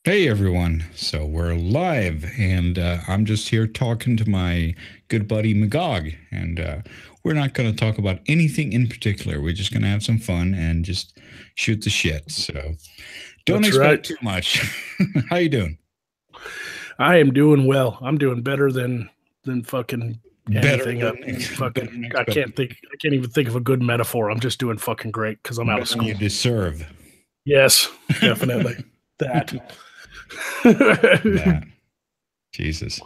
Hey everyone. So we're live, and I'm just here talking to my good buddy Magog, and we're not going to talk about anything in particular. We're just going to have some fun and just shoot the shit. So don't That's right. expect too much. How you doing? I am doing well. I'm doing better than fucking Better anything. than better Fucking than I can't expected. think. I can't even think of a good metaphor. I'm just doing fucking great because I'm out Better of than you school. deserve. Yes, definitely that. That Jesus.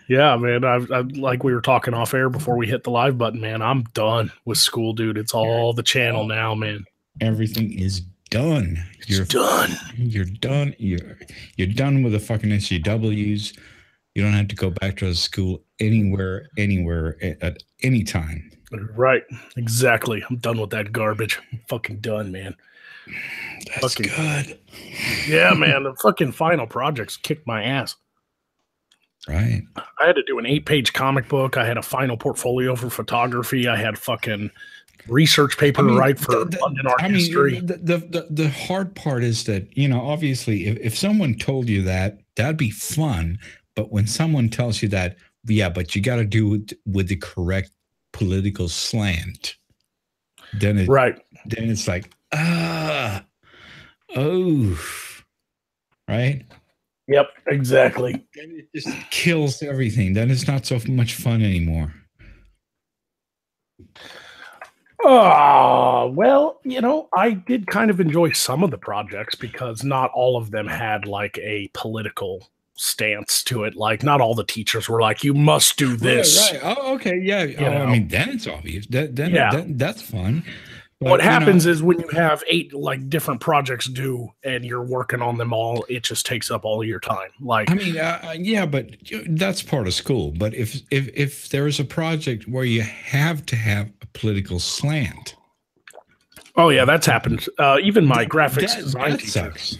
Yeah, man. I like we were talking off air before we hit the live button, man. I'm done with school, dude. It's all the channel now, man. Everything is done. It's done. You're done. You're done with the fucking SGWs. You don't have to go back to school anywhere at any time. Right. Exactly. I'm done with that garbage. I'm fucking done, man. That's Fucking good. yeah, man. The fucking final projects kicked my ass. Right. I had to do an 8-page comic book. I had a final portfolio for photography. I had fucking research paper I to mean, write for London art history. the hard part is that, obviously, if someone told you that, that'd be fun. But when someone tells you that, yeah, but you got to do it with the correct political slant, then Right. it's like, oh, right. Yep. Exactly. Then it just kills everything. Then it's not so much fun anymore. Well, I did kind of enjoy some of the projects because not all of them had like a political stance to it. Like, not all the teachers were like, you must do this, Right. Oh, okay. Yeah. you Oh, I know? mean, then it's obvious. Yeah. That's fun. What But happens is when you have 8 like different projects due and you're working on them all, it just takes up all your time. I Like, mean, yeah, but that's part of school. But if there is a project where you have to have a political slant, oh yeah, that's happened. Even my that graphics design that teacher. sucks,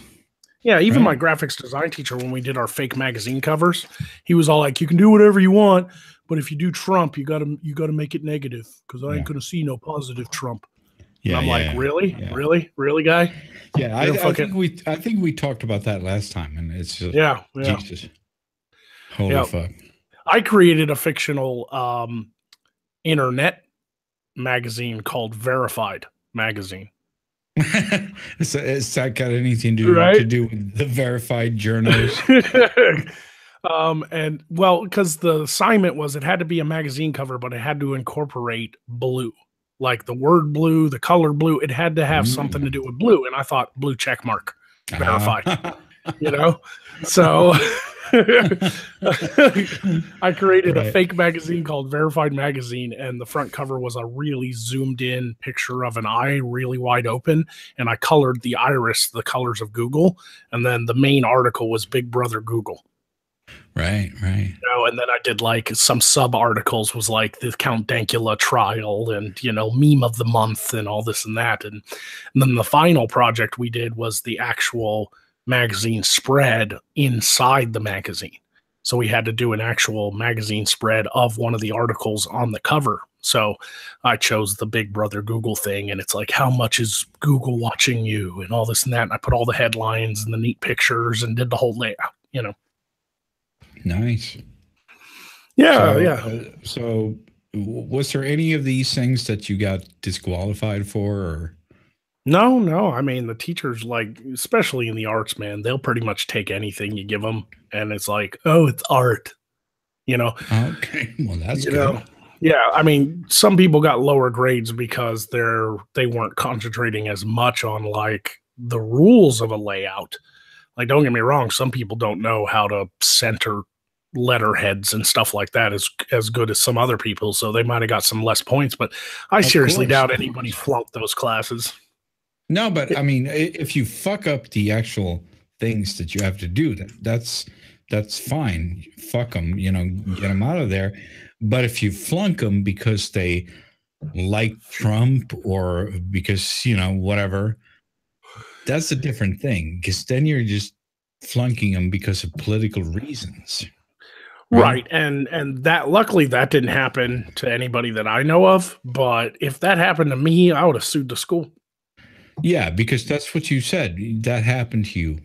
Yeah, even my right? graphics design teacher, when we did our fake magazine covers, he was all like, "You can do whatever you want, but if you do Trump, you gotta make it negative because I Yeah, ain't gonna see no positive Trump." And yeah, I'm like, yeah, "Really, yeah. really, really, guy? Yeah, You're I fucking think we talked about that last time, and it's just yeah, yeah, Jesus, holy yeah." fuck. I created a fictional internet magazine called Verified Magazine. So, has that got anything to Right. do with the verified journos? And well, because the assignment was it had to be a magazine cover, but it had to incorporate blue, like the word blue, the color blue. It had to have something to Mm. do with blue. And I thought blue check mark, verified, Ah. you know? So I created a Right. fake magazine called Verified Magazine, and the front cover was a really zoomed in picture of an eye, really wide open. And I colored the iris the colors of Google. And then the main article was Big Brother Google. Right, right. And then I did like some sub articles was like the Count Dankula trial and meme of the month and all this and that. And then the final project we did was the actual magazine spread inside the magazine. So we had to do an actual magazine spread of one of the articles on the cover. So I chose the Big Brother Google thing, and it's like, how much is Google watching you and all this and that. And I put all the headlines and the neat pictures and did the whole layout. Nice. Yeah, So, yeah. was there any of these things that you got disqualified for? Or No, no. I mean, the teachers, like, especially in the arts, man, they'll pretty much take anything you give them, and it's like, oh, it's art, you know, okay, well, that's you good. know. Yeah, I mean, some people got lower grades because they weren't concentrating as much on like the rules of a layout. Like, don't get me wrong, some people don't know how to center letterheads and stuff like that as good as some other people, so they might have got some less points. But I Of seriously course, doubt of anybody course. flunked those classes. No, but I mean, if you fuck up the actual things that you have to do, that's fine. Fuck them, get them out of there. But if you flunk them because they like Trump or because whatever, that's a different thing. Because then you're just flunking them because of political reasons, right? Right. And that luckily that didn't happen to anybody that I know of, but if that happened to me, I would have sued the school. Yeah, because that's what you said. That happened to you.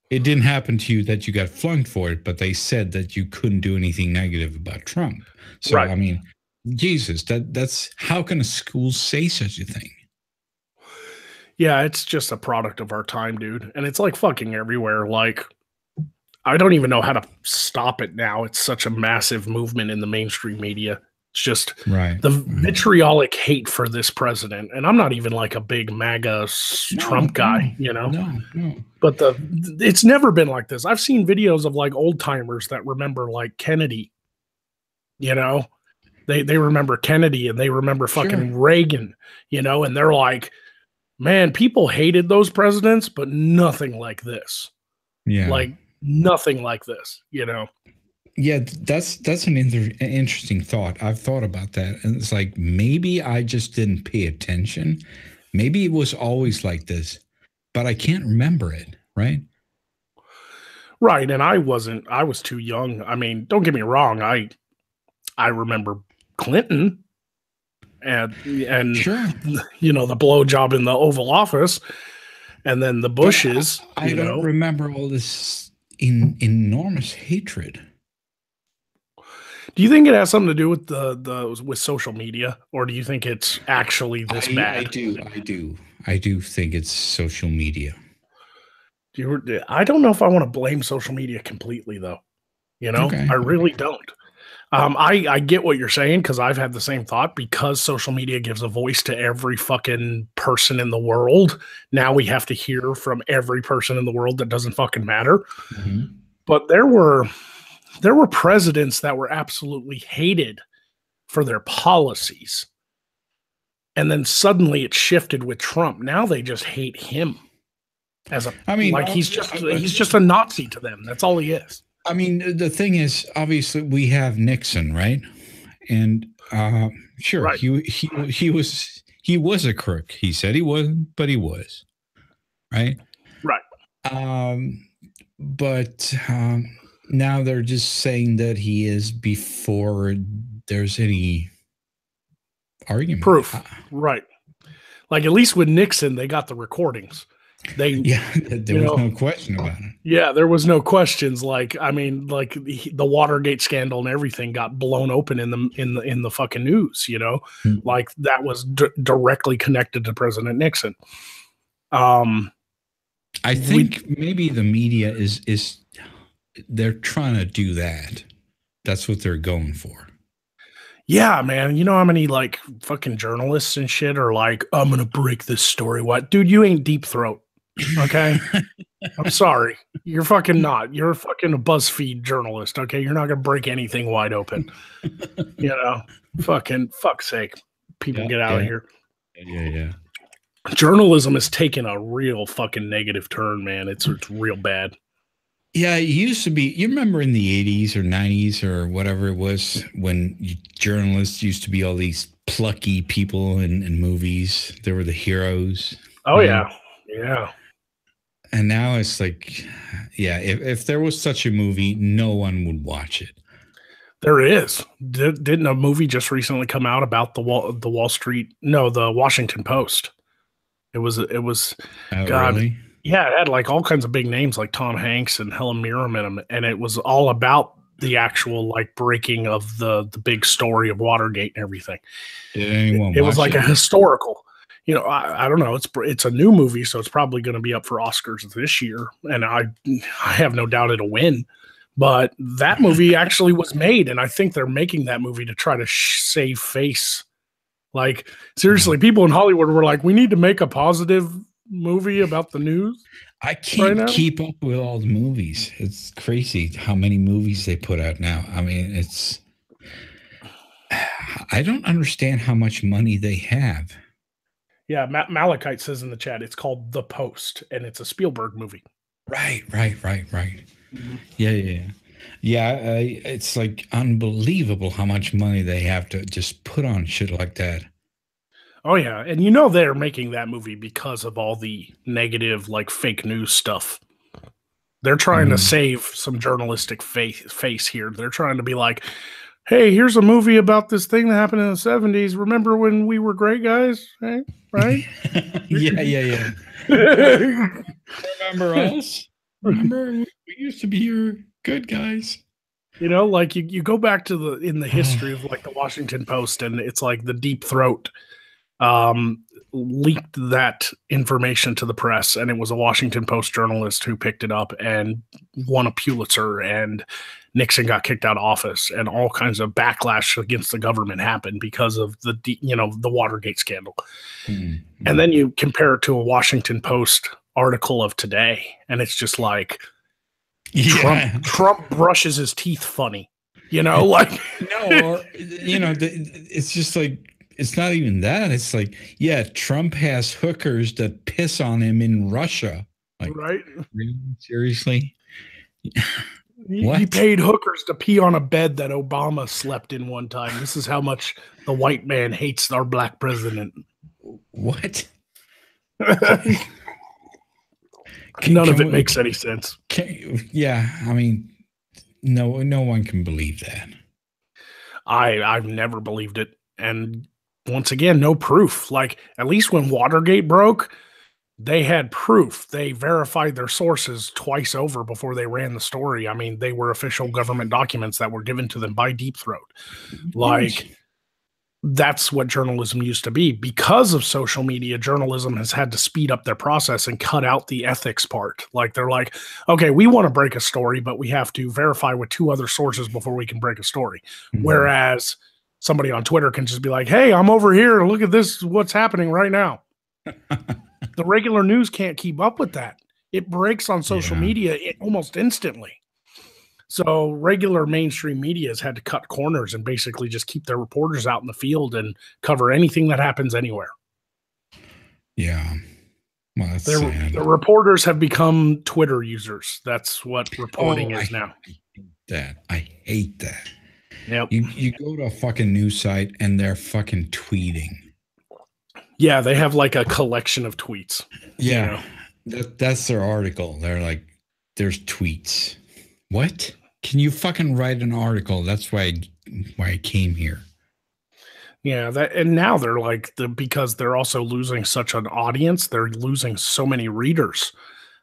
it didn't happen to you that you got flunked for it, but they said that you couldn't do anything negative about Trump. So, Right. I mean, Jesus, that's how can a school say such a thing? Yeah, it's just a product of our time, dude. And it's like fucking everywhere. Like, I don't even know how to stop it now. It's such a massive movement in the mainstream media. It's just Right. the vitriolic hate for this president. And I'm not even like a big MAGA Trump guy, you know? No. But it's never been like this. I've seen videos of like old timers that remember like Kennedy, you know? They remember Kennedy and they remember fucking Reagan, you know, and they're like, man, people hated those presidents, but nothing like this. Yeah. Like nothing like this, you know? Yeah, that's an interesting thought. I've thought about that. And it's like, maybe I just didn't pay attention. Maybe it was always like this, but I can't remember it, right? Right. And I was too young. I mean, don't get me wrong. I remember Clinton and Sure. you know, the blowjob in the Oval Office and then the Bushes. I don't remember all this enormous hatred. Do you think it has something to do with with social media, or do you think it's actually this bad? I do think it's social media. I don't know if I want to blame social media completely, though. You know, I really don't. I get what you're saying because I've had the same thought. Because social media gives a voice to every fucking person in the world. Now we have to hear from every person in the world that doesn't fucking matter. Mm-hmm. But there were presidents that were absolutely hated for their policies. And then suddenly it shifted with Trump. Now they just hate him he's just a Nazi to them. That's all he is. I mean, the thing is, obviously we have Nixon, right? And sure, right. He was a crook. He said he wasn't, but he was. Right? Right. But now they're just saying that he is before there's any argument. Proof. Right. Like at least with Nixon, they got the recordings. There was no question about it. Yeah, there was no questions. Like, I mean, like the Watergate scandal and everything got blown open in the fucking news. You know, like that was directly connected to President Nixon. I think maybe the media is they're trying to do that. That's what they're going for. Yeah, man. You know how many like fucking journalists and shit are like, I'm gonna break this story. What, dude? You ain't Deep Throat. Okay. I'm sorry. You're fucking not. You're fucking a BuzzFeed journalist. Okay. You're not going to break anything wide open. You know, fuck's sake. People get out of here. Yeah. Journalism has taken a real fucking negative turn, man. It's real bad. Yeah. It used to be, you remember in the 80s or 90s or whatever it was when journalists used to be all these plucky people in movies. They were the heroes. Oh, yeah. Yeah. And now it's like, yeah, if there was such a movie, no one would watch it. There is. Didn't a movie just recently come out about the Washington Post? It was God. Really? Yeah, it had like all kinds of big names like Tom Hanks and Helen Mirren in them, and it was all about the actual like breaking of the big story of Watergate and everything. Did anyone? It was like a historical. You know, I don't know. It's a new movie, so it's probably going to be up for Oscars this year, and I have no doubt it'll win. But that movie actually was made, and I think they're making that movie to try to save face. Like seriously, people in Hollywood were like, "We need to make a positive movie about the news." I can't keep up with all the movies. It's crazy how many movies they put out now. I mean, I don't understand how much money they have. Yeah, Malachite says in the chat, it's called The Post, and it's a Spielberg movie. Right. Mm-hmm. Yeah. It's like unbelievable how much money they have to just put on shit like that. Oh, yeah. And you know they're making that movie because of all the negative, like, fake news stuff. They're trying to save some journalistic face here. They're trying to be like, hey, here's a movie about this thing that happened in the 70s. Remember when we were great guys? Right? Yeah. Remember us? Remember, we used to be your good guys. You know, like you go back to in the history of like the Washington Post, and it's like the Deep Throat leaked that information to the press, and it was a Washington Post journalist who picked it up and won a Pulitzer, and Nixon got kicked out of office, and all kinds of backlash against the government happened because of the Watergate scandal. Mm-hmm. And then you compare it to a Washington Post article of today, and it's just like Trump brushes his teeth funny, like no, or it's just like, it's not even that. It's like, yeah, Trump has hookers that piss on him in Russia. Like, right? Really? Seriously? He paid hookers to pee on a bed that Obama slept in one time. This is how much the white man hates our black president. What? None of it makes any sense. Yeah, I mean, no one can believe that. I've never believed it. And once again, no proof. Like, at least when Watergate broke, they had proof. They verified their sources twice over before they ran the story. I mean, they were official government documents that were given to them by Deep Throat. Like, that's what journalism used to be. Because of social media, journalism has had to speed up their process and cut out the ethics part. Like, they're like, okay, we want to break a story, but we have to verify with 2 other sources before we can break a story. Mm-hmm. Whereas somebody on Twitter can just be like, hey, I'm over here. Look at this. What's happening right now. The regular news can't keep up with that. It breaks on social media almost instantly. So regular mainstream media has had to cut corners and basically just keep their reporters out in the field and cover anything that happens anywhere. Yeah. Well, that's sad. The reporters have become Twitter users. That's what reporting is now. I hate that. Yep. You go to a fucking news site and they're fucking tweeting. Yeah, they have like a collection of tweets. Yeah. That's their article. They're like, there's tweets. What? Can you fucking write an article? That's why I came here. Yeah, and now they're like, because they're also losing such an audience, they're losing so many readers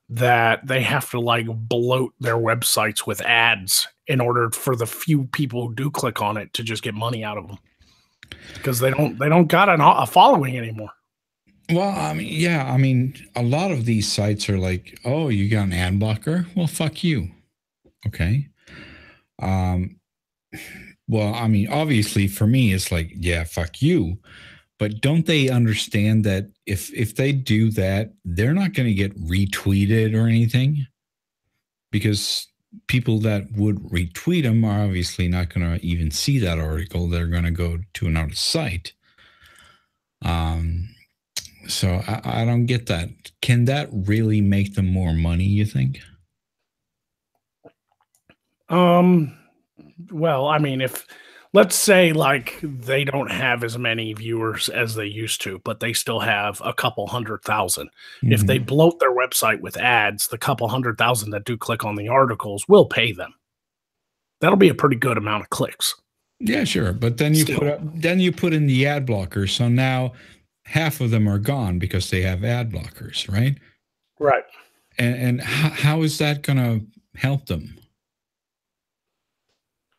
that they have to like bloat their websites with ads in order for the few people who do click on it to just get money out of them, because they don't got a following anymore. Well, I mean, a lot of these sites are like, oh, you got an ad blocker? Well, fuck you. Okay. Well, I mean, obviously for me, it's like, yeah, fuck you. But don't they understand that if they do that, they're not going to get retweeted or anything? Because people that would retweet them are obviously not going to even see that article. They're going to go to another site. So I don't get that. Can that really make them more money, you think? Well, I mean, let's say like they don't have as many viewers as they used to, but they still have a couple 100,000. Mm-hmm. If they bloat their website with ads, the couple 100,000 that do click on the articles will pay them. That'll be a pretty good amount of clicks. Yeah, sure. But then you put in the ad blockers. So now half of them are gone because they have ad blockers, right? Right. And how is that going to help them?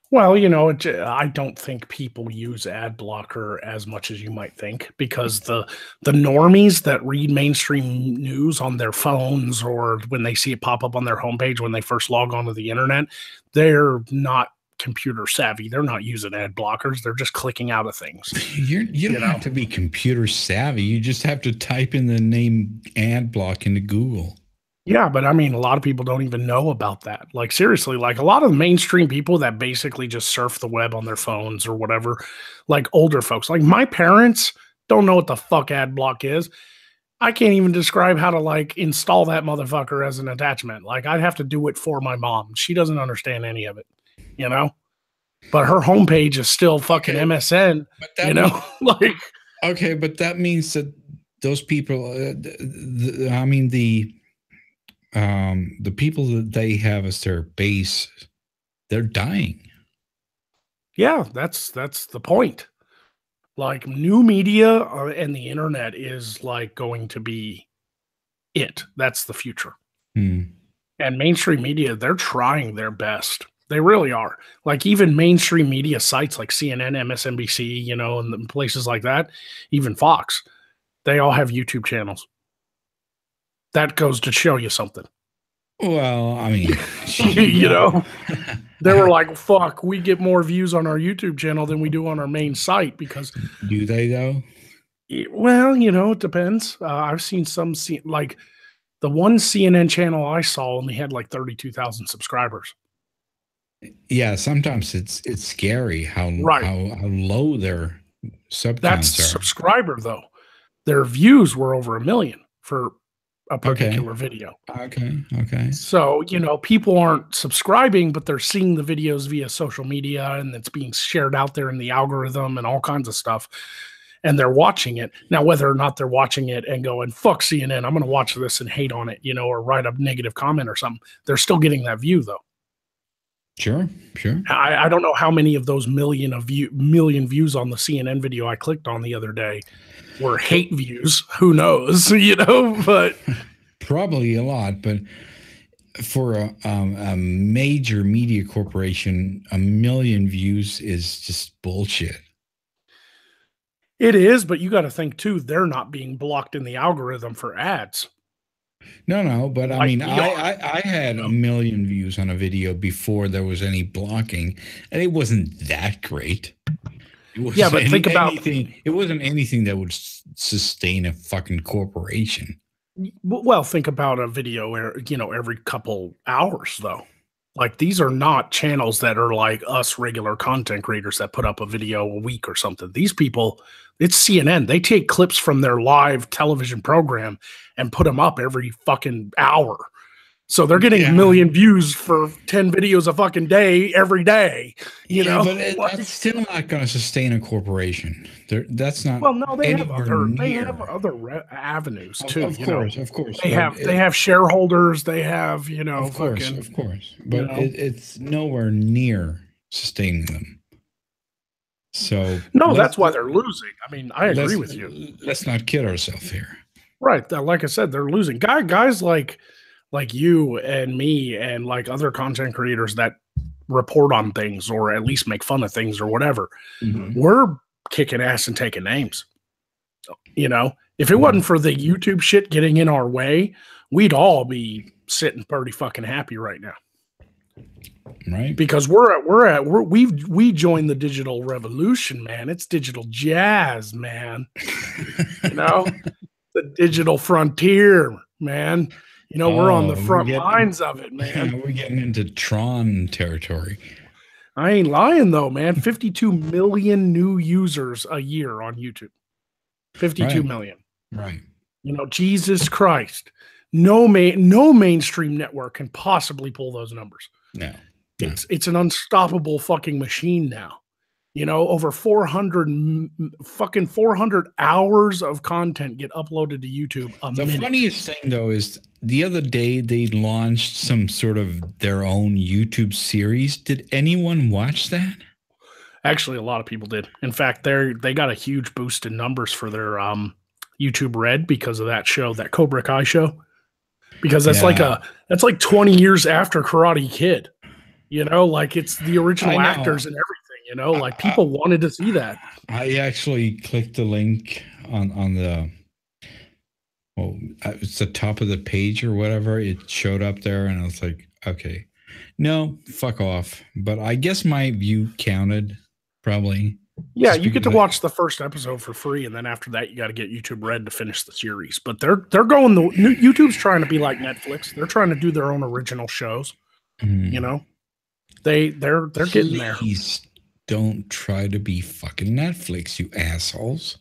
Well, I don't think people use ad blocker as much as you might think, because the normies that read mainstream news on their phones or when they see it pop up on their homepage when they first log onto the internet, they're not computer savvy. They're not using ad blockers. They're just clicking out of things. You don't have to be computer savvy. You just have to type in the name ad block into Google. Yeah, but I mean, a lot of people don't even know about that. Like, seriously, like a lot of the mainstream people that basically just surf the web on their phones or whatever, like older folks, like my parents don't know what the fuck ad block is. I can't even describe how to like install that motherfucker as an attachment. Like, I'd have to do it for my mom. She doesn't understand any of it, but her homepage is still fucking MSN, like. Okay, but that means that those people, the people that they have as their base, they're dying. Yeah, that's the point. Like, new media and the internet is like going to be it. That's the future. And mainstream media, they're trying their best. They really are. Like even mainstream media sites like CNN, MSNBC, you know, and places like that, even Fox, they all have YouTube channels. That goes to show you something. Well, I mean, you know, they were like, fuck, we get more views on our YouTube channel than we do on our main site because. Do they though? Well, you know, it depends. I've seen some, like the one CNN channel I saw only had like 32,000 subscribers. Yeah, sometimes it's scary how low their sub That's counts are. Subscriber though. Their views were over 1 million for a particular video. Okay. So, you know, people aren't subscribing, but they're seeing the videos via social media and it's being shared out there in the algorithm and all kinds of stuff. And they're watching it. Now, whether or not they're watching it and going, fuck CNN, I'm going to watch this and hate on it, you know, or write a negative comment or something, they're still getting that view though. Sure. I don't know how many of those million views on the CNN video I clicked on the other day were hate views. Who knows, you know, but probably a lot. But for a major media corporation, 1 million views is just bullshit. It is, but you got to think too, they're not being blocked in the algorithm for ads. No, but I mean, I had you know? 1 million views on a video before there was any blocking, and it wasn't that great. Yeah, but think about anything. It wasn't anything that would sustain a fucking corporation. Well, think about a video where, you know, every couple hours though. Like these are not channels that are like us regular content creators that put up a video a week or something. These people, it's CNN. They take clips from their live television program and put them up every fucking hour. So they're getting 1 million views for 10 videos a fucking day every day. You know, but that's still not going to sustain a corporation. That's not. Well, no, they have other avenues too. Of course. They have shareholders. They have, you know, of course. But you know, it's nowhere near sustaining them. So no, that's why they're losing. I mean, I agree with you. Let's not kid ourselves here. Right. Like I said, they're losing. Guys like you and me and like other content creators that report on things or at least make fun of things or whatever, we're kicking ass and taking names. You know, if it wasn't for the YouTube shit getting in our way, we'd all be sitting pretty fucking happy right now. Right. Because we joined the digital revolution, man. It's digital jazz, man. You know, the digital frontier, man. You know, we're on the front lines of it, man. We're getting into Tron territory. I ain't lying, though, man. 52 million new users a year on YouTube. 52 million. Right. You know, Jesus Christ. No mainstream network can possibly pull those numbers. No. It's an unstoppable fucking machine now. You know, over 400 hours of content get uploaded to YouTube a minute. The funniest thing, though, is the other day they launched some sort of their own YouTube series. Did anyone watch that? Actually, a lot of people did. In fact, they got a huge boost in numbers for their YouTube Red because of that show, that Cobra Kai show. Because that's that's like 20 years after Karate Kid. You know, like it's the original actors and everything. You know, like people wanted to see that. I actually clicked the link on the, it's the top of the page or whatever. It showed up there and I was like, okay, no, fuck off. But I guess my view counted probably. Yeah, you get to watch the first episode for free. And then after that, you got to get YouTube Red to finish the series. But they're going, YouTube's trying to be like Netflix. They're trying to do their own original shows. You know, they're getting there. Don't try to be fucking Netflix, you assholes.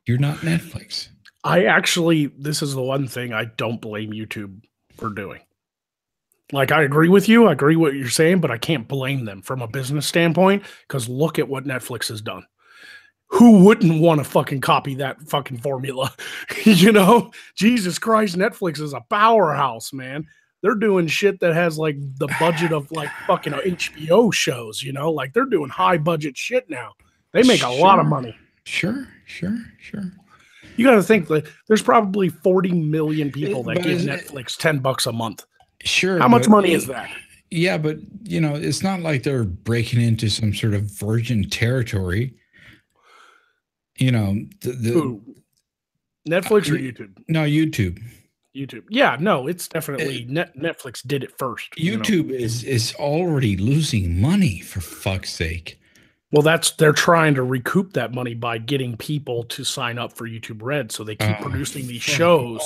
You're not Netflix. This is the one thing I don't blame YouTube for doing. Like, I agree with you. I agree with what you're saying, but I can't blame them from a business standpoint because look at what Netflix has done. Who wouldn't want to fucking copy that fucking formula? You know? Jesus Christ, Netflix is a powerhouse, man. They're doing shit that has like the budget of like fucking HBO shows, you know, like they're doing high budget shit now. They make a lot of money. Sure. You got to think that there's probably 40 million people that give Netflix $10 a month. Sure. How much money is that? Yeah, but it's not like they're breaking into some sort of virgin territory. Who? Netflix or YouTube? No, YouTube. YouTube. Yeah, no, it's definitely Netflix did it first. YouTube is already losing money, for fuck's sake. Well, they're trying to recoup that money by getting people to sign up for YouTube Red, so they keep producing these shows.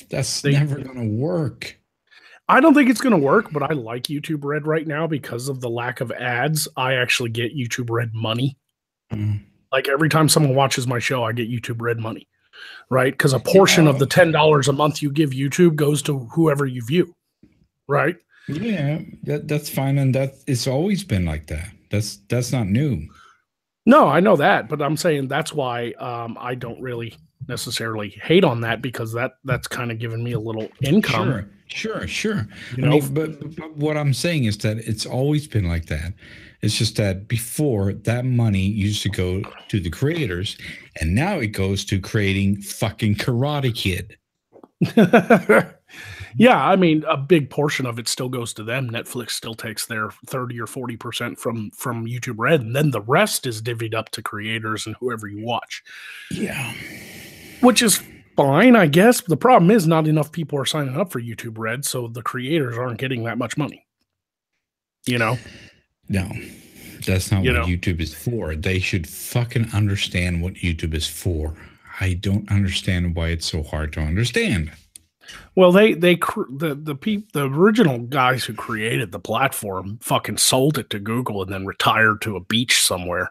That's never going to work. I don't think it's going to work, but I like YouTube Red right now because of the lack of ads. I actually get YouTube Red money. Like every time someone watches my show, I get YouTube Red money, right? Because a portion of the $10 a month you give YouTube goes to whoever you view, right? Yeah, that's fine, and it's always been like that. That's not new. No, I know that, but I'm saying that's why I don't really necessarily hate on that, because that's kind of given me a little income. Sure. But what I'm saying is that it's always been like that. It's just that before, that money used to go to the creators, and now it goes to creating fucking Karate Kid. Yeah, I mean, a big portion of it still goes to them. Netflix still takes their 30 or 40% from YouTube Red, and then the rest is divvied up to creators and whoever you watch. Yeah. Which is fine, I guess. But the problem is not enough people are signing up for YouTube Red, so the creators aren't getting that much money. No, that's not what YouTube is for. They should fucking understand what YouTube is for. I don't understand why it's so hard to understand. Well, the original guys who created the platform fucking sold it to Google and then retired to a beach somewhere.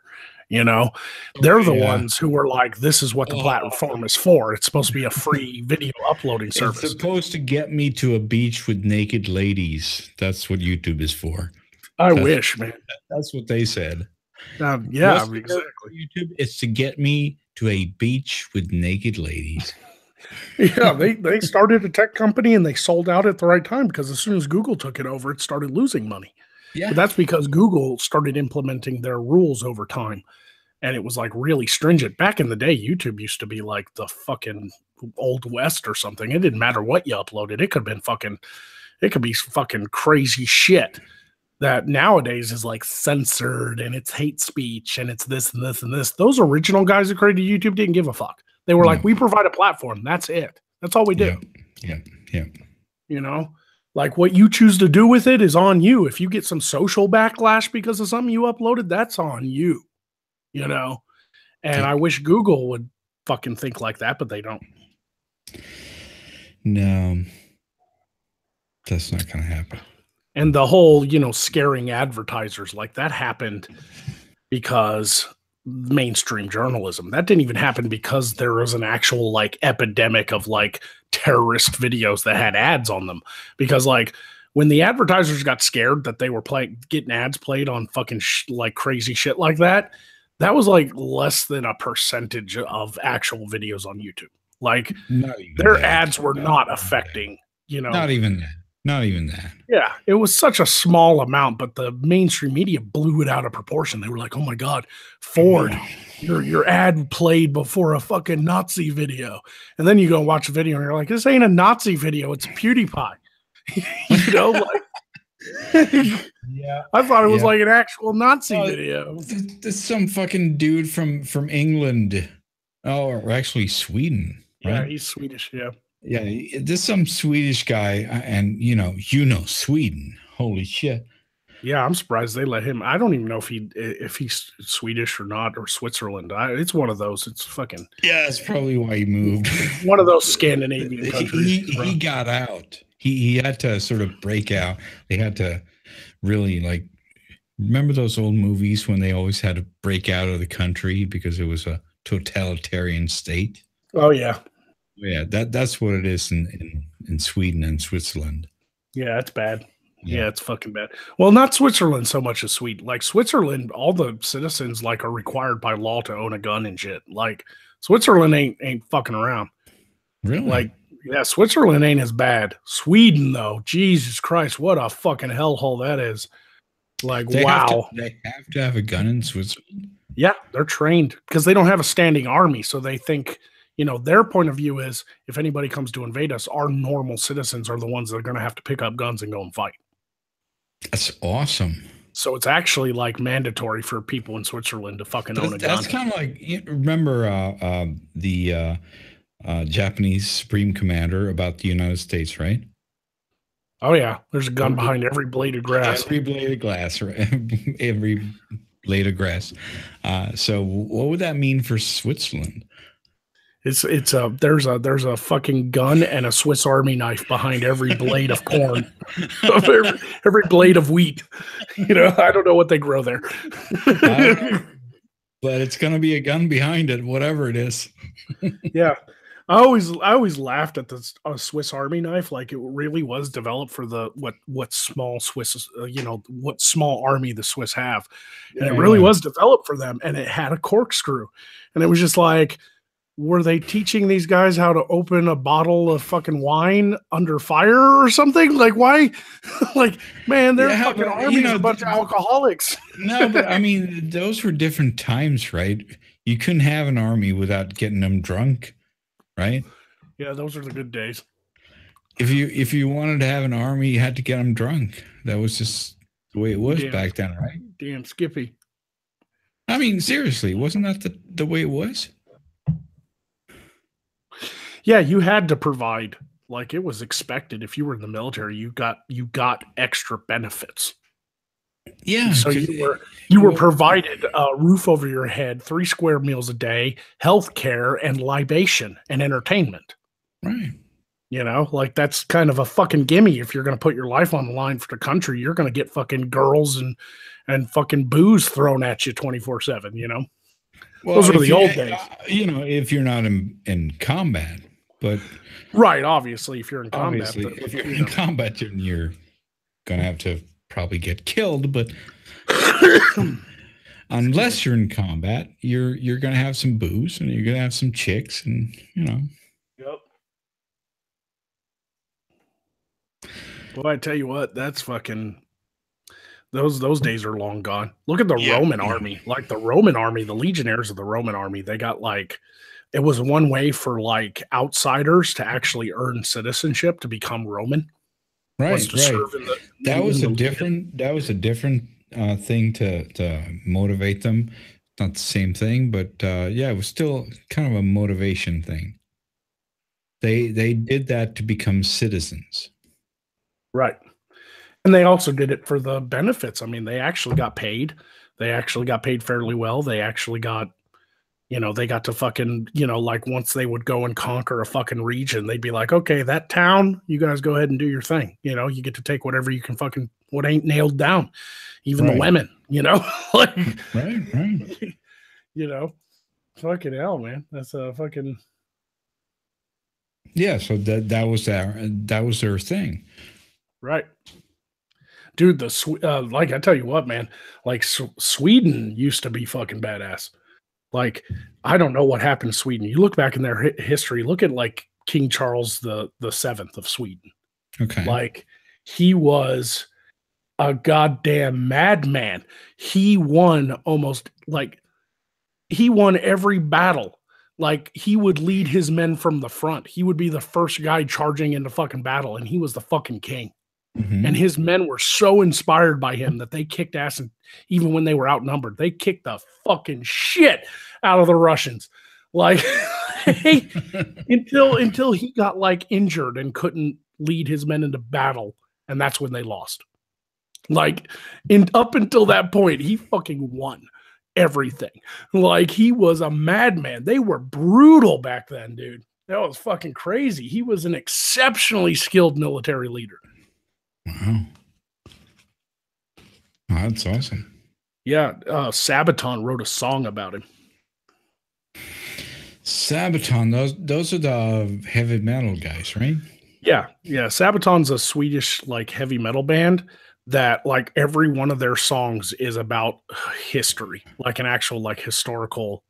They're the ones who were like, this is what the platform is for. It's supposed to be a free video uploading service. It's supposed to get me to a beach with naked ladies. That's what YouTube is for. I wish, man. That's what they said. Yeah, exactly. YouTube, it's to get me to a beach with naked ladies. Yeah, they started a tech company and they sold out at the right time, because as soon as Google took it over, it started losing money. Yeah. But that's because Google started implementing their rules over time. And it was like really stringent. Back in the day, YouTube used to be like the fucking Old West or something. It didn't matter what you uploaded. It could be fucking crazy shit that nowadays is like censored, and it's hate speech, and it's this and this and this. Those original guys who created YouTube didn't give a fuck. They were like, we provide a platform. That's it. That's all we do. Yeah. Like what you choose to do with it is on you. If you get some social backlash because of something you uploaded, that's on you. And I wish Google would fucking think like that, but they don't. No, that's not going to happen. And the whole, scaring advertisers, like that happened because mainstream journalism. That didn't even happen because there was an actual like epidemic of like terrorist videos that had ads on them. Because like when the advertisers got scared that they were getting ads played on fucking like crazy shit like that, that was like less than a percentage of actual videos on YouTube. Like their ads were not affecting, Not even that. Not even that. Yeah, it was such a small amount, but the mainstream media blew it out of proportion. They were like, "Oh my God, Ford, your ad played before a fucking Nazi video," and then you go watch a video and you're like, "This ain't a Nazi video; it's PewDiePie." Yeah, I thought it was like an actual Nazi video. This some fucking dude from England, or actually Sweden. Right? Yeah, he's Swedish. Yeah. Yeah, there's some Swedish guy, and Sweden. Holy shit! Yeah, I'm surprised they let him. I don't even know if he's Swedish or not, or Switzerland. It's one of those. It's fucking. Yeah, that's probably why he moved. One of those Scandinavian countries. He got out. He had to sort of break out. They had to really remember those old movies when they always had to break out of the country because it was a totalitarian state. Oh yeah. Yeah, that's what it is in Sweden and Switzerland. Yeah, it's bad. Yeah, it's fucking bad. Well, not Switzerland so much as Sweden. Like Switzerland, all the citizens are required by law to own a gun and shit. Like Switzerland ain't fucking around. Really? Yeah, Switzerland ain't as bad. Sweden though, Jesus Christ, what a fucking hellhole that is. Wow. They have to have a gun in Switzerland? Yeah, they're trained because they don't have a standing army, so they think you know, their point of view is if anybody comes to invade us, our normal citizens are the ones that are going to have to pick up guns and go and fight. That's awesome. So it's actually like mandatory for people in Switzerland to fucking own a gun. That's kind of like, remember the Japanese Supreme Commander about the United States, right? Oh yeah, there's a gun behind every blade of grass. Every blade of glass, right? Every blade of grass. So what would that mean for Switzerland? There's a fucking gun and a Swiss Army knife behind every blade of corn, every blade of wheat. You know, I don't know what they grow there, but it's gonna be a gun behind it, whatever it is. Yeah, I always laughed at the Swiss Army knife, like it really was developed for the what small Swiss, what small army the Swiss have, and it really was developed for them, and it had a corkscrew, and it was just like, were they teaching these guys how to open a bottle of fucking wine under fire or something? Like, why? Like, man, their fucking army is a bunch of alcoholics. No, but I mean, those were different times, right? You couldn't have an army without getting them drunk, right? Yeah, those are the good days. If you wanted to have an army, you had to get them drunk. That was just the way it was back then, right? Damn Skippy. I mean, seriously, wasn't that the way it was? Yeah, you had to provide, like it was expected. If you were in the military, you got extra benefits. Yeah. So you were provided a roof over your head, 3 square meals a day, health care, and libation and entertainment. Right. You know, like that's kind of a fucking gimme. If you're going to put your life on the line for the country, you're going to get fucking girls and fucking booze thrown at you 24/7, you know? Well, those were the old days. You know, if you're not in combat. But right, obviously, if you're in combat, if you're in combat, you're gonna have to probably get killed. But unless you're in combat, you're gonna have some booze and you're gonna have some chicks, and you know. Yep. Well, I tell you what, that's fucking. Those days are long gone. Look at the Roman army, like the Roman army, the legionnaires of the Roman army. They got like. It was one way for like outsiders to actually earn citizenship to become Roman. Right, that was a different thing to motivate them. Not the same thing, but it was still kind of a motivation thing. They did that to become citizens. Right. And they also did it for the benefits. I mean, they actually got paid. They actually got paid fairly well. They actually got they got to fucking, like once they would go and conquer a fucking region, they'd be like, okay, that town, you guys go ahead and do your thing. You get to take whatever you can what ain't nailed down, even the women, like, right. Fucking hell, man. That's a fucking. Yeah. So that was their thing. Right. Dude, like I tell you what, man, like Sweden used to be fucking badass. Like, I don't know what happened to Sweden. You look back in their history, look at like King Charles the Seventh of Sweden. Okay. Like, he was a goddamn madman. He won every battle. Like, he would lead his men from the front. He would be the first guy charging into fucking battle, and he was the fucking king. Mm-hmm. And his men were so inspired by him that they kicked ass, and even when they were outnumbered, they kicked the fucking shit out of the Russians. Like, until he got like injured and couldn't lead his men into battle, and that's when they lost. Like, up until that point, he fucking won everything. Like, he was a madman. They were brutal back then, dude. That was fucking crazy. He was an exceptionally skilled military leader. Wow. That's awesome. Yeah, Sabaton wrote a song about him. Sabaton, those are the heavy metal guys, right? Yeah. Sabaton's a Swedish like heavy metal band that like every one of their songs is about history, like an actual like historical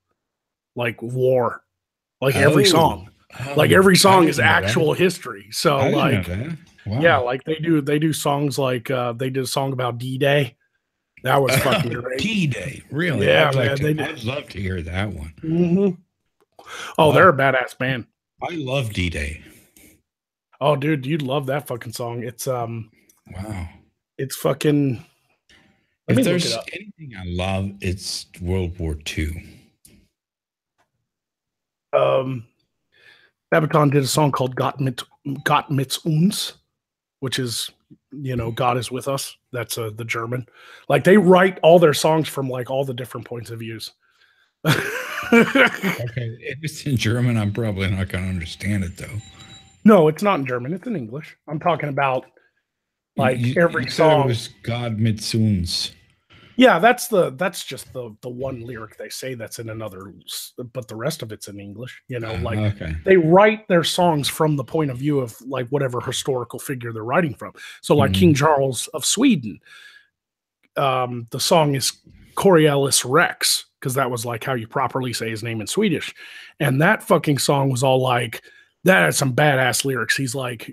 like war. Like every song. Like every song is actual history. So like wow. Yeah, like they do songs like they did a song about D-Day. That was fucking great. D-Day, really? Yeah, I'd love to hear that one. Mm-hmm. Oh, they're a badass band. I love D-Day. Oh, dude, you'd love that fucking song. It's Wow. it's fucking. Let If me look there's it up. anything I love, it's World War II. Sabaton did a song called Gott mit uns, which is, God is with us. That's the German. Like, they write all their songs from like all the different points of views. Okay, if it's in German, I'm probably not going to understand it though. No, it's not in German. It's in English. I'm talking about like every song. It was God mit uns. Yeah, that's just the one lyric they say that's in another, but the rest of it's in English. Okay. They write their songs from the point of view of like whatever historical figure they're writing from. So like King Charles of Sweden, the song is Coriolis Rex, because that was like how you properly say his name in Swedish. And that fucking song was all like, that had some badass lyrics. He's like,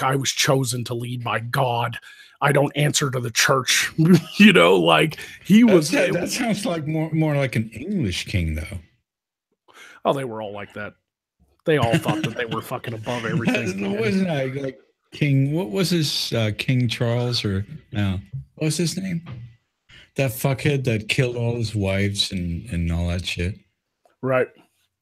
I was chosen to lead by God. I don't answer to the church. Like he was. That sounds like more like an English king, though. Oh, they were all like that. They all thought that they were fucking above everything. Wasn't I like King? What was his King Charles or no? What was his name? That fuckhead that killed all his wives and all that shit. Right.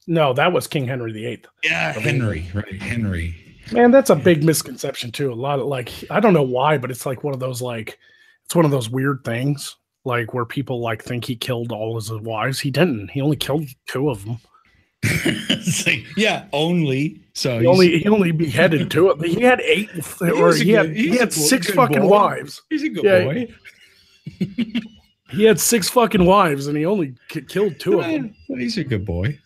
No, that was King Henry VIII. Yeah, Henry. Right, Henry. Man, that's a big misconception too. A lot of like, I don't know why, but it's like one of those it's one of those weird things like where people like think he killed all his wives. He didn't. He only killed 2 of them. Only. So he only beheaded 2 of them. He had 8, or he had 6 fucking wives. He's a good boy. He had 6 fucking wives, and he only killed 2 of them. He's a good boy.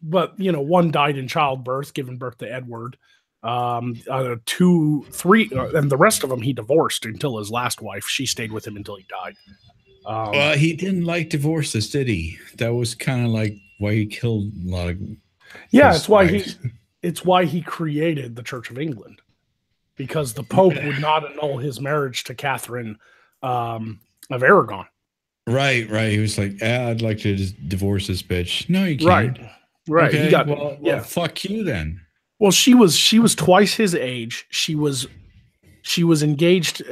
But 1 died in childbirth, giving birth to Edward. 2, 3, and the rest of them he divorced until his last wife. She stayed with him until he died. Well, he didn't like divorces, did he? That was kind of like why he killed a lot of. Yeah, it's why he created the Church of England, because the Pope would not annul his marriage to Catherine of Aragon. Right. He was like, I'd like to just divorce this bitch. No, you can't. Right. Okay, well, fuck you then. Well, she was twice his age. She was engaged.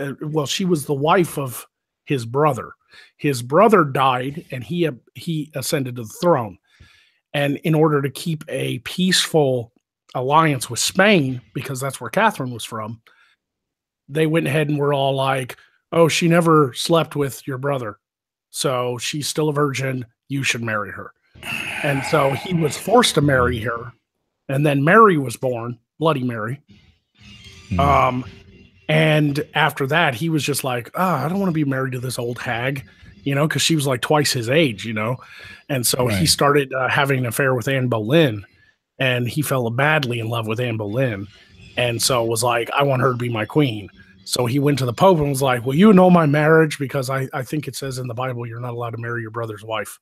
She was the wife of his brother. His brother died, and he ascended to the throne. And in order to keep a peaceful alliance with Spain, because that's where Catherine was from, they went ahead and were all like, "Oh, she never slept with your brother, so she's still a virgin. You should marry her." And so he was forced to marry her. And then Mary was born, Bloody Mary. And after that, he was just like, I don't want to be married to this old hag, because she was like twice his age, And so he started having an affair with Anne Boleyn, and he fell madly in love with Anne Boleyn. And so was like, I want her to be my queen. So he went to the Pope and was like, will you annul my marriage? Because I think it says in the Bible, you're not allowed to marry your brother's wife.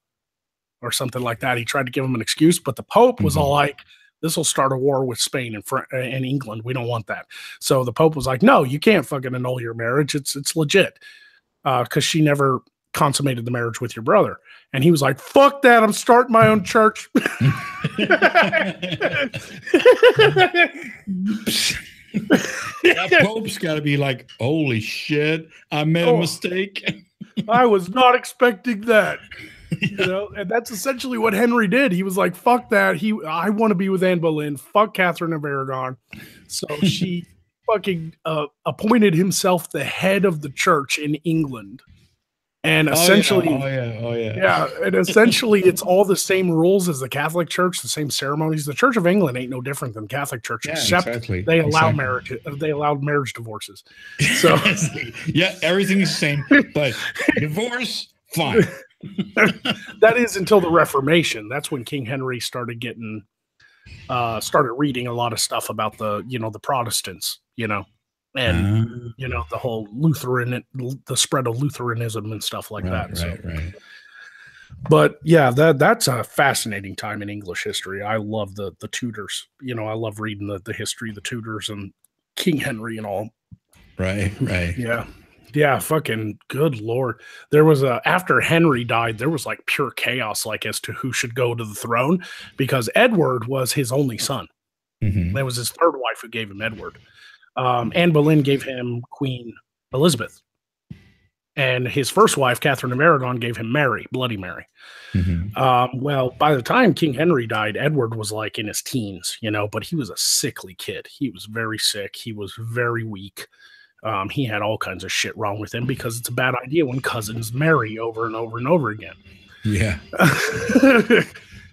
Or something like that. He tried to give him an excuse, but the Pope was all like, this will start a war with Spain and England. We don't want that. So the Pope was like, no, you can't fucking annul your marriage. It's legit. Because she never consummated the marriage with your brother. And he was like, fuck that. I'm starting my own church. That Pope's got to be like, holy shit, I made a mistake. I was not expecting that. And that's essentially what Henry did. He was like, fuck that. I want to be with Anne Boleyn. Fuck Catherine of Aragon. So she fucking appointed himself the head of the church in England. And essentially, yeah. And essentially it's all the same rules as the Catholic Church, the same ceremonies. The Church of England ain't no different than the Catholic Church, except they allow marriage. They allowed marriage divorces. So yeah, everything's the same, but divorce, fine. That is until the Reformation. That's when King Henry started reading a lot of stuff about the Protestants, and the whole the spread of Lutheranism and stuff like that. Right. But yeah, that's a fascinating time in English history. I love the Tudors. I love reading the history of the Tudors and King Henry and all. Right. Yeah. Yeah, fucking good lord. There was after Henry died, there was like pure chaos, like as to who should go to the throne, because Edward was his only son. Mm-hmm. That was his third wife who gave him Edward. Anne Boleyn gave him Queen Elizabeth. And his first wife, Catherine of Aragon, gave him Mary, Bloody Mary. Mm-hmm. Well, by the time King Henry died, Edward was like in his teens, but he was a sickly kid. He was very sick. He was very weak. He had all kinds of shit wrong with him because it's a bad idea when cousins marry over and over and over again. Yeah.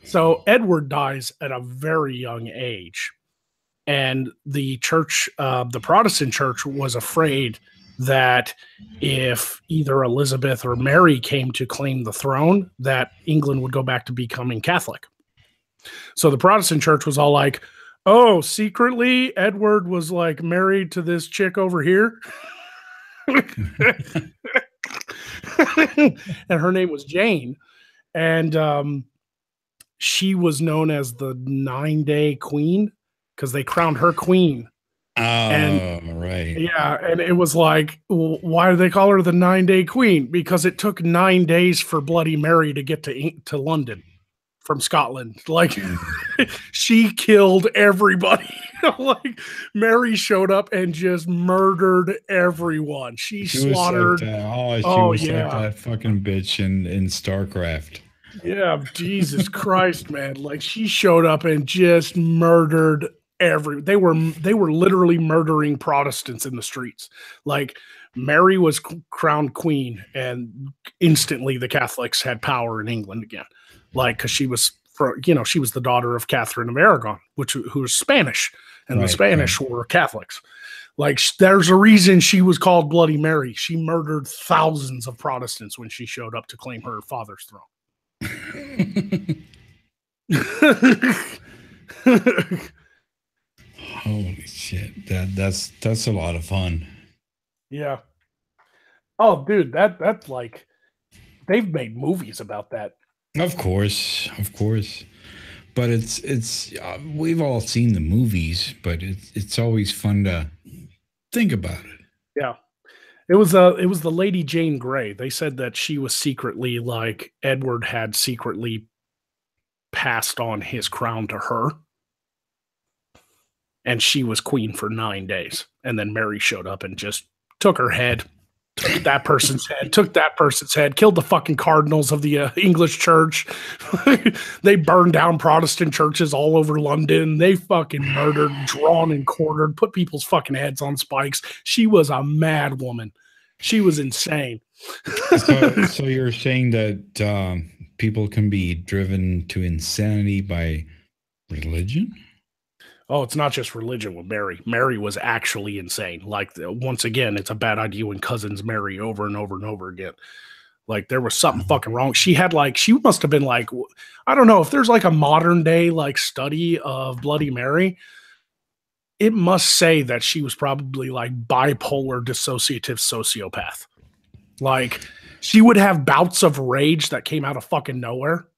So Edward dies at a very young age. And the church, the Protestant church, was afraid that if either Elizabeth or Mary came to claim the throne, that England would go back to becoming Catholic. So the Protestant church was all like, oh, secretly, Edward was like married to this chick over here. And her name was Jane. And she was known as the 9-day queen because they crowned her queen. Oh, and, right. Yeah. And it was like, why do they call her the 9-day queen? Because it took 9 days for Bloody Mary to get to London from Scotland. Like, she killed everybody. Like, Mary showed up and just murdered everyone. She slaughtered. Like that fucking bitch in StarCraft. Yeah, Jesus Christ, man. Like, she showed up and just murdered they were literally murdering Protestants in the streets. Like, Mary was crowned queen, and instantly the Catholics had power in England again. Like, because she was the daughter of Catherine of Aragon, who was Spanish, and the Spanish were Catholics. Like, there's a reason she was called Bloody Mary. She murdered thousands of Protestants when she showed up to claim her father's throne. Holy shit. That's a lot of fun. Yeah. Oh, dude, that's like, they've made movies about that. Of course. But it's we've all seen the movies, but it's always fun to think about it. Yeah. It was the Lady Jane Grey. They said that she was secretly, like, Edward had secretly passed on his crown to her. And she was queen for 9 days. And then Mary showed up and just took her head, took that person's head, killed the fucking cardinals of the English church. They burned down Protestant churches all over London. They fucking murdered, drawn and quartered, put people's fucking heads on spikes. She was a mad woman. She was insane. So you're saying that people can be driven to insanity by religion? Oh, it's not just religion with Mary. Mary was actually insane. Like, once again, it's a bad idea when cousins marry over and over and over again. Like, there was something fucking wrong. She must have been like, I don't know if there's like a modern day like study of Bloody Mary. It must say that she was probably like bipolar dissociative sociopath. Like, she would have bouts of rage that came out of fucking nowhere.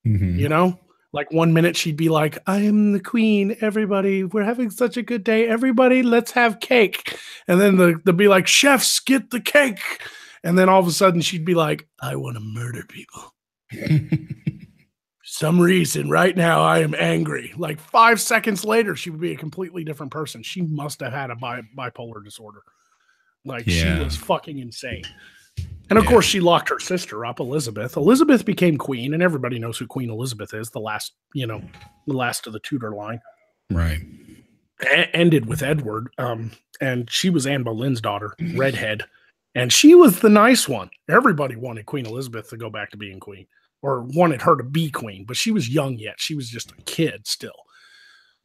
Mm-hmm. Like, 1 minute she'd be like, I am the queen, everybody, we're having such a good day, everybody, let's have cake. And then they'll be like, chefs, get the cake. And then all of a sudden she'd be like, I want to murder people. For some reason right now I am angry. Like, 5 seconds later she would be a completely different person. She must have had a bipolar disorder. Like, she was fucking insane. And of course, she locked her sister up, Elizabeth. Elizabeth became queen, and everybody knows who Queen Elizabeth is, the last of the Tudor line. Right. Ended with Edward, and she was Anne Boleyn's daughter, redhead, and she was the nice one. Everybody wanted Queen Elizabeth to go back to being queen, or wanted her to be queen, but she was young yet. She was just a kid still.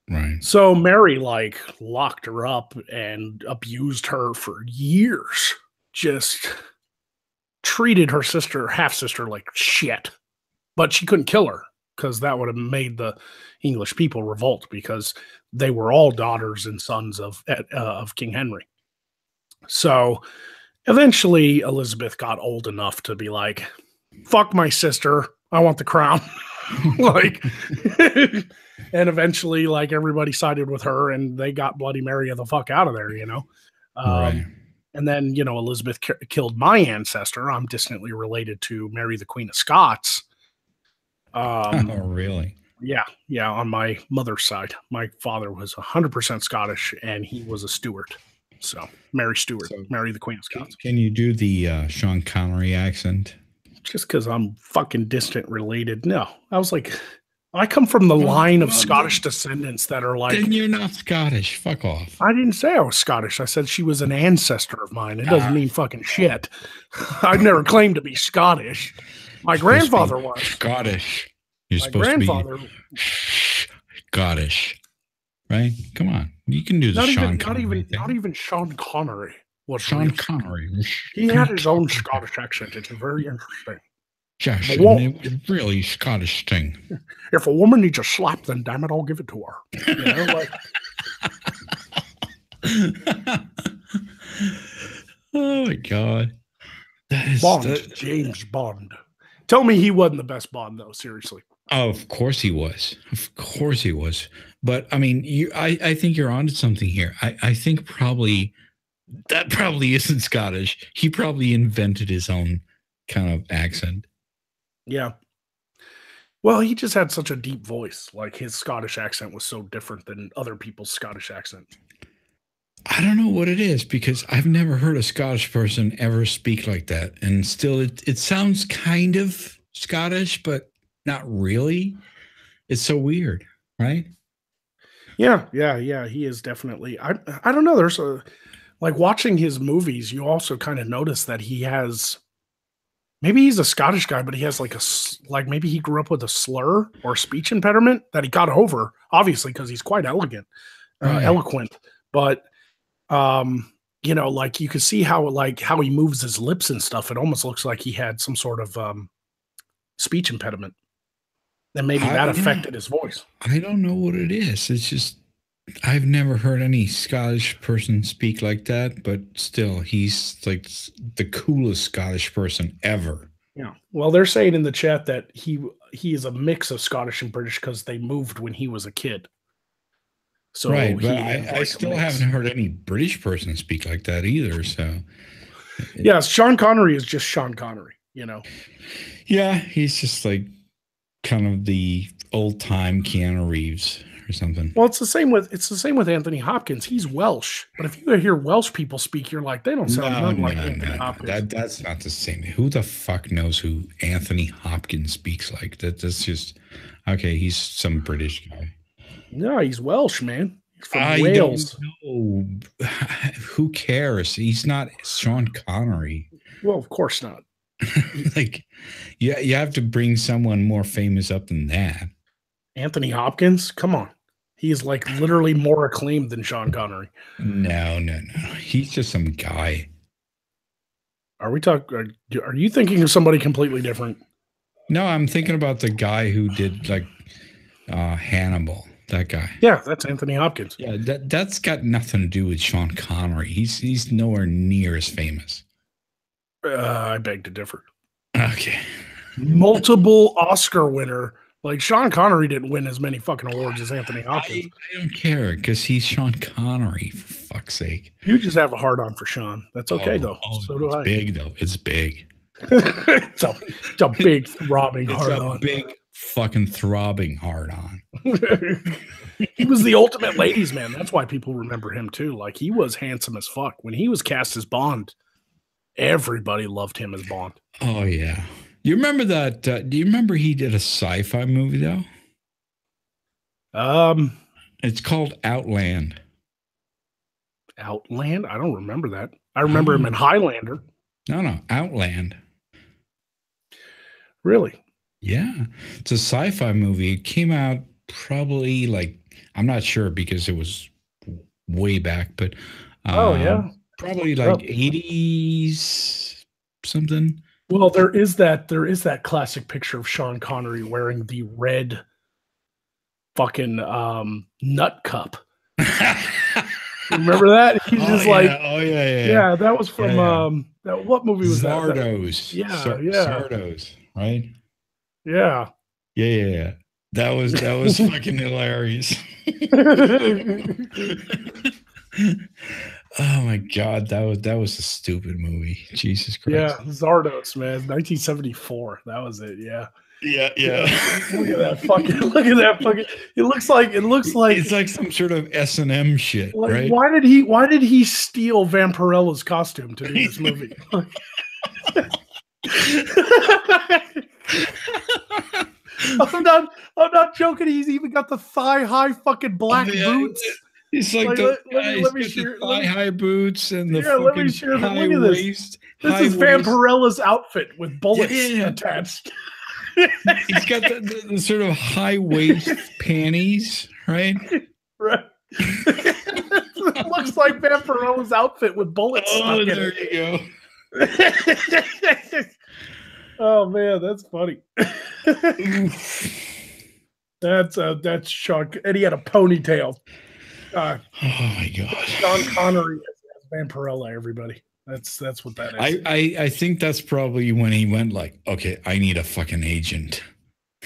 Right. So Mary, like, locked her up and abused her for years. Just treated her half-sister like shit. But she couldn't kill her, because that would have made the English people revolt, because they were all daughters and sons of King Henry. So eventually Elizabeth got old enough to be like, fuck my sister, I want the crown. Like, and eventually, like, everybody sided with her, and they got Bloody Mary the fuck out of there, Right. And then, Elizabeth killed my ancestor. I'm distantly related to Mary, the Queen of Scots. Oh, really? Yeah, on my mother's side. My father was 100% Scottish, and he was a Stuart. So, Mary Stuart, Mary, the Queen of Scots. Can you do the Sean Connery accent? Just because I'm fucking distant related. No, I was like, I come from the line of Scottish descendants that are like. Then you're not Scottish. Fuck off. I didn't say I was Scottish. I said she was an ancestor of mine. It doesn't mean fucking shit. I've never claimed to be Scottish. My grandfather was Scottish. You're supposed to be Scottish, right? Come on, you can do the Sean Connery. Not even Sean Connery was Sean Connery. He had his own Scottish accent. It's very interesting. Yes, it was really Scottish thing. If a woman needs a slap, then damn it, I'll give it to her. Oh my God. That is Bond, James Bond. Tell me he wasn't the best Bond, though, seriously. Oh, of course he was. Of course he was. But I mean, I think you're onto something here. I think that probably isn't Scottish. He probably invented his own kind of accent. Yeah. Well, he just had such a deep voice. Like his Scottish accent was so different than other people's Scottish accent. I don't know what it is because I've never heard a Scottish person ever speak like that. And still it sounds kind of Scottish, but not really. It's so weird, right? Yeah. He is definitely. I don't know. There's like watching his movies, you also kind of notice that he has. Maybe he's a Scottish guy, but he has maybe he grew up with a slur or speech impediment that he got over, obviously, because he's quite eloquent. But, like you could see how he moves his lips and stuff. It almost looks like he had some sort of speech impediment. And maybe that affected his voice. I don't know what it is. It's just, I've never heard any Scottish person speak like that, but still, he's like the coolest Scottish person ever. Yeah. Well, they're saying in the chat that he is a mix of Scottish and British because they moved when he was a kid. So right, but I still haven't heard any British person speak like that either. So, yeah, Sean Connery is just Sean Connery, Yeah, he's just like kind of the old time Keanu Reeves. Or something. Well, it's the same with Anthony Hopkins. He's Welsh, but if you hear Welsh people speak, you're like, they don't sound like Anthony Hopkins. That's not the same. Who the fuck knows who Anthony Hopkins speaks like? That's just okay. He's some British guy. No, he's Welsh, man. He's from Wales. Don't know. Who cares? He's not Sean Connery. Well, of course not. Like, you have to bring someone more famous up than that. Anthony Hopkins? Come on. He is like literally more acclaimed than Sean Connery. No. He's just some guy. Are you thinking of somebody completely different? No, I'm thinking about the guy who did like Hannibal. That guy. Yeah, that's Anthony Hopkins. Yeah, that's got nothing to do with Sean Connery. He's nowhere near as famous. I beg to differ. Okay. Multiple Oscar winner. Like, Sean Connery didn't win as many fucking awards as Anthony Hopkins. I don't care, because he's Sean Connery, for fuck's sake. You just have a hard-on for Sean. That's okay, though. So do I. It's big, though. It's big. It's a big, throbbing hard-on. It's a big, fucking throbbing hard-on. He was the ultimate ladies' man. That's why people remember him, too. Like, he was handsome as fuck. When he was cast as Bond, everybody loved him as Bond. Oh, yeah. You remember that? Do you remember he did a sci-fi movie though? It's called Outland. Outland? I don't remember that. I remember him in Highlander. No, Outland. Really? Yeah, it's a sci-fi movie. It came out probably I'm not sure because it was way back, but probably 80s something. Well, there is that classic picture of Sean Connery wearing the red fucking nut cup. Remember that? He's just yeah. That was from what movie was Zardos. That? Zardos, right? Yeah. That was fucking hilarious. Oh my god, that was a stupid movie. Jesus Yeah, Christ. Zardos, man, 1974. That was it. Yeah. Yeah, Yeah. yeah. Look at that fucking. Look at that fucking. It looks like. It looks like. It's like some sort of S&M shit, Like, right? why did he? Why did he steal Vampirella's costume to do this movie? I'm not joking. He's even got the thigh-high fucking black boots. He's like let me share. the thigh-high boots and the Let me fucking share. high Look at this. waist. This is Vampirella's outfit with bullets Yeah. attached. He's got the sort of high waist panties, right? Right. It looks like Vampirella's outfit with bullets. Oh, there you go. Oh man, that's funny. That's Chuck, and he had a ponytail. Oh my god, Sean Connery as Vampirella. Everybody, that's what that is. I think that's probably when he went like, okay, I need a fucking agent.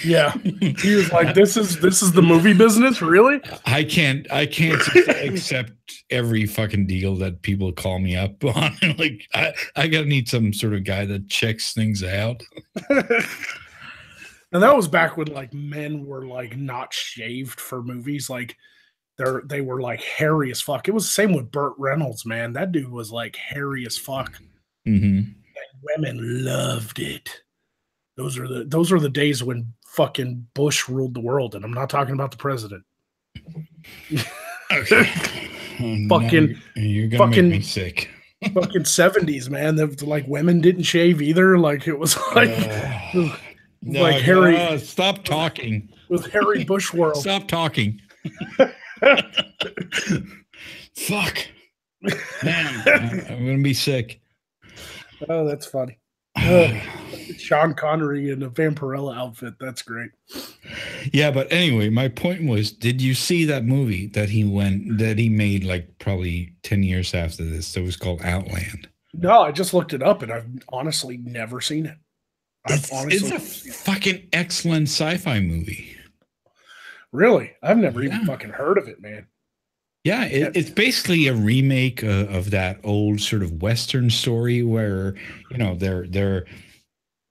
Yeah, he was like, this is the movie business, really? I can't accept every fucking deal that people call me up on. Like, I gotta need some sort of guy that checks things out. And that was back when like men were like not shaved for movies. Like they were like hairy as fuck. It was the same with Burt Reynolds, man. That dude was like hairy as fuck. Mm-hmm. And women loved it. Those are the days when fucking Bush ruled the world, and I'm not talking about the president. Okay. Fucking, you're gonna make me sick. Fucking 70s, man. Like women didn't shave either. Like it was like like Harry. Stop talking. With Harry Bush world. Stop talking. Fuck. Man, I'm gonna be sick. Oh, that's funny. Sean Connery in a Vampirella outfit. That's great. Yeah, but anyway, my point was, did you see that movie that he made like probably 10 years after this? That was called Outland. No, I just looked it up and I've honestly never seen it. It's a fucking excellent sci-fi movie. Really? I've never even fucking heard of it, man. Yeah, it's basically a remake of that old sort of Western story where, you know,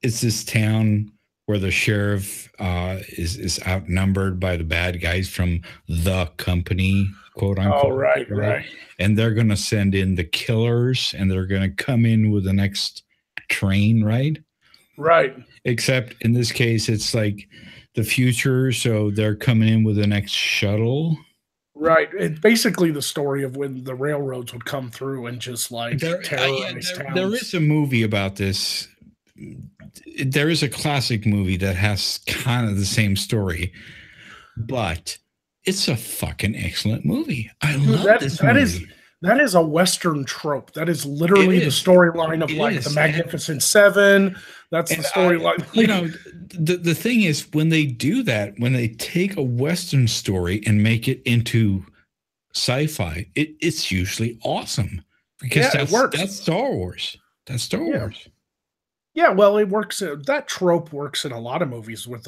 it's this town where the sheriff is outnumbered by the bad guys from the company, quote unquote. Oh, right. And they're going to send in the killers and they're going to come in with the next train, right? Right. Except in this case, it's like the future. So they're coming in with the next shuttle. Right. It's basically the story of when the railroads would come through and just like terrorize towns. There is a movie about this. There is a classic movie that has kind of the same story, but it's a fucking excellent movie. I love this movie. That is a Western trope. That is literally the storyline of the Magnificent Seven. That's the storyline. You know, the thing is, when they do that, when they take a Western story and make it into sci-fi, it's usually awesome because it works. That's Star Wars. That's Star Wars. Yeah, well, it works. That trope works in a lot of movies. With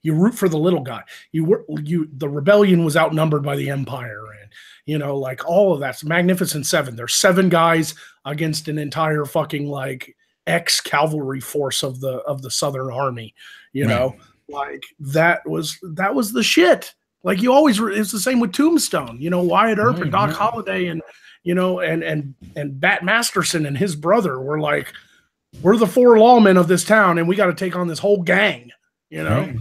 you root for the little guy. The rebellion was outnumbered by the Empire, and you know, like all of that's Magnificent Seven. There's 7 guys against an entire fucking like ex-cavalry force of the Southern Army. You know, like that was the shit. Like you always, it's the same with Tombstone. You know, Wyatt Earp and Doc Holliday, and you know, and Bat Masterson and his brother were like, we're the 4 lawmen of this town, and we got to take on this whole gang. You know,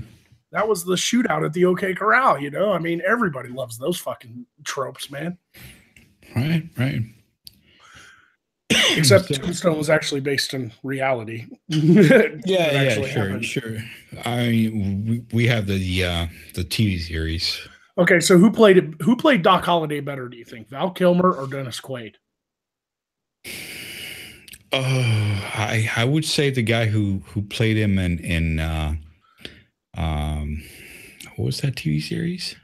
that was the shootout at the OK Corral. You know, I mean, everybody loves those fucking tropes, man. Right. Except Tombstone was actually based in reality. Sure. I mean, we have the TV series. Okay, so who played Doc Holliday better? Do you think Val Kilmer or Dennis Quaid? I would say the guy who played him in what was that TV series?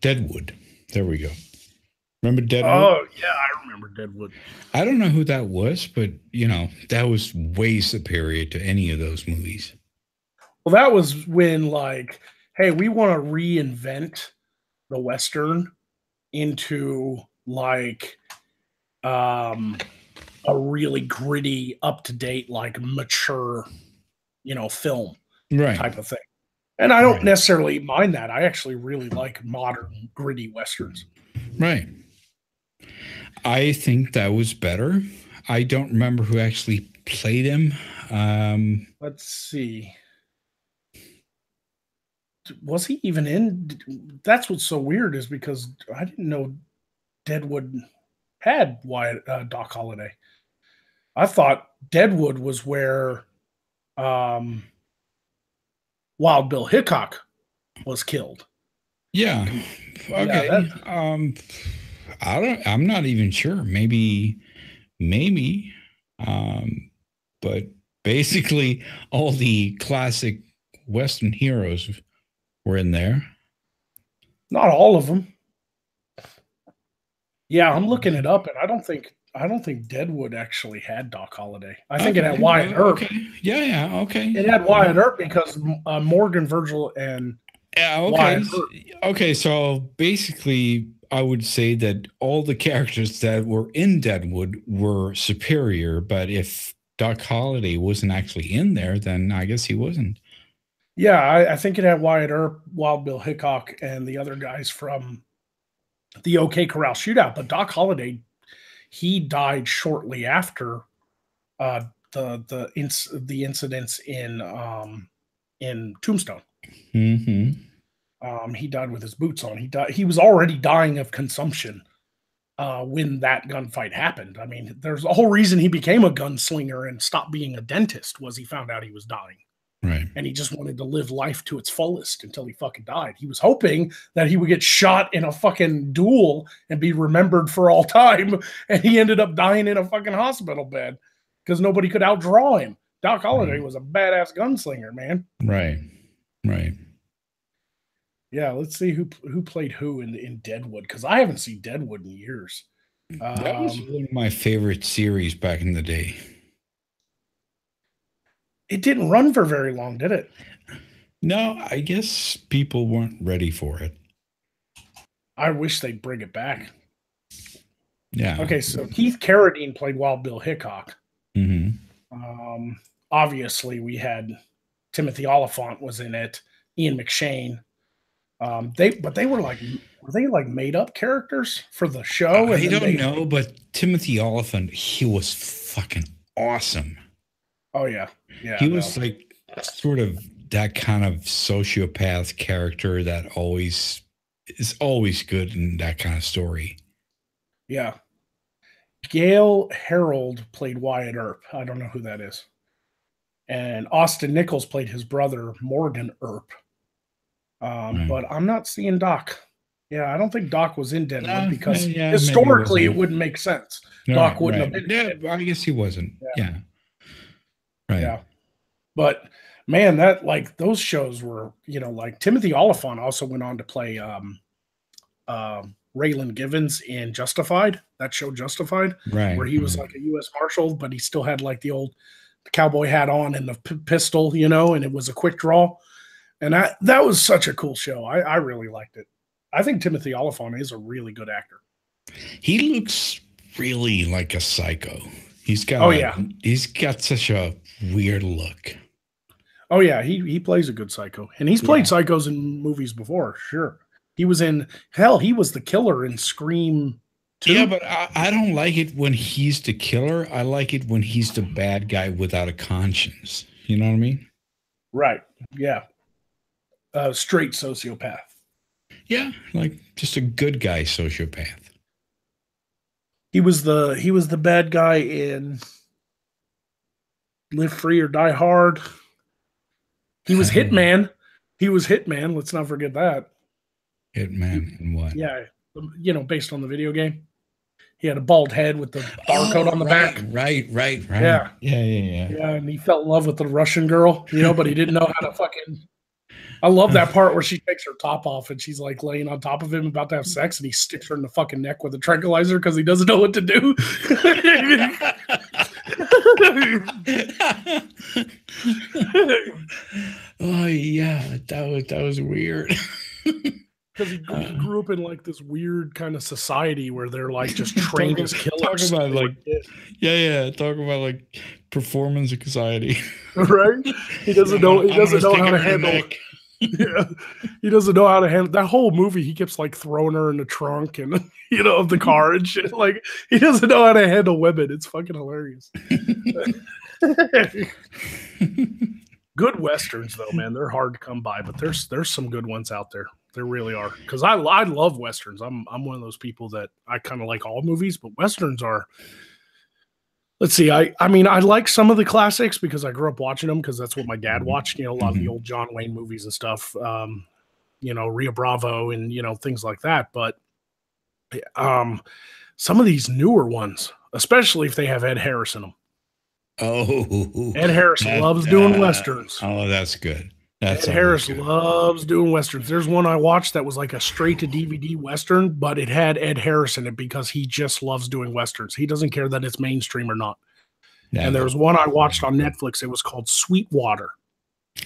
Deadwood. There we go. Remember Deadwood? Oh yeah, I remember Deadwood. I don't know who that was, but you know, that was way superior to any of those movies. Well, that was when like hey, we want to reinvent the Western into like a really gritty, up to date, like mature, film type of thing. And I don't necessarily mind that. I actually really like modern, gritty Westerns. Right. I think that was better. I don't remember who actually played him. Let's see. Was he even in? That's what's so weird is because I didn't know Deadwood had Doc Holliday. I thought Deadwood was where Wild Bill Hickok was killed. Yeah. Okay. Yeah, I'm not even sure. Maybe. But basically all the classic Western heroes were in there. Not all of them. Yeah, I'm looking it up, and I don't think Deadwood actually had Doc Holliday. I think it had Wyatt Earp. Okay. Yeah. Okay. It had Wyatt Earp because Morgan Virgil and Wyatt Earp. Okay. So basically, I would say that all the characters that were in Deadwood were superior, but if Doc Holliday wasn't actually in there, then I guess he wasn't. Yeah, I think it had Wyatt Earp, Wild Bill Hickok, and the other guys from the OK Corral shootout. But Doc Holliday, he died shortly after the incidents in Tombstone. Mm-hmm. He died with his boots on. He was already dying of consumption when that gunfight happened. I mean, there's the whole reason he became a gunslinger and stopped being a dentist was he found out he was dying. Right. And he just wanted to live life to its fullest until he fucking died. He was hoping that he would get shot in a fucking duel and be remembered for all time. And he ended up dying in a fucking hospital bed because nobody could outdraw him. Doc Holliday was a badass gunslinger, man. Right. Yeah, let's see who played who in Deadwood, because I haven't seen Deadwood in years. That was one of my favorite series back in the day. It didn't run for very long, did it? No, I guess people weren't ready for it. I wish they'd bring it back. Yeah. Okay, so Keith Carradine played Wild Bill Hickok. Mm-hmm. Obviously, we had Timothy Olyphant was in it. Ian McShane. They were they made up characters for the show? I don't know, but Timothy Olyphant, he was fucking awesome. Oh yeah. He was like sort of that kind of sociopath character that is always good in that kind of story. Yeah. Gail Harold played Wyatt Earp. I don't know who that is. And Austin Nichols played his brother, Morgan Earp. But I'm not seeing Doc. Yeah, I don't think Doc was in Deadwood because historically it wouldn't make sense. Doc wouldn't have been. Yeah, I guess he wasn't. Yeah. Right. Yeah. But man, that those shows were, like Timothy Olyphant also went on to play Raylan Givens in Justified, that show Justified, right, where he was like a U.S. Marshal, but he still had like the old cowboy hat on and the pistol, and it was a quick draw. And that was such a cool show. I really liked it. I think Timothy Olyphant is a really good actor. He looks really like a psycho. He's got he's got such a weird look. Oh yeah, he plays a good psycho. And he's played psychos in movies before, sure. He was he was the killer in Scream 2. Yeah, but I don't like it when he's the killer. I like it when he's the bad guy without a conscience. You know what I mean? Right. Yeah. Straight sociopath. Yeah, like just a good guy sociopath. He was the bad guy in Live Free or Die Hard. He was Hitman. He was Hitman. Let's not forget that. Hitman and what? Yeah, based on the video game. He had a bald head with the barcode on the back. Right. Yeah. Yeah, and he fell in love with the Russian girl, but he didn't know how to fucking... I love that part where she takes her top off and she's like laying on top of him about to have sex and he sticks her in the fucking neck with a tranquilizer because he doesn't know what to do. Oh yeah, that was weird. Because he grew up in like this weird kind of society where they're like just trained as talk killers. about like yeah, talk about like performance anxiety. Right? He doesn't know. He doesn't know how to handle. Yeah, he doesn't know how to handle that whole movie. He keeps like throwing her in the trunk and of the car and shit. Like he doesn't know how to handle women. It's fucking hilarious. Good westerns though, man. They're hard to come by, but there's some good ones out there. There really are. Because I love westerns. I'm one of those people that I kind of like all movies, but westerns are. Let's see. I mean, I like some of the classics because I grew up watching them because that's what my dad watched. A lot of the old John Wayne movies and stuff. Rio Bravo and things like that. But some of these newer ones, especially if they have Ed Harris in them. Oh, Ed Harris loves doing westerns. Oh, that's good. Ed Harris loves doing westerns. There's one I watched that was like a straight to DVD western, but it had Ed Harris in it because he just loves doing westerns. He doesn't care that it's mainstream or not. Yeah. And there was one I watched on Netflix. It was called Sweetwater.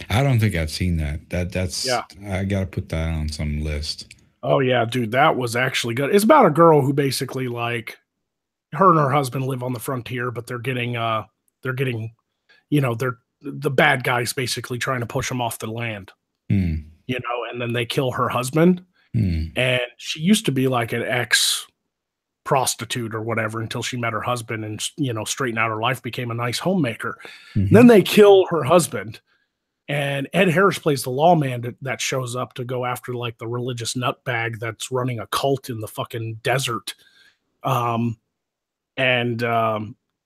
I don't think I've seen that. That's I got to put that on some list. Oh yeah, dude, that was actually good. It's about a girl who basically like her and her husband live on the frontier, but they're getting the bad guys basically trying to push them off the land, and then they kill her husband. And she used to be like an ex prostitute or whatever until she met her husband and, straightened out her life, became a nice homemaker. Then they kill her husband. And Ed Harris plays the lawman that shows up to go after like the religious nutbag that's running a cult in the fucking desert.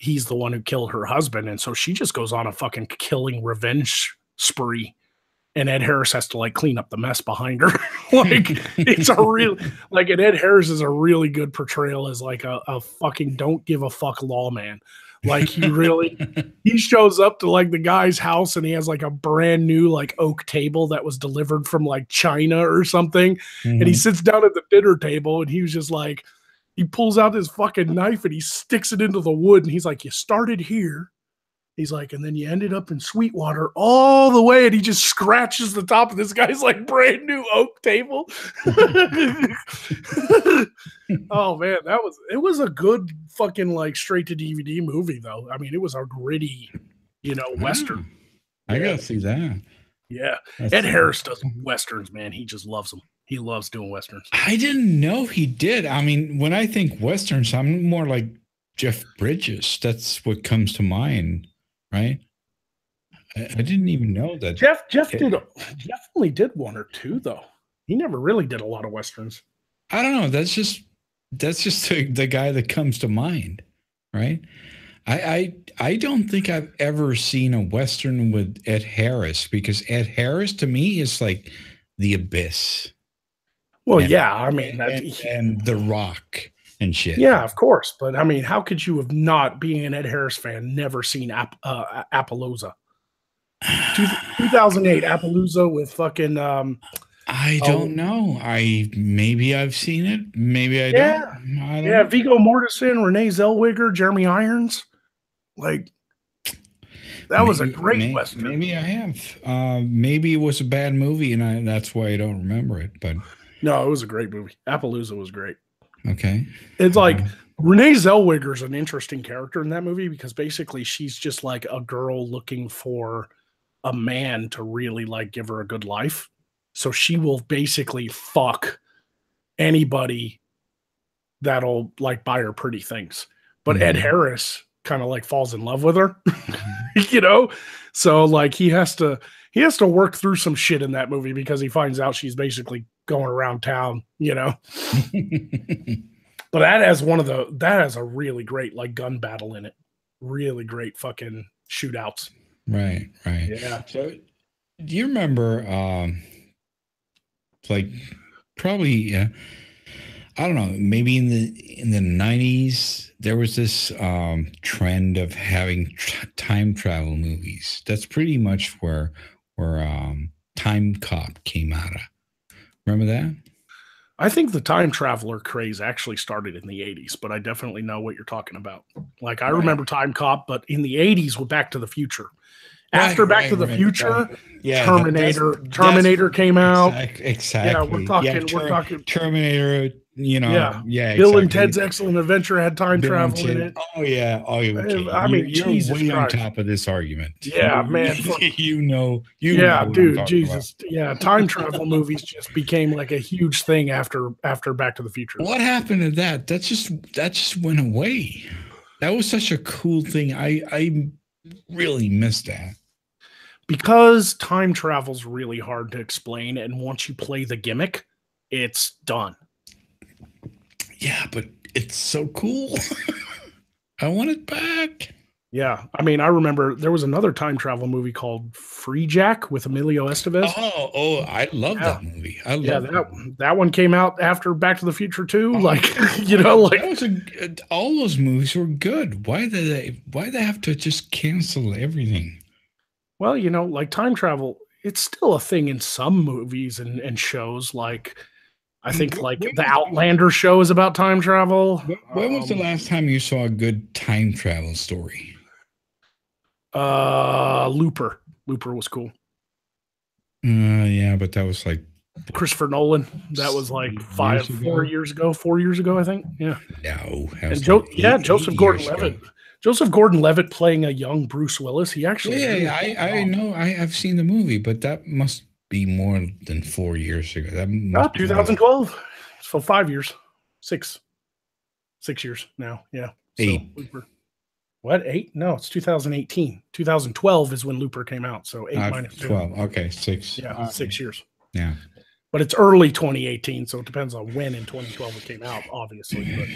He's the one who killed her husband. And so she just goes on a fucking killing revenge spree. And Ed Harris has to like clean up the mess behind her. It's a real, and Ed Harris is a really good portrayal as like a fucking don't give a fuck lawman. Like he shows up to like the guy's house and he has like a brand new like oak table that was delivered from like China or something. And he sits down at the dinner table and he was just like, he pulls out his fucking knife and he sticks it into the wood. And he's like, you started here. He's like, and then you ended up in Sweetwater all the way. And he just scratches the top of this guy's like brand new oak table. Oh man, it was a good fucking like straight to DVD movie though. I mean, it was a gritty, western. I gotta see that. Yeah. Ed Harris does westerns, man. He just loves them. He loves doing westerns. I didn't know he did. I mean, when I think westerns, I'm more like Jeff Bridges. That's what comes to mind, right? I didn't even know that. Jeff only did one or two though. He never really did a lot of westerns. I don't know. That's just the guy that comes to mind, right? I don't think I've ever seen a western with Ed Harris because Ed Harris to me is like The Abyss. Well, yeah, I mean, and The Rock and shit. Yeah, of course. But I mean, how could you have not, being an Ed Harris fan, never seen Appaloosa? 2008 Appaloosa with fucking. I don't know. Maybe I've seen it. Maybe I don't. I don't know. Viggo Mortensen, Renee Zellweger, Jeremy Irons. Like that was a great western. Maybe I have. Maybe it was a bad movie, and that's why I don't remember it. But no, it was a great movie. Appaloosa was great. Okay, it's like Renee Zellweger is an interesting character in that movie because basically she's just like a girl looking for a man to really like give her a good life. So she will basically fuck anybody that'll like buy her pretty things. But Ed Harris kind of like falls in love with her, So like he has to work through some shit in that movie because he finds out she's basically going around town, But that has a really great like gun battle in it. Really great fucking shootouts. Right. Yeah. So do you remember like probably I don't know, maybe in the 90s there was this trend of having time travel movies. That's pretty much where Time Cop came out of. Remember that? I think the time traveler craze actually started in the 80s, but I definitely know what you're talking about. Like I remember Time Cop, but in the 80s with Back to the Future. After Back to the Future, right. Yeah, Terminator came out. Exactly. Yeah, we're talking Terminator. Bill and Ted's Excellent Adventure had time travel in it. Oh yeah. Oh, okay. I mean, you're Jesus way Christ. on top of this argument. Yeah, man. You know dude, Jesus. About. Yeah, time travel movies just became like a huge thing after Back to the Future. What happened to that? That just went away. That was such a cool thing. I really missed that. Because time travel's really hard to explain, and once you play the gimmick, it's done. Yeah, but it's so cool. I want it back. Yeah, I mean, I remember there was another time travel movie called Free Jack with Emilio Estevez. Oh, I love that movie. I love that one came out after Back to the Future too. All those movies were good. Why did they have to just cancel everything? Well, like time travel, it's still a thing in some movies and shows. Like, I think like the Outlander show is about time travel. When was the last time you saw a good time travel story? Looper. Looper was cool. Yeah, but that was like Christopher Nolan. That was like 4 years ago, I think. Yeah. No. And Joseph Gordon-Levitt. Joseph Gordon-Levitt playing a young Bruce Willis. He actually. Yeah, I know. I've seen the movie, but that must be more than 4 years ago. That must 2012. So 5 years, 6 years now. Yeah. 8. So what? 8? No, it's 2018. 2012 is when Looper came out. So 8 minus 12. Okay, 6. Yeah, 6 years. Yeah. But it's early 2018, so it depends on when in 2012 it came out, obviously. But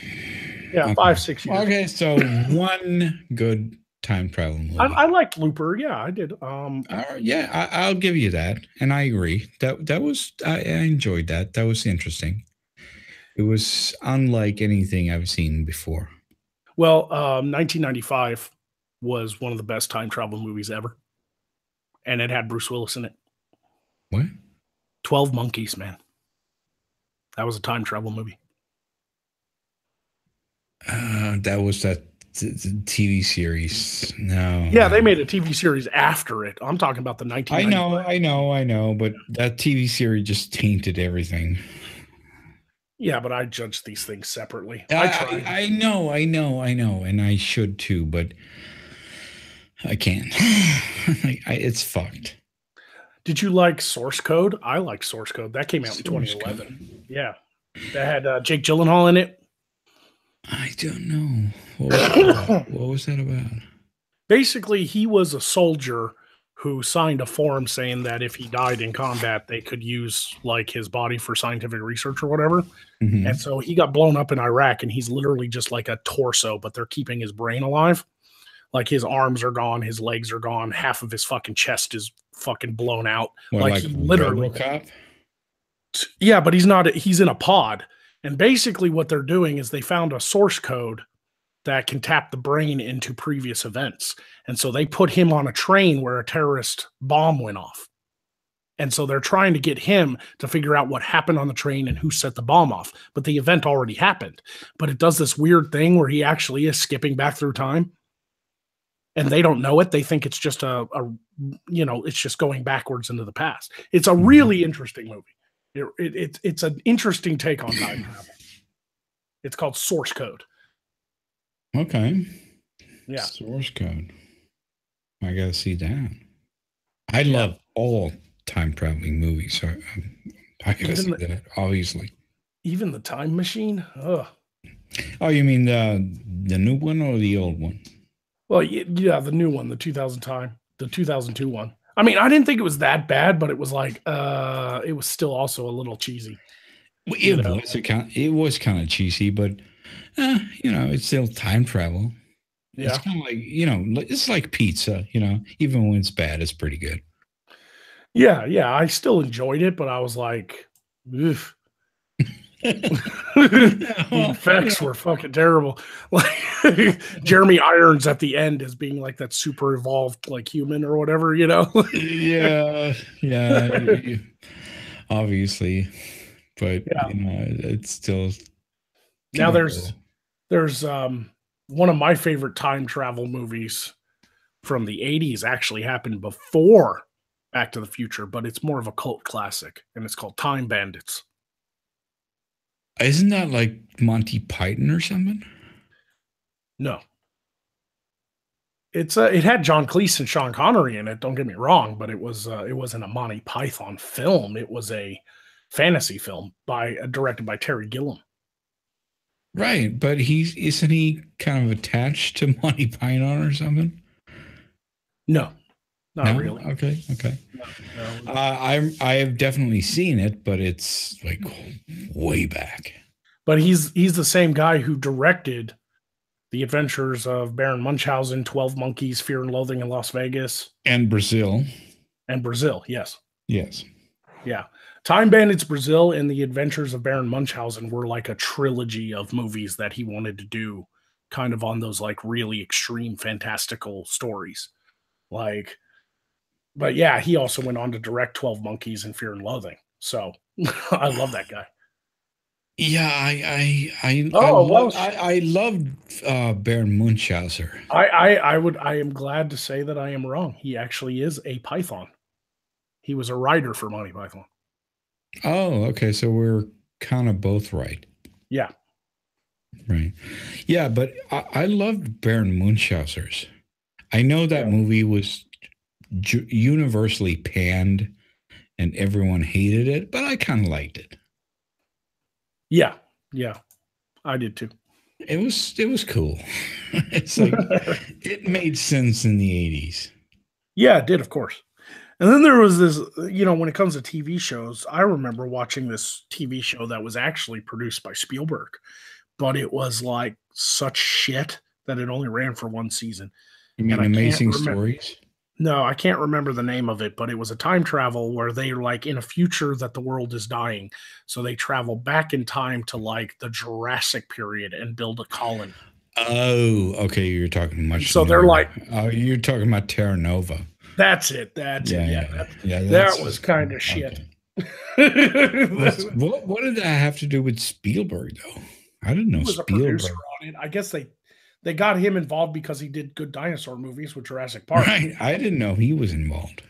yeah, okay. 5-6 years. Okay, so one good time travel movie. I liked Looper. Yeah, I did. I'll give you that, and I agree. That was I enjoyed that. That was interesting. It was unlike anything I've seen before. Well, 1995 was one of the best time travel movies ever, and it had Bruce Willis in it. What? 12 Monkeys, man. That was a time travel movie. That was that TV series. No. Yeah, they made a TV series after it. I'm talking about the 1995. I know, but that TV series just tainted everything. Yeah, but I judge these things separately. I know, and I should too, but I can't. It's fucked. Did you like Source Code? I liked Source Code. That came out in 2011. Code. Yeah. That had Jake Gyllenhaal in it. I don't know. What was that about? Basically, he was a soldier who signed a form saying that if he died in combat, they could use like his body for scientific research or whatever. Mm-hmm. And so he got blown up in Iraq, and he's literally just like a torso, but they're keeping his brain alive. Like his arms are gone, his legs are gone, half of his fucking chest is fucking blown out. Like he literally. RoboCop? Yeah, but he's in a pod. And basically what they're doing is they found a source code that can tap the brain into previous events. And so they put him on a train where a terrorist bomb went off. And so they're trying to get him to figure out what happened on the train and who set the bomb off. But the event already happened. But it does this weird thing where he actually is skipping back through time. And they don't know it. They think it's just it's just going backwards into the past. It's a really interesting movie. It's an interesting take on time travel. It's called Source Code. Okay. Yeah. Source Code. I got to see that. I love all time traveling movies. So I got to see that, obviously. Even the Time Machine? Ugh. Oh, you mean the new one or the old one? Well, yeah, the new one, the 2002 one. I mean, I didn't think it was that bad, but it was like, it was still also a little cheesy. It was kind of cheesy, but it's still time travel. Yeah. It's kind of like, it's like pizza, even when it's bad, it's pretty good. Yeah. I still enjoyed it, but I was like, oof. The effects were fucking terrible. Like Jeremy Irons at the end as being like that super evolved like human or whatever, Yeah. Obviously, but it's still. Now there's one of my favorite time travel movies from the 80s actually happened before Back to the Future, but it's more of a cult classic, and it's called Time Bandits. Isn't that like Monty Python or something? No. It had John Cleese and Sean Connery in it, don't get me wrong, but it wasn't a Monty Python film. It was a fantasy film directed by Terry Gilliam. Right, but isn't he kind of attached to Monty Python or something? No, not really. Okay. No. I have definitely seen it, but it's like way back. But he's the same guy who directed The Adventures of Baron Munchausen, 12 Monkeys, Fear and Loathing in Las Vegas, And Brazil. Yes. Yes. Yeah. Time Bandits Brazil and The Adventures of Baron Munchausen were like a trilogy of movies that he wanted to do kind of on those like really extreme fantastical stories. Like, but yeah, he also went on to direct 12 Monkeys and Fear and Loathing. So I love that guy. Yeah, I loved Baron Munchausen. I am glad to say that I am wrong. He actually is a Python. He was a writer for Monty Python. Oh, okay. So we're kind of both right. Yeah. Right. Yeah, but I loved Baron Munchausen's. I know that movie was universally panned and everyone hated it, but I kind of liked it. Yeah. I did too. It was cool. It's like it made sense in the 80s. Yeah, it did, of course. And then there was this, when it comes to TV shows, I remember watching this TV show that was actually produced by Spielberg, but it was like such shit that it only ran for one season. You mean Amazing Stories? No, I can't remember the name of it, but it was a time travel where they're like in a future that the world is dying. So they travel back in time to like the Jurassic period and build a colony. Oh, okay. You're talking much. So they're like, oh, you're talking about Terra Nova. That's it. That was kind of shit. What did that have to do with Spielberg, though? I didn't know Spielberg was a producer on it. I guess they got him involved because he did good dinosaur movies with Jurassic Park. Right. I didn't know he was involved.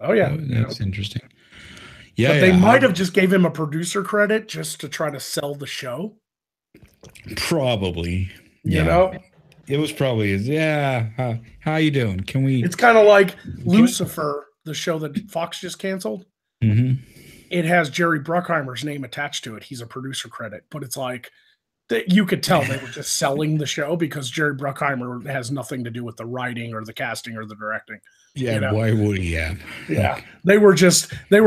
Oh yeah, that's interesting. Yeah, but they might have just gave him a producer credit just to try to sell the show. Probably. You know. It was probably, how you doing? Can we? It's kind of like Lucifer, the show that Fox just canceled. Mm-hmm. It has Jerry Bruckheimer's name attached to it. He's a producer credit, but it's like you could tell they were just selling the show because Jerry Bruckheimer has nothing to do with the writing or the casting or the directing. Yeah, why would he have? Yeah, they were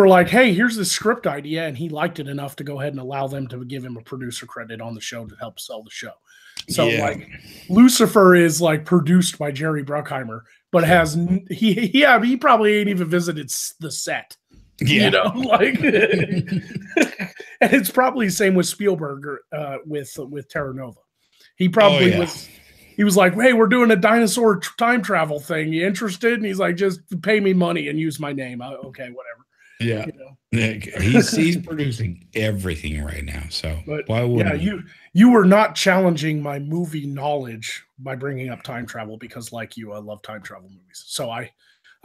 like, hey, here's the script idea, and he liked it enough to go ahead and allow them to give him a producer credit on the show to help sell the show. So like Lucifer is like produced by Jerry Bruckheimer, but he probably ain't even visited the set. Yeah. And it's probably the same with Spielberg with Terra Nova. He probably he was like, hey, we're doing a dinosaur time travel thing. You interested? And he's like, just pay me money and use my name. Okay, whatever. Yeah. He's producing everything right now. So why would you were not challenging my movie knowledge by bringing up time travel because like you, I love time travel movies. So I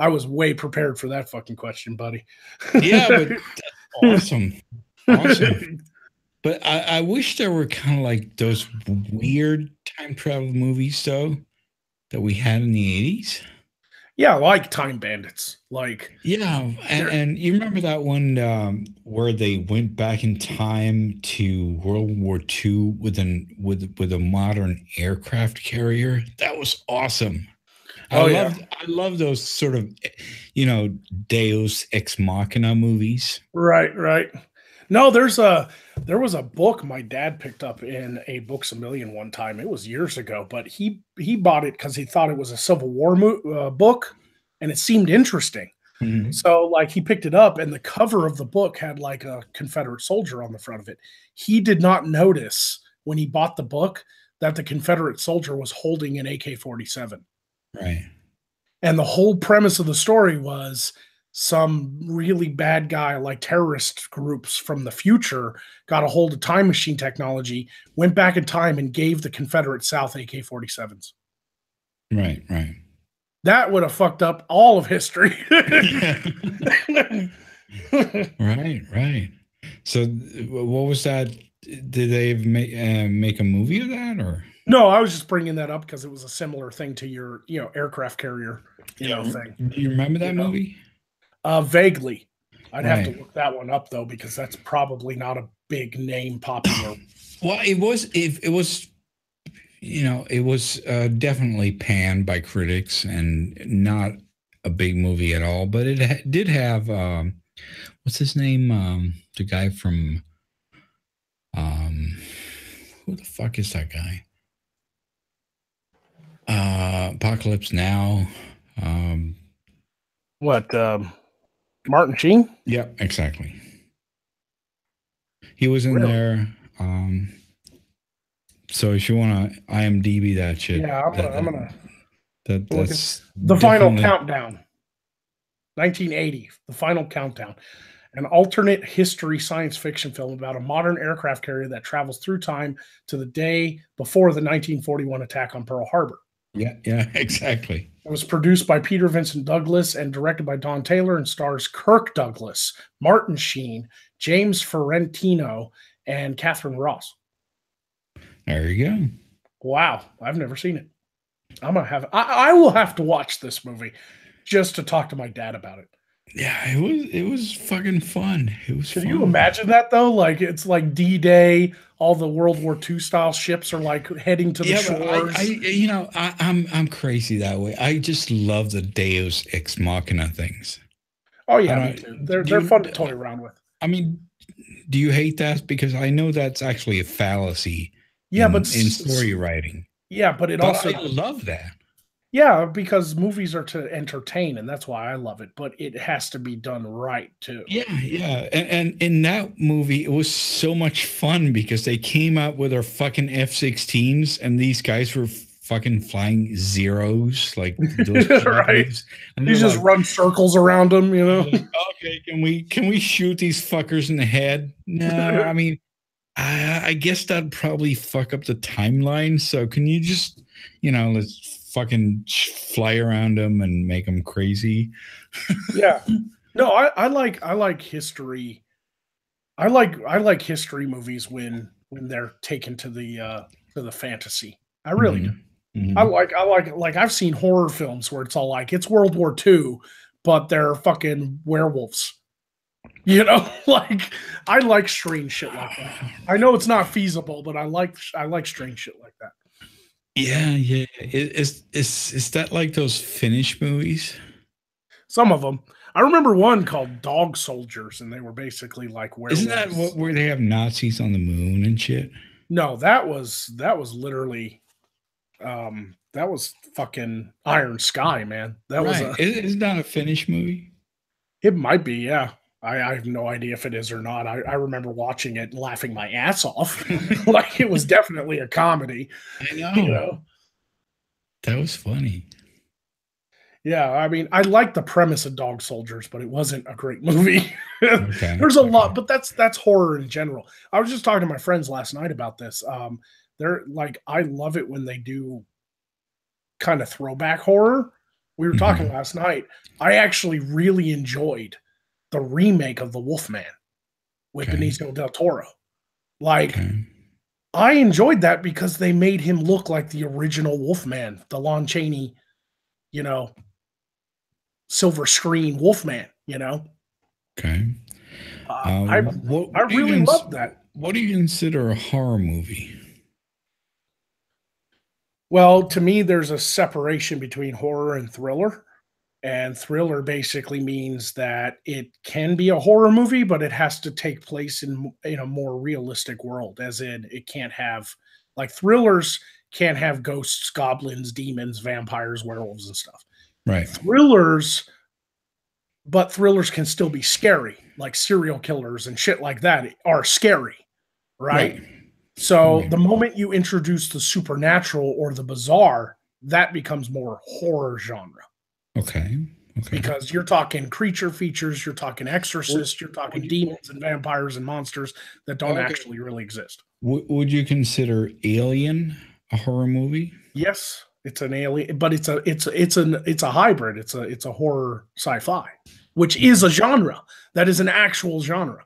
was way prepared for that fucking question, buddy. Yeah, but that's awesome. But I wish there were kind of like those weird time travel movies though that we had in the 80s. Yeah, like Time Bandits. And you remember that one where they went back in time to World War II with a modern aircraft carrier? That was awesome. I love those sort of, Deus Ex Machina movies. Right. No, there was a book my dad picked up in a Books A Million one time. It was years ago, but he bought it because he thought it was a Civil War book, and it seemed interesting. Mm-hmm. So, like, he picked it up, and the cover of the book had like a Confederate soldier on the front of it. He did not notice when he bought the book that the Confederate soldier was holding an AK-47. Right. And the whole premise of the story was some really bad guy, like terrorist groups from the future, got a hold of time machine technology, went back in time and gave the Confederate South AK-47s. Right. That would have fucked up all of history. Right. So, what was that? Did they make a movie of that, or? No, I was just bringing that up because it was a similar thing to your, aircraft carrier, thing. Do you remember that movie? Vaguely. I'd have to Right. look that one up though, because that's probably not a big name popular. Well, it was. It was. It was definitely panned by critics and not a big movie at all. But it did have what's his name? The guy from who the fuck is that guy? Apocalypse Now. What? Martin Sheen? Yeah, exactly. He was in Really? there. So if you want to IMDb that shit, Yeah, I'm gonna. that's The Final definitely- Countdown, 1980. The Final Countdown, an alternate history science fiction film about a modern aircraft carrier that travels through time to the day before the 1941 attack on Pearl Harbor. Yeah, exactly. It was produced by Peter Vincent Douglas and directed by Don Taylor and stars Kirk Douglas, Martin Sheen, James Ferrentino, and Catherine Ross. There you go. Wow, I've never seen it. I will have to watch this movie just to talk to my dad about it. Yeah, it was fucking fun. It was. Can fun. you imagine that though? Like it's like D-Day. All the World War II style ships are like heading to the shores. I'm crazy that way. I just love the Deus Ex Machina things. Oh yeah, me too. They're fun to toy around with. I mean, do you hate that? Because I know that's actually a fallacy. Yeah, in story writing. Yeah, but I love that. Yeah, because movies are to entertain, and that's why I love it. But it has to be done right too. Yeah. And in that movie, it was so much fun because they came out with their fucking F-16s, and these guys were fucking flying zeros, like those right. And you just run circles around them, Like, okay, can we shoot these fuckers in the head? No, I mean, I guess that'd probably fuck up the timeline. So can you just, let's fucking fly around them and make them crazy? Yeah. No, I like history. I like history movies when they're taken to the fantasy. I really do. Mm-hmm. I like I've seen horror films where it's all like it's World War II, but they're fucking werewolves. Like I like strange shit like that. I know it's not feasible, but I like strange shit like that. Yeah. Is that like those Finnish movies? Some of them. I remember one called Dog Soldiers, and they were basically like werewolves. Isn't that where they have Nazis on the moon and shit? No, that was literally that was fucking Iron Sky, man. That was isn't that a Finnish movie? It might be, yeah. I have no idea if it is or not. I remember watching it and laughing my ass off. Like it was definitely a comedy. I know. That was funny. Yeah, I mean, I like the premise of Dog Soldiers, but it wasn't a great movie. Okay. There's a lot, but that's horror in general. I was just talking to my friends last night about this. They're like, I love it when they do kind of throwback horror. We were talking last night. I actually really enjoyed the remake of The Wolfman with Benicio del Toro. Like, I enjoyed that because they made him look like the original Wolfman, the Lon Chaney, silver screen Wolfman, Okay. I really love that. What do you consider a horror movie? Well, to me, there's a separation between horror and thriller. And thriller basically means that it can be a horror movie, but it has to take place in a more realistic world, as in it can't have, like thrillers can't have ghosts, goblins, demons, vampires, werewolves, and stuff. Right. Thrillers can still be scary, like serial killers and shit like that are scary, right? So the moment you introduce the supernatural or the bizarre, that becomes more horror genre. Okay. Because you're talking creature features, you're talking exorcists, you're talking demons and vampires and monsters that don't actually really exist. Would you consider Alien a horror movie? Yes, It's an alien, but it's a hybrid. It's a horror sci-fi, which is a genre. That is an actual genre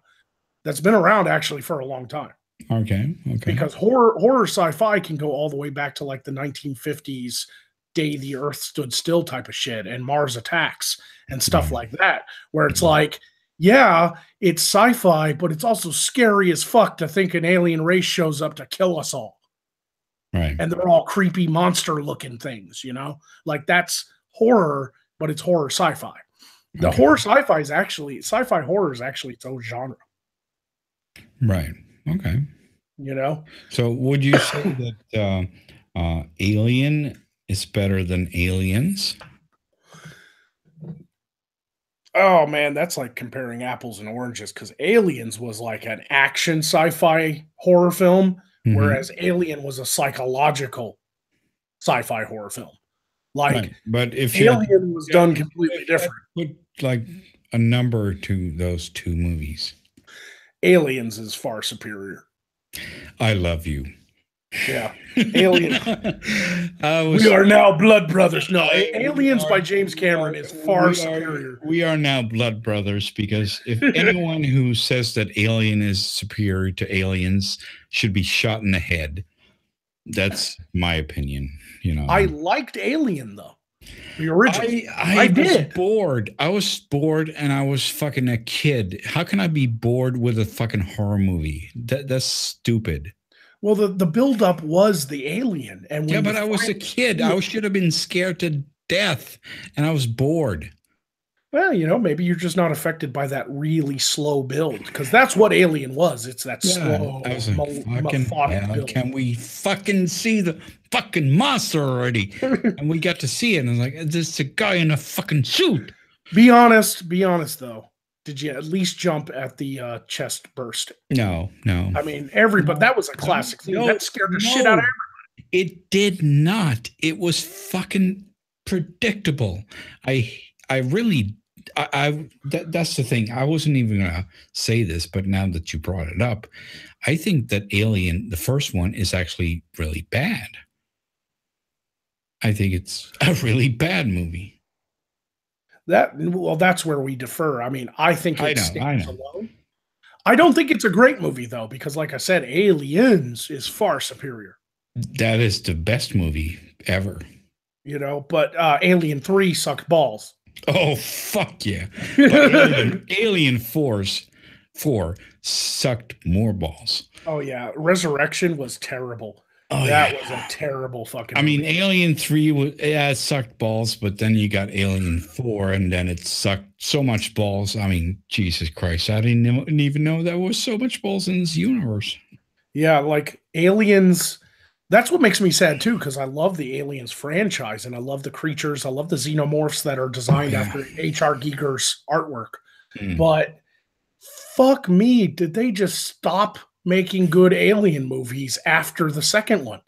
that's been around actually for a long time. Okay. Because horror sci-fi can go all the way back to like the 1950s, Day the Earth Stood Still type of shit, and Mars Attacks and stuff like that, where it's like, yeah, it's sci-fi, but it's also scary as fuck to think an alien race shows up to kill us all. Right. And they're all creepy monster looking things, like that's horror, but it's horror sci-fi. The horror sci-fi is actually sci-fi horror is actually its own genre. Right. Okay. So would you say that Alien is better than Aliens? Oh man, that's like comparing apples and oranges, because Aliens was like an action sci-fi horror film, whereas Alien was a psychological sci-fi horror film. Like, right. But if Alien was done completely different. Put like a number to those two movies. Aliens is far superior. I love you. Yeah. Alien. We are now blood brothers. No, Aliens by James Cameron is far superior. We are now blood brothers, because if anyone who says that Alien is superior to Aliens should be shot in the head. That's my opinion. I liked Alien though. The original. I was bored. I was bored, and I was fucking a kid. How can I be bored with a fucking horror movie? That's stupid. Well, the buildup was the alien, and yeah, but I was a kid. I should have been scared to death, and I was bored. Well, maybe you're just not affected by that really slow build, because that's what Alien was. It's that slow, I was like, fucking build. Can we fucking see the fucking monster already? And we got to see it, and I was like, there's a guy in a fucking suit. Be honest though. Did you at least jump at the chest burst? No. I mean, everybody. That was a classic thing. That scared the shit out of everybody. It did not. It was fucking predictable. That's the thing. I wasn't even gonna say this, but now that you brought it up, I think that Alien, the first one, is actually really bad. I think it's a really bad movie. That's where we differ. I mean, I think it stands alone. I don't think it's a great movie though, because like I said, Aliens is far superior. That is the best movie ever. But Alien 3 sucked balls. Oh, fuck yeah. Alien 4 sucked more balls. Oh, yeah. Resurrection was terrible. Oh, that was a terrible fucking movie. mean, Alien 3, it sucked balls, but then you got Alien 4, and then it sucked so much balls. I mean, Jesus Christ. I didn't even know there was so much balls in this universe. Yeah, like Aliens... That's what makes me sad too, because I love the Aliens franchise, and I love the creatures. I love the xenomorphs that are designed after H.R. Giger's artwork. But fuck me, did they just stop making good alien movies after the second one?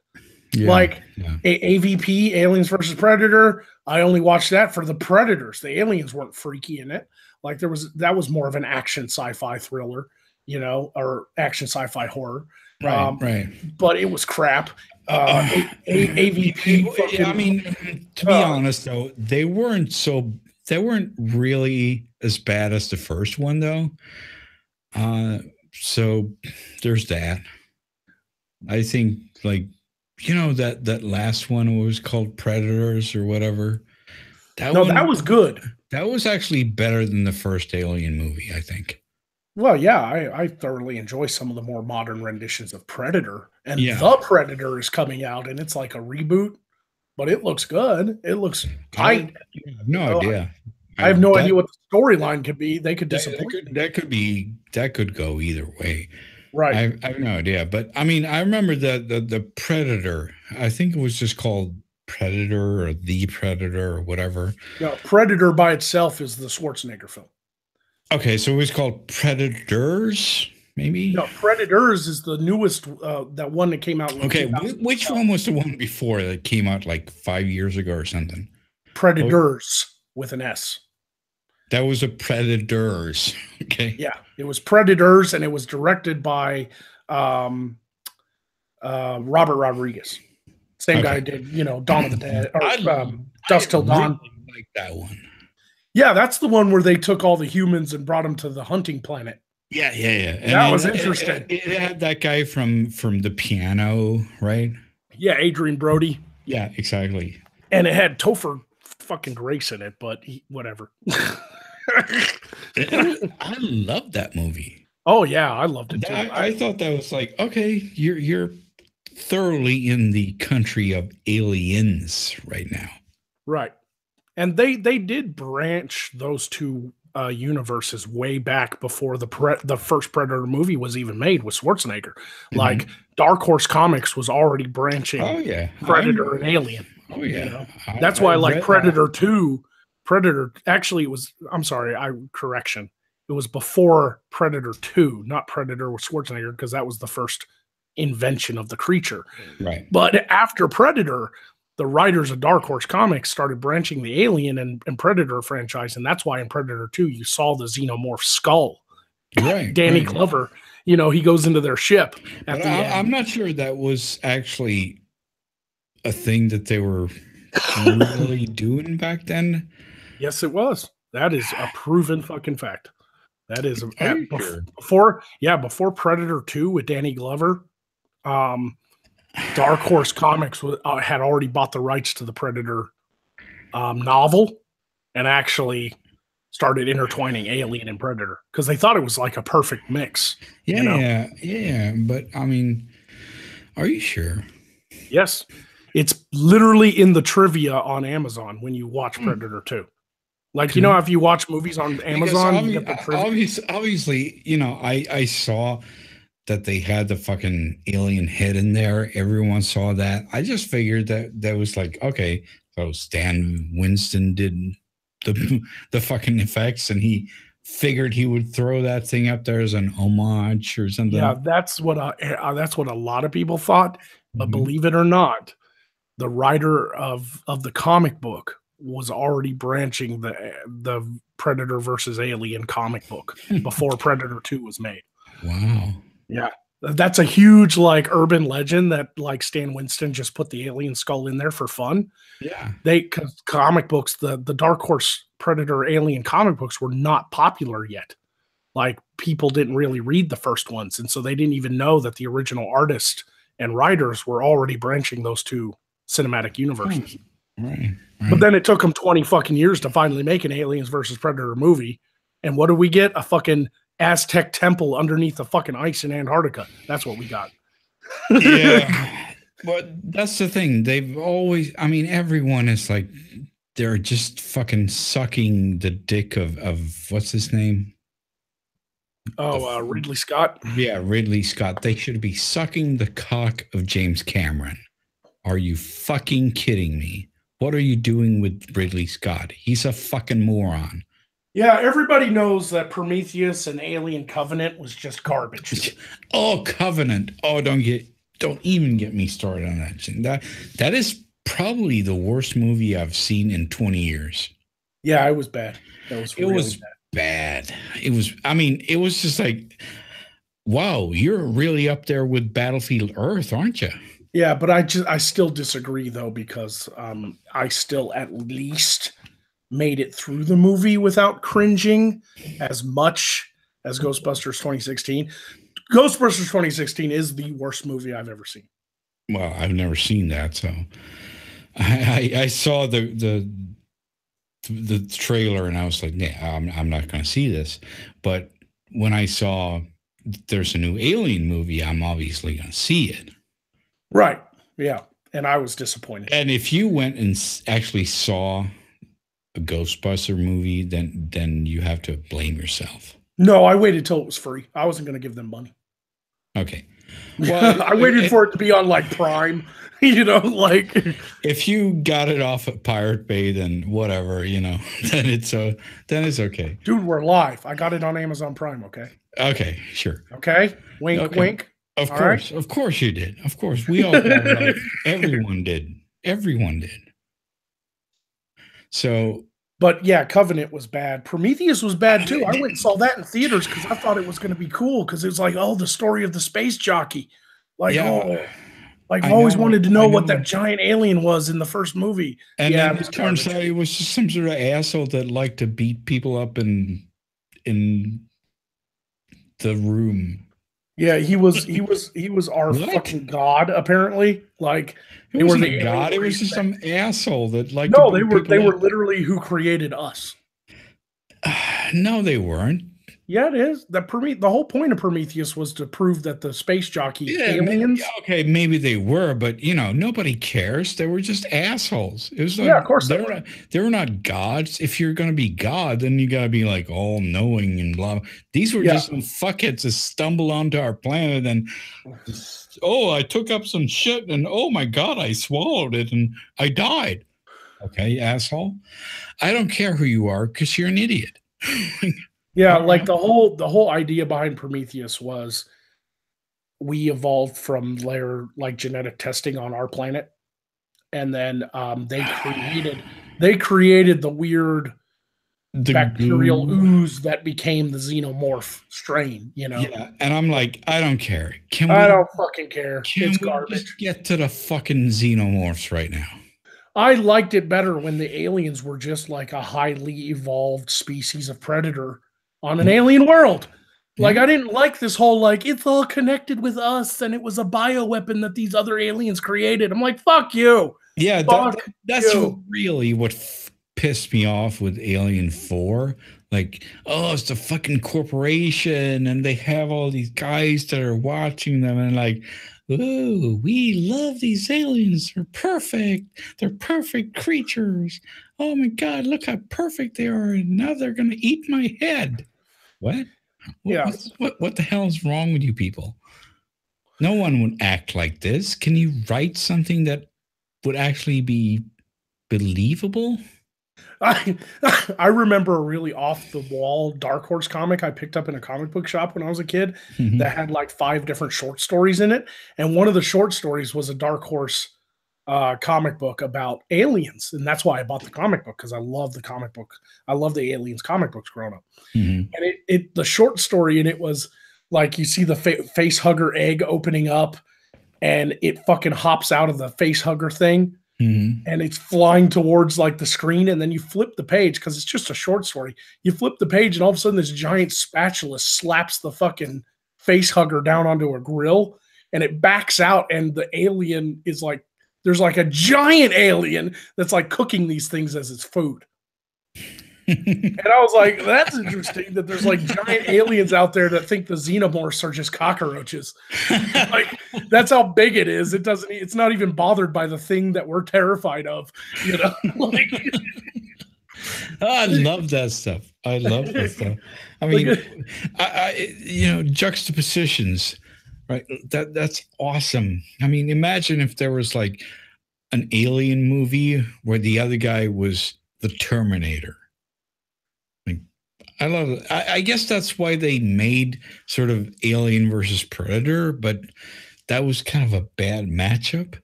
AVP, Aliens versus Predator. I only watched that for the Predators. The aliens weren't freaky in it. Like that was more of an action sci-fi thriller, or action sci-fi horror. Right. But it was crap. AVP. I mean, to be honest, though, they weren't really as bad as the first one, though. So there's that. I think, like, that last one was called Predators or whatever. That was good. That was actually better than the first Alien movie, I think. Well, yeah, I thoroughly enjoy some of the more modern renditions of Predator. And The Predator is coming out, and it's like a reboot, but it looks good. It looks tight. I have no idea. I have no idea what the storyline could be. They could disappoint. That could go either way. Right. I have no idea. But I mean, I remember the Predator. I think it was just called Predator or The Predator or whatever. No, Predator by itself is the Schwarzenegger film. Okay, so it was called Predators, maybe? No, Predators is the newest, that one that came out. Okay, which one was the one before that came out like 5 years ago or something? Predators with an S. That was a Predators. Okay. Yeah, it was Predators, and it was directed by Robert Rodriguez. Same guy did, Dawn of the Dead or Dusk Till Dawn. Really like that one. Yeah, that's the one where they took all the humans and brought them to the hunting planet. Yeah. And that was interesting. It had that guy from the piano, right? Yeah, Adrian Brody. Yeah, exactly. And it had Topher fucking Grace in it, but whatever. I love that movie. Oh yeah, I loved it too. I thought that was like, okay, you're thoroughly in the country of aliens right now. Right. And they did branch those two universes way back before the first Predator movie was even made with Schwarzenegger. Mm-hmm. Like Dark Horse Comics was already branching Predator and Alien. Oh yeah. That's why like Predator 2, actually it was, correction. It was before Predator 2, not Predator with Schwarzenegger, because that was the first invention of the creature. Right. But after Predator, the writers of Dark Horse Comics started branching the Alien and Predator franchise, and that's why in Predator 2 you saw the xenomorph skull. Right. Danny Glover, he goes into their ship. I'm not sure that was actually a thing that they were really doing back then. Yes, it was. That is a proven fucking fact. That is before Predator 2 with Danny Glover. Dark Horse Comics had already bought the rights to the Predator novel and actually started intertwining Alien and Predator because they thought it was like a perfect mix. Yeah. But I mean, are you sure? Yes. It's literally in the trivia on Amazon when you watch Predator 2. Like, if you watch movies on Amazon, you get the trivia. Obviously, I saw that they had the fucking alien head in there. Everyone saw that. I just figured that was like, okay, so Stan Winston did the fucking effects, and he figured he would throw that thing up there as an homage or something. Yeah, that's what a lot of people thought. But believe it or not, the writer of the comic book was already branching the Predator versus Alien comic book before Predator 2 was made. Wow. Yeah. That's a huge urban legend that Stan Winston just put the alien skull in there for fun. Yeah. Cause comic books, the Dark Horse Predator Alien comic books were not popular yet. Like people didn't really read the first ones. And so they didn't even know that the original artists and writers were already branching those two cinematic universes. Right. But then it took them 20 fucking years to finally make an Aliens versus Predator movie. And what do we get? A fucking Aztec temple underneath the fucking ice in Antarctica. That's what we got. Yeah. But that's the thing. They've always, everyone is like, they're just fucking sucking the dick of what's his name? Ridley Scott. Yeah, Ridley Scott. They should be sucking the cock of James Cameron. Are you fucking kidding me? What are you doing with Ridley Scott? He's a fucking moron. Yeah, everybody knows that Prometheus and Alien Covenant was just garbage. Oh, Covenant. Oh, don't even get me started on that thing. That is probably the worst movie I've seen in 20 years. Yeah, it was bad. It was bad. It was just like, wow, you're really up there with Battlefield Earth, aren't you? Yeah, but I still disagree though, because I still at least made it through the movie without cringing as much as Ghostbusters 2016. Ghostbusters 2016 is the worst movie I've ever seen. Well, I've never seen that, so I saw the trailer and I was like, yeah, I'm not going to see this. But when I saw there's a new Alien movie, I'm obviously going to see it. Right. Yeah. And I was disappointed. And if you went and actually saw a Ghostbuster movie, then you have to blame yourself. No, I waited till it was free. I wasn't going to give them money. Okay. Well, I waited for it to be on Prime, if you got it off at Pirate Bay, then whatever, then it's okay. Dude, we're live. I got it on Amazon Prime. Okay. Okay. Sure. Okay. Wink, okay. Wink. Of course. Right? Of course you did. Of course. We all got it right. Everyone did. Everyone did. So. But yeah, Covenant was bad. Prometheus was bad too. I went and saw that in theaters because I thought it was going to be cool because it was the story of the space jockey. Like, I've I always know, wanted to I know what know. that giant alien was in the first movie. And Yeah, then it turns out he was just some sort of asshole that liked to beat people up in the room. yeah, he was our What? fucking god, apparently. Like, It they were wasn't the a alien god. It was race just that, some asshole that liked to no, they beat were they people were up. literally who created us. No, they weren't. Yeah, it is. The whole point of Prometheus was to prove that the space jockey Yeah, aliens. okay, maybe they were, but nobody cares. They were just assholes. It was Yeah, like of course they were. they were not gods. If you're gonna be God, then you gotta be like all knowing and blah. These were Yeah, just some fuckheads that stumbled onto our planet and oh, I took up some shit and oh my god, I swallowed it and I died. Okay, asshole. I don't care who you are because you're an idiot. yeah. All Like right. the whole idea behind Prometheus was we evolved from their like genetic testing on our planet, and then they created the weird The bacterial goo. ooze that became the xenomorph strain. Yeah, and I'm like, I don't care. I don't fucking care. It's Can we just garbage. get to the fucking xenomorphs right now? I liked it better when the aliens were just like a highly evolved species of predator on an alien world. Like, Yeah, I didn't like this whole like it's all connected with us and it was a bioweapon that these other aliens created. I'm like, fuck you. yeah. Fuck That's you. really what pissed me off with Alien 4. Like, oh, it's a fucking corporation, and they have all these guys that are watching them, and like, oh, we love these aliens. They're perfect. They're perfect creatures. Oh my god, look how perfect they are, and now they're gonna eat my head. What? Yeah. What the hell is wrong with you people? No one would act like this. Can you write something that would actually be believable? I I remember a really off the wall Dark Horse comic I picked up in a comic book shop when I was a kid that had like 5 different short stories in it, and one of the short stories was a Dark Horse comic book about aliens, and that's why I bought the comic book because I love the comic book. I love the aliens comic books growing up, Mhm. and it the short story in it was like you see the face hugger egg opening up, and it fucking hops out of the face hugger thing Mhm. and it's flying towards like the screen, and then you flip the page because it's just a short story. You flip the page, and all of a sudden, this giant spatula slaps the fucking face hugger down onto a grill, and it backs out, and the alien is like, there's like a giant alien that's like cooking these things as its food. And I was like, that's interesting that there's like giant aliens out there that think the xenomorphs are just cockroaches. Like, that's how big it is. It's not even bothered by the thing that we're terrified of, you know? Like, I love that stuff. I love that stuff. I mean, juxtapositions, right? That's awesome. I mean, imagine if there was like an alien movie where the other guy was the Terminator. I love it. I guess that's why they made sort of Alien versus Predator, but that was kind of a bad matchup.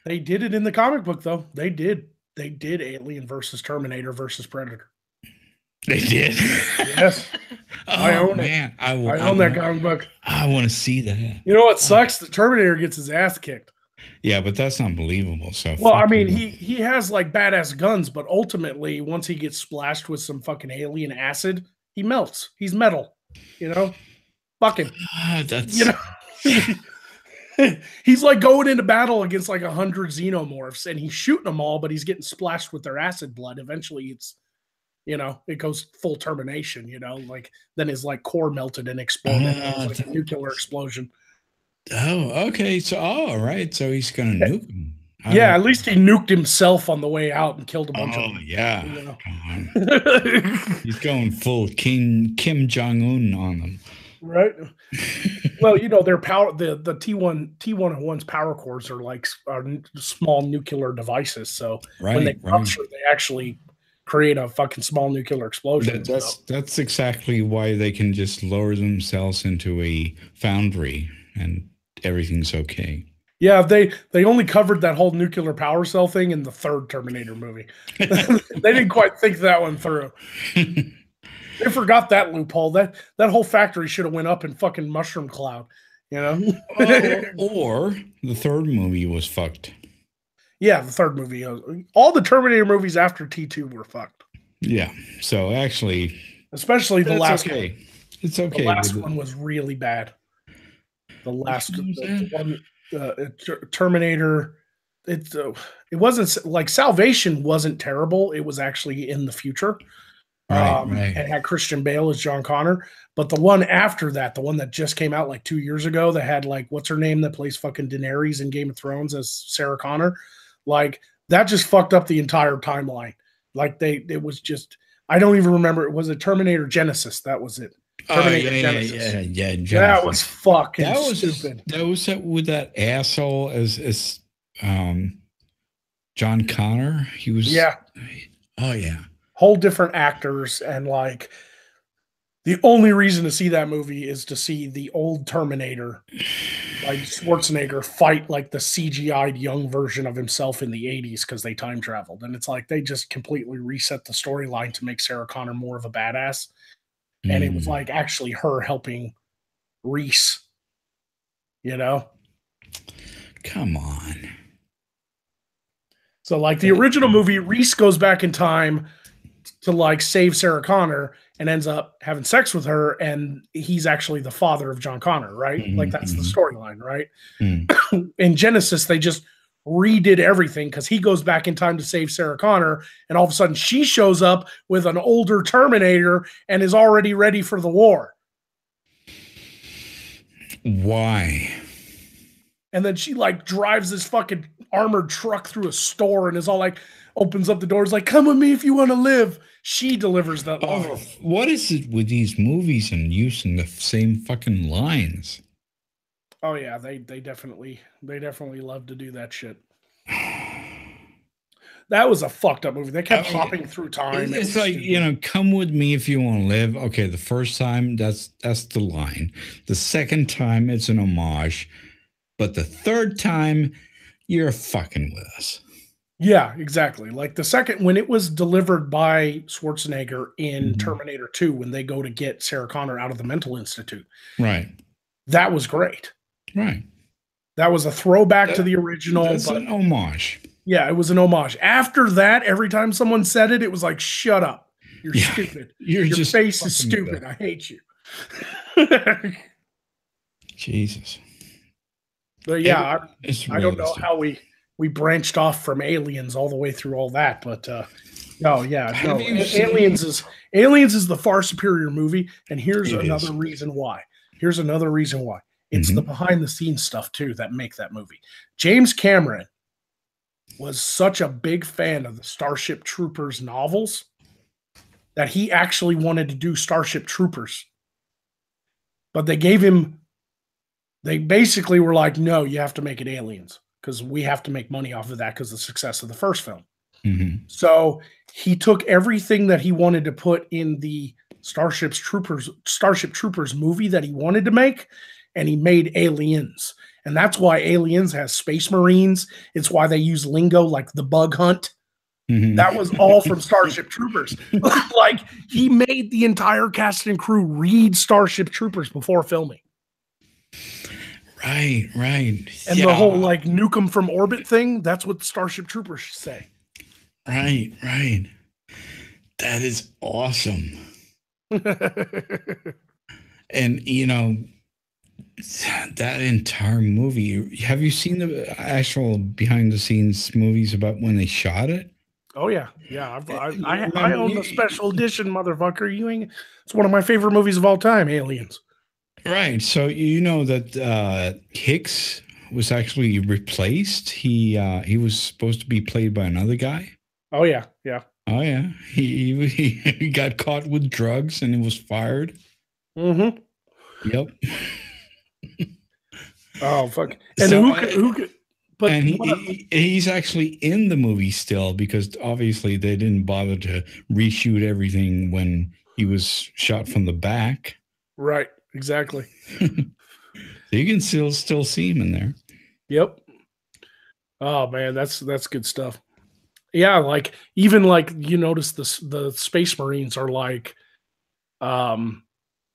they did it in the comic book, though. They did. They did Alien versus Terminator versus Predator. They did. Yes. I Oh own it. man, I own that comic book. I want to see that. You know what sucks? The Terminator gets his ass kicked. Yeah, but that's not believable. So Well, I fuck mean, you. he has like badass guns, but ultimately, once he gets splashed with some fucking alien acid, he melts. He's metal. You know, fucking. That's You know, he's like going into battle against like 100 xenomorphs, and he's shooting them all, but he's getting splashed with their acid blood. Eventually, it goes full termination. Like then his like core melted and exploded. It was like a nuclear explosion. oh, okay. So all right. So he's gonna nuke him. Yeah, at least he nuked himself on the way out and killed a bunch of Oh them. yeah. You know? Come on. He's going full Kim Jong Un on them. Right. Well, their power, the T101's power cores are like small nuclear devices. So when they rupture, they actually create a fucking small nuclear explosion. That's exactly why they can just lower themselves into a foundry and everything's okay. Yeah, they only covered that whole nuclear power cell thing in the third Terminator movie. They didn't quite think that one through. They forgot that loophole. That whole factory should have went up in fucking mushroom cloud. You know? Or the third movie was fucked. Yeah, the third movie. All the Terminator movies after T2 were fucked. Yeah. So actually, especially the last okay. one. It's okay. The last one was really bad. The last one, Terminator. It wasn't like Salvation wasn't terrible. It was actually in the future. Right. And had Christian Bale as John Connor. But the one after that, the one that just came out like 2 years ago, that had like, what's her name that plays fucking Daenerys in Game of Thrones as Sarah Connor, like that just fucked up the entire timeline. Like it was just, I don't even remember. It was a Terminator Genesis. That was it. Terminator Genesis. Yeah. That was fucking stupid. That was with that asshole as John Connor. He was. Yeah. Oh yeah. Whole different actors, and like the only reason to see that movie is to see the old Terminator, like Schwarzenegger, fight like the CGI'd young version of himself in the 80s because they time traveled. And it's like they just completely reset the storyline to make Sarah Connor more of a badass. And it was like actually her helping Reese, you know? Come on. So like the original movie, Reese goes back in time to like save Sarah Connor and ends up having sex with her, and he's actually the father of John Connor, right? Like that's the storyline, right? In Genesis, they just redid everything because he goes back in time to save Sarah Connor, and all of a sudden she shows up with an older Terminator and is already ready for the war. Why? And then she like drives this fucking armored truck through a store and is all like, opens up the doors like, come with me if you want to live. She delivers that line. What is it with these movies and using the same fucking lines? Oh yeah, they definitely love to do that shit. That was a fucked up movie. They kept hopping through time. It's like, you know, come with me if you want to live. Okay, the first time that's the line. The second time it's an homage, but the third time you're fucking with us. Yeah, exactly. Like the second, when it was delivered by Schwarzenegger in Terminator 2, when they go to get Sarah Connor out of the mental institute. Right. That was great. Right. That was a throwback to the original. That's an homage. Yeah, it was an homage. After that, every time someone said it, it was like, shut up. You're stupid. Your face is stupid. I hate you. Jesus. But yeah, I don't know how we branched off from Aliens all the way through all that, but Aliens is the far superior movie, and here's another reason why. It's the behind the scenes stuff too that make that movie. James Cameron was such a big fan of the Starship Troopers novels that he actually wanted to do Starship Troopers, but they basically were like, no, you have to make it Aliens, because we have to make money off of that because of the success of the first film. So he took everything that he wanted to put in the Starship Troopers movie that he wanted to make, and he made Aliens. And that's why Aliens has Space Marines. It's why they use lingo like the bug hunt. That was all from Starship Troopers. Like, he made the entire cast and crew read Starship Troopers before filming. Right. And the whole like nuke 'em from orbit thing, that's what the Starship Troopers say. Right. That is awesome. And you know, that entire movie, have you seen the actual behind the scenes movies about when they shot it? Oh yeah. I own the special edition, motherfucker. It's one of my favorite movies of all time, Aliens. Right. So you know that Hicks was actually replaced. He was supposed to be played by another guy. Oh yeah. Oh yeah. He got caught with drugs and he was fired. Yep. Oh fuck. And so, who could? But and he's actually in the movie still, because obviously they didn't bother to reshoot everything when he was shot from the back. Right. Exactly. So you can still see him in there. Yep. Oh man, that's good stuff. Yeah, like even like you notice the Space Marines are like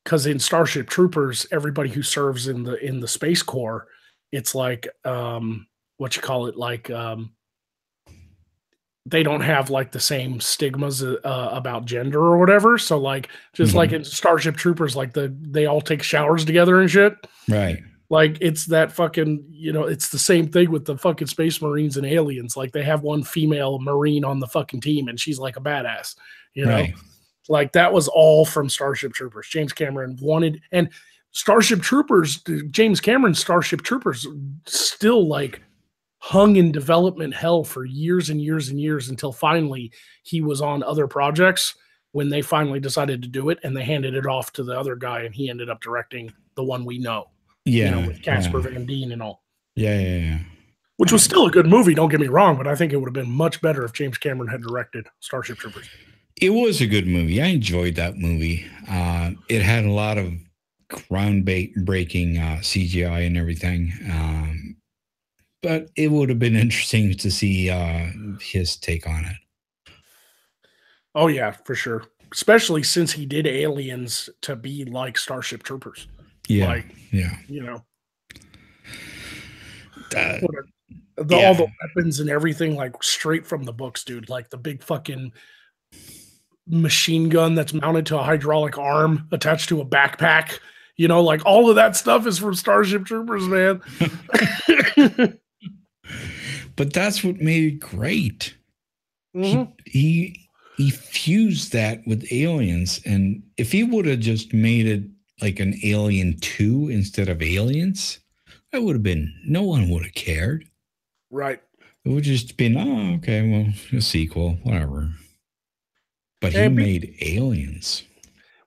because in Starship Troopers, everybody who serves in the Space Corps, it's like what you call it, like they don't have like the same stigmas about gender or whatever. So like just like in Starship Troopers, like they all take showers together and shit. Right. Like it's that fucking, it's the same thing with the fucking Space Marines and Aliens. Like they have one female Marine on the fucking team and she's like a badass, Right. Like that was all from Starship Troopers. James Cameron wanted, and Starship Troopers, James Cameron's Starship Troopers still like hung in development hell for years and years and years until finally he was on other projects when they finally decided to do it, and they handed it off to the other guy and he ended up directing the one we know. Yeah. With Casper Van Dien and all. Yeah. Which was still a good movie, don't get me wrong, but I think it would have been much better if James Cameron had directed Starship Troopers. It was a good movie. I enjoyed that movie. It had a lot of groundbreaking CGI and everything. But it would have been interesting to see his take on it. Oh, yeah, for sure. Especially since he did Aliens to be like Starship Troopers. Yeah. Like, yeah. All the weapons and everything, like straight from the books, dude. Like the big fucking machine gun that's mounted to a hydraulic arm attached to a backpack. Like all of that stuff is from Starship Troopers, man. But that's what made it great. Mm-hmm. He fused that with Aliens, and if he would have just made it like an Alien 2 instead of Aliens, that would have been, no one would have cared. Right. It would just been, oh, okay, well, a sequel, whatever. But he made Aliens.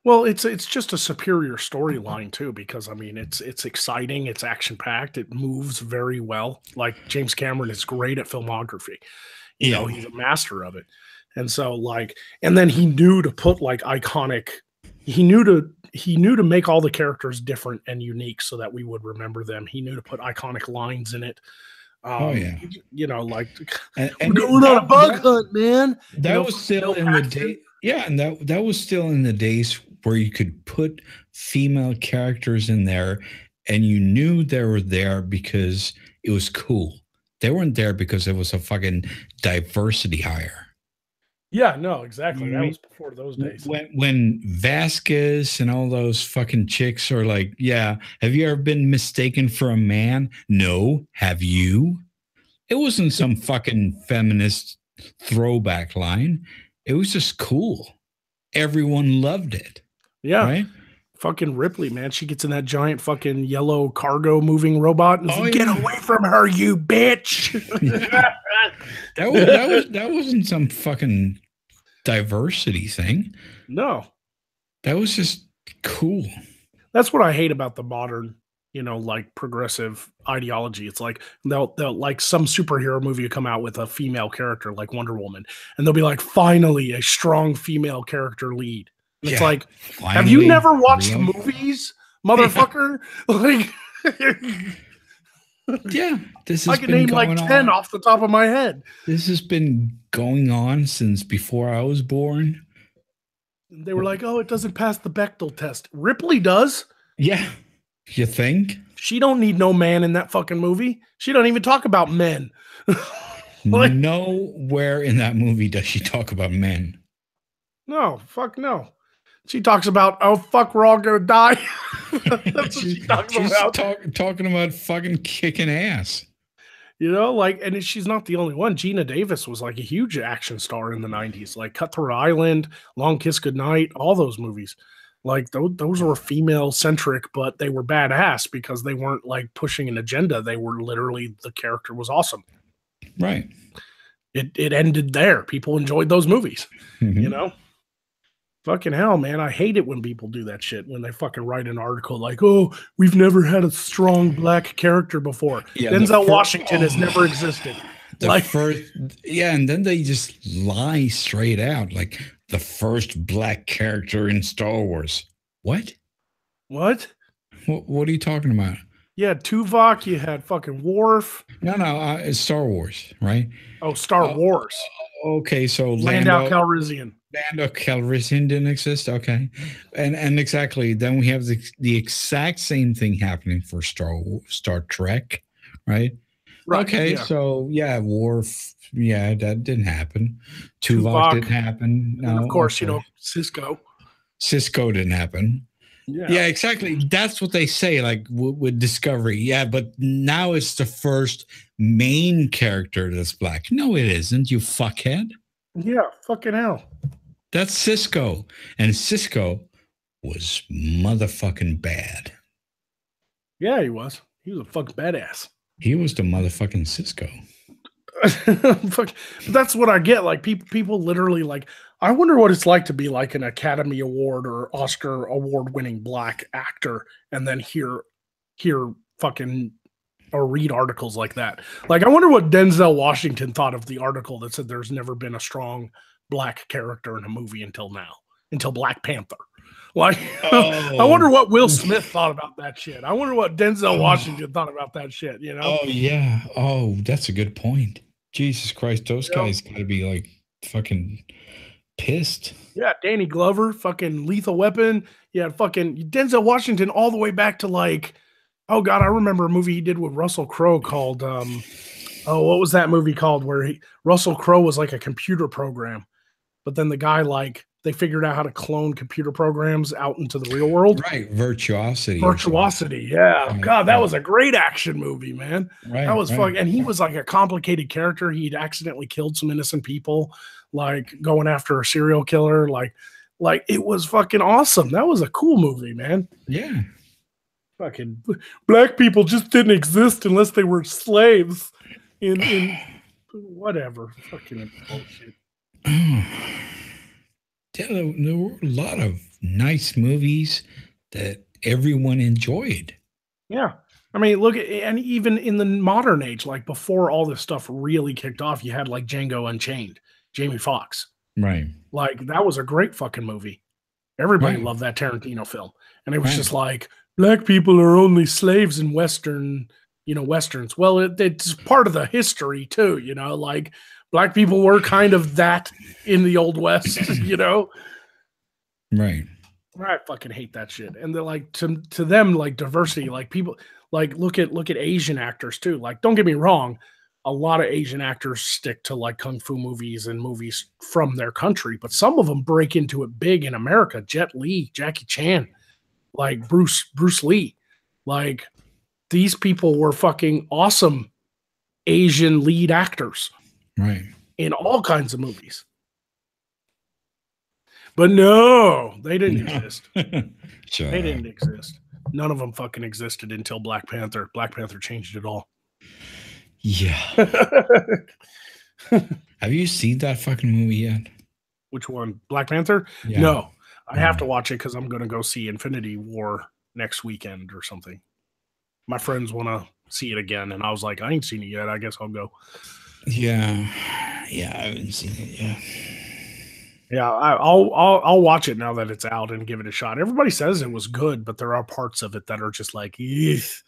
Well, it's just a superior storyline too, because I mean it's exciting, it's action packed, it moves very well. Like James Cameron is great at filmography. He's a master of it. And so and then he knew to put like iconic. He knew to make all the characters different and unique so that we would remember them. He knew to put iconic lines in it. Like we're going on a bug hunt, man. That was still in the day. Yeah, and that was still in the days where you could put female characters in there and you knew they were there because it was cool. They weren't there because it was a fucking diversity hire. Yeah, no, exactly. That was before those days. When Vasquez and all those fucking chicks are like, yeah, have you ever been mistaken for a man? No. Have you? It wasn't some fucking feminist throwback line. It was just cool. Everyone loved it. Yeah. Right? Fucking Ripley, man. She gets in that giant fucking yellow cargo moving robot and like, get away from her, you bitch. that wasn't some fucking diversity thing. No. That was just cool. That's what I hate about the modern, like progressive ideology. It's like they'll like some superhero movie will come out with a female character like Wonder Woman, and they'll be like, finally a strong female character lead. And it's like, finally, have you never watched movies, motherfucker? Like, yeah, this has I can name like 10 off the top of my head. This has been going on since before I was born. They were like, oh, it doesn't pass the Bechdel test. Ripley does. Yeah. You think? She don't need no man in that fucking movie. She don't even talk about men. Nowhere in that movie does she talk about men. No, fuck no. She talks about, oh, fuck, we're all going to die. That's what she talks about. Talking about fucking kicking ass. And she's not the only one. Gina Davis was like a huge action star in the 90s. Like Cutthroat Island, Long Kiss Goodnight, all those movies. Like those were female centric, but they were badass because they weren't like pushing an agenda. They were literally, the character was awesome. Right. It ended there. People enjoyed those movies, Fucking hell, man. I hate it when people do that shit, when they fucking write an article like, oh, we've never had a strong black character before. Yeah, Denzel Washington has never existed. And then they just lie straight out, like the first black character in Star Wars. What? What are you talking about? You had Tuvok, you had fucking Worf. No, it's Star Wars, right? Oh, Star Wars. Okay, so Lando Calrissian. Lando Calrissian didn't exist. Okay, and exactly. Then we have the exact same thing happening for Star Trek, right? Right. Okay, Yeah. so yeah, Worf. Yeah, that didn't happen. Tuvok Tuvok. didn't happen. And then, of No, course, okay. Cisco. Cisco didn't happen. Yeah. Yeah, exactly. That's what they say, like with Discovery. Yeah, but now it's the first main character that's black. No, it isn't, you fuckhead. Yeah. Fucking hell. That's Cisco. And Cisco was motherfucking bad. Yeah, he was. He was a fucking badass. He was the motherfucking Cisco. Fuck, that's what I get. Like people literally like. I wonder what it's like to be like an Academy Award or Oscar award winning black actor, and then hear fucking or read articles like that. Like I wonder what Denzel Washington thought of the article that said there's never been a strong black character in a movie until now, until Black Panther. Like, I wonder what Will Smith thought about that shit. I wonder what Denzel Washington thought about that shit. You know? Oh yeah. Oh, that's a good point. Jesus Christ, those guys got to be like fucking pissed. Yeah, Danny Glover, fucking Lethal Weapon. Yeah, fucking Denzel Washington, all the way back to like, oh god, I remember a movie he did with Russell Crowe called, what was that movie called? Where Russell Crowe was like a computer program, but then the guy like they figured out how to clone computer programs out into the real world. Right, Virtuosity. Virtuosity, yeah. Right, God, that was a great action movie, man. Right, that was fun, and he was like a complicated character. He'd accidentally killed some innocent people, like going after a serial killer. Like it was fucking awesome. That was a cool movie, man. Yeah. Fucking black people just didn't exist unless they were slaves in whatever. Fucking bullshit. There were a lot of nice movies that everyone enjoyed. Yeah. I mean, look at, and even in the modern age, like before all this stuff really kicked off, you had like Django Unchained, Jamie Foxx. Right. Like that was a great fucking movie. Everybody loved that Tarantino film. And it was just like, black people are only slaves in Westerns. Well, it's part of the history too, like black people were kind of that in the Old West, Right. I fucking hate that shit. And they're like to them, like diversity, like people like look at Asian actors too. Like, don't get me wrong, a lot of Asian actors stick to like kung fu movies and movies from their country, but some of them break into it big in America. Jet Li, Jackie Chan, like Bruce Lee. Like these people were fucking awesome Asian lead actors. Right. In all kinds of movies. But no, they didn't exist. Sure. They didn't exist. None of them fucking existed until Black Panther. Black Panther changed it all. Yeah. Have you seen that fucking movie yet? Which one? Black Panther? Yeah. No. I have to watch it because I'm going to go see Infinity War next weekend or something. My friends want to see it again, and I was like, I ain't seen it yet. I guess I'll go. Yeah. Yeah, I haven't seen it yet. Yeah, I'll watch it now that it's out and give it a shot. Everybody says it was good, but there are parts of it that are just like, eesh.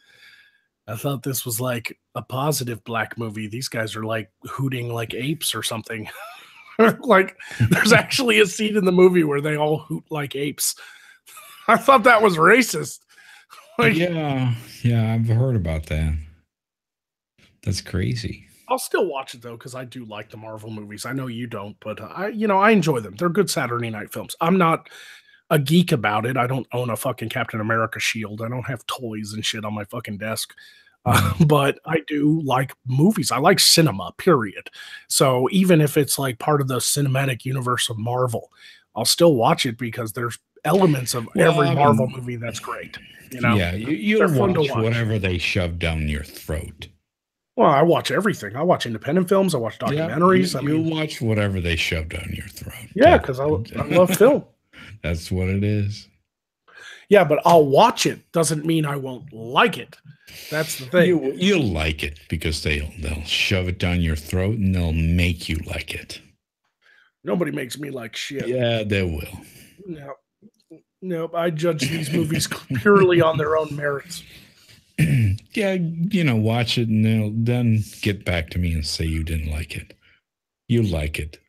I thought this was like a positive black movie. These guys are like hooting like apes or something. Like there's actually a scene in the movie where they all hoot like apes. I thought that was racist. Like, yeah, I've heard about that. That's crazy. I'll still watch it though because I do like the Marvel movies. I know you don't, but I enjoy them. They're good Saturday night films. I'm not a geek about it. I don't own a fucking Captain America shield. I don't have toys and shit on my fucking desk. But I do like movies. I like cinema, period. So even if it's like part of the cinematic universe of Marvel, I'll still watch it because there's elements of every Marvel movie that's great. Yeah, you'll watch whatever they shove down your throat. Well, I watch everything. I watch independent films. I watch documentaries. Yeah, you watch whatever they shove down your throat. Yeah, because I love film. That's what it is. Yeah, but I'll watch it. Doesn't mean I won't like it. That's the thing. You'll like it because they'll shove it down your throat and they'll make you like it. Nobody makes me like shit. Yeah, they will. Nope. I judge these movies purely on their own merits. Yeah, watch it and then get back to me and say you didn't like it. You like it.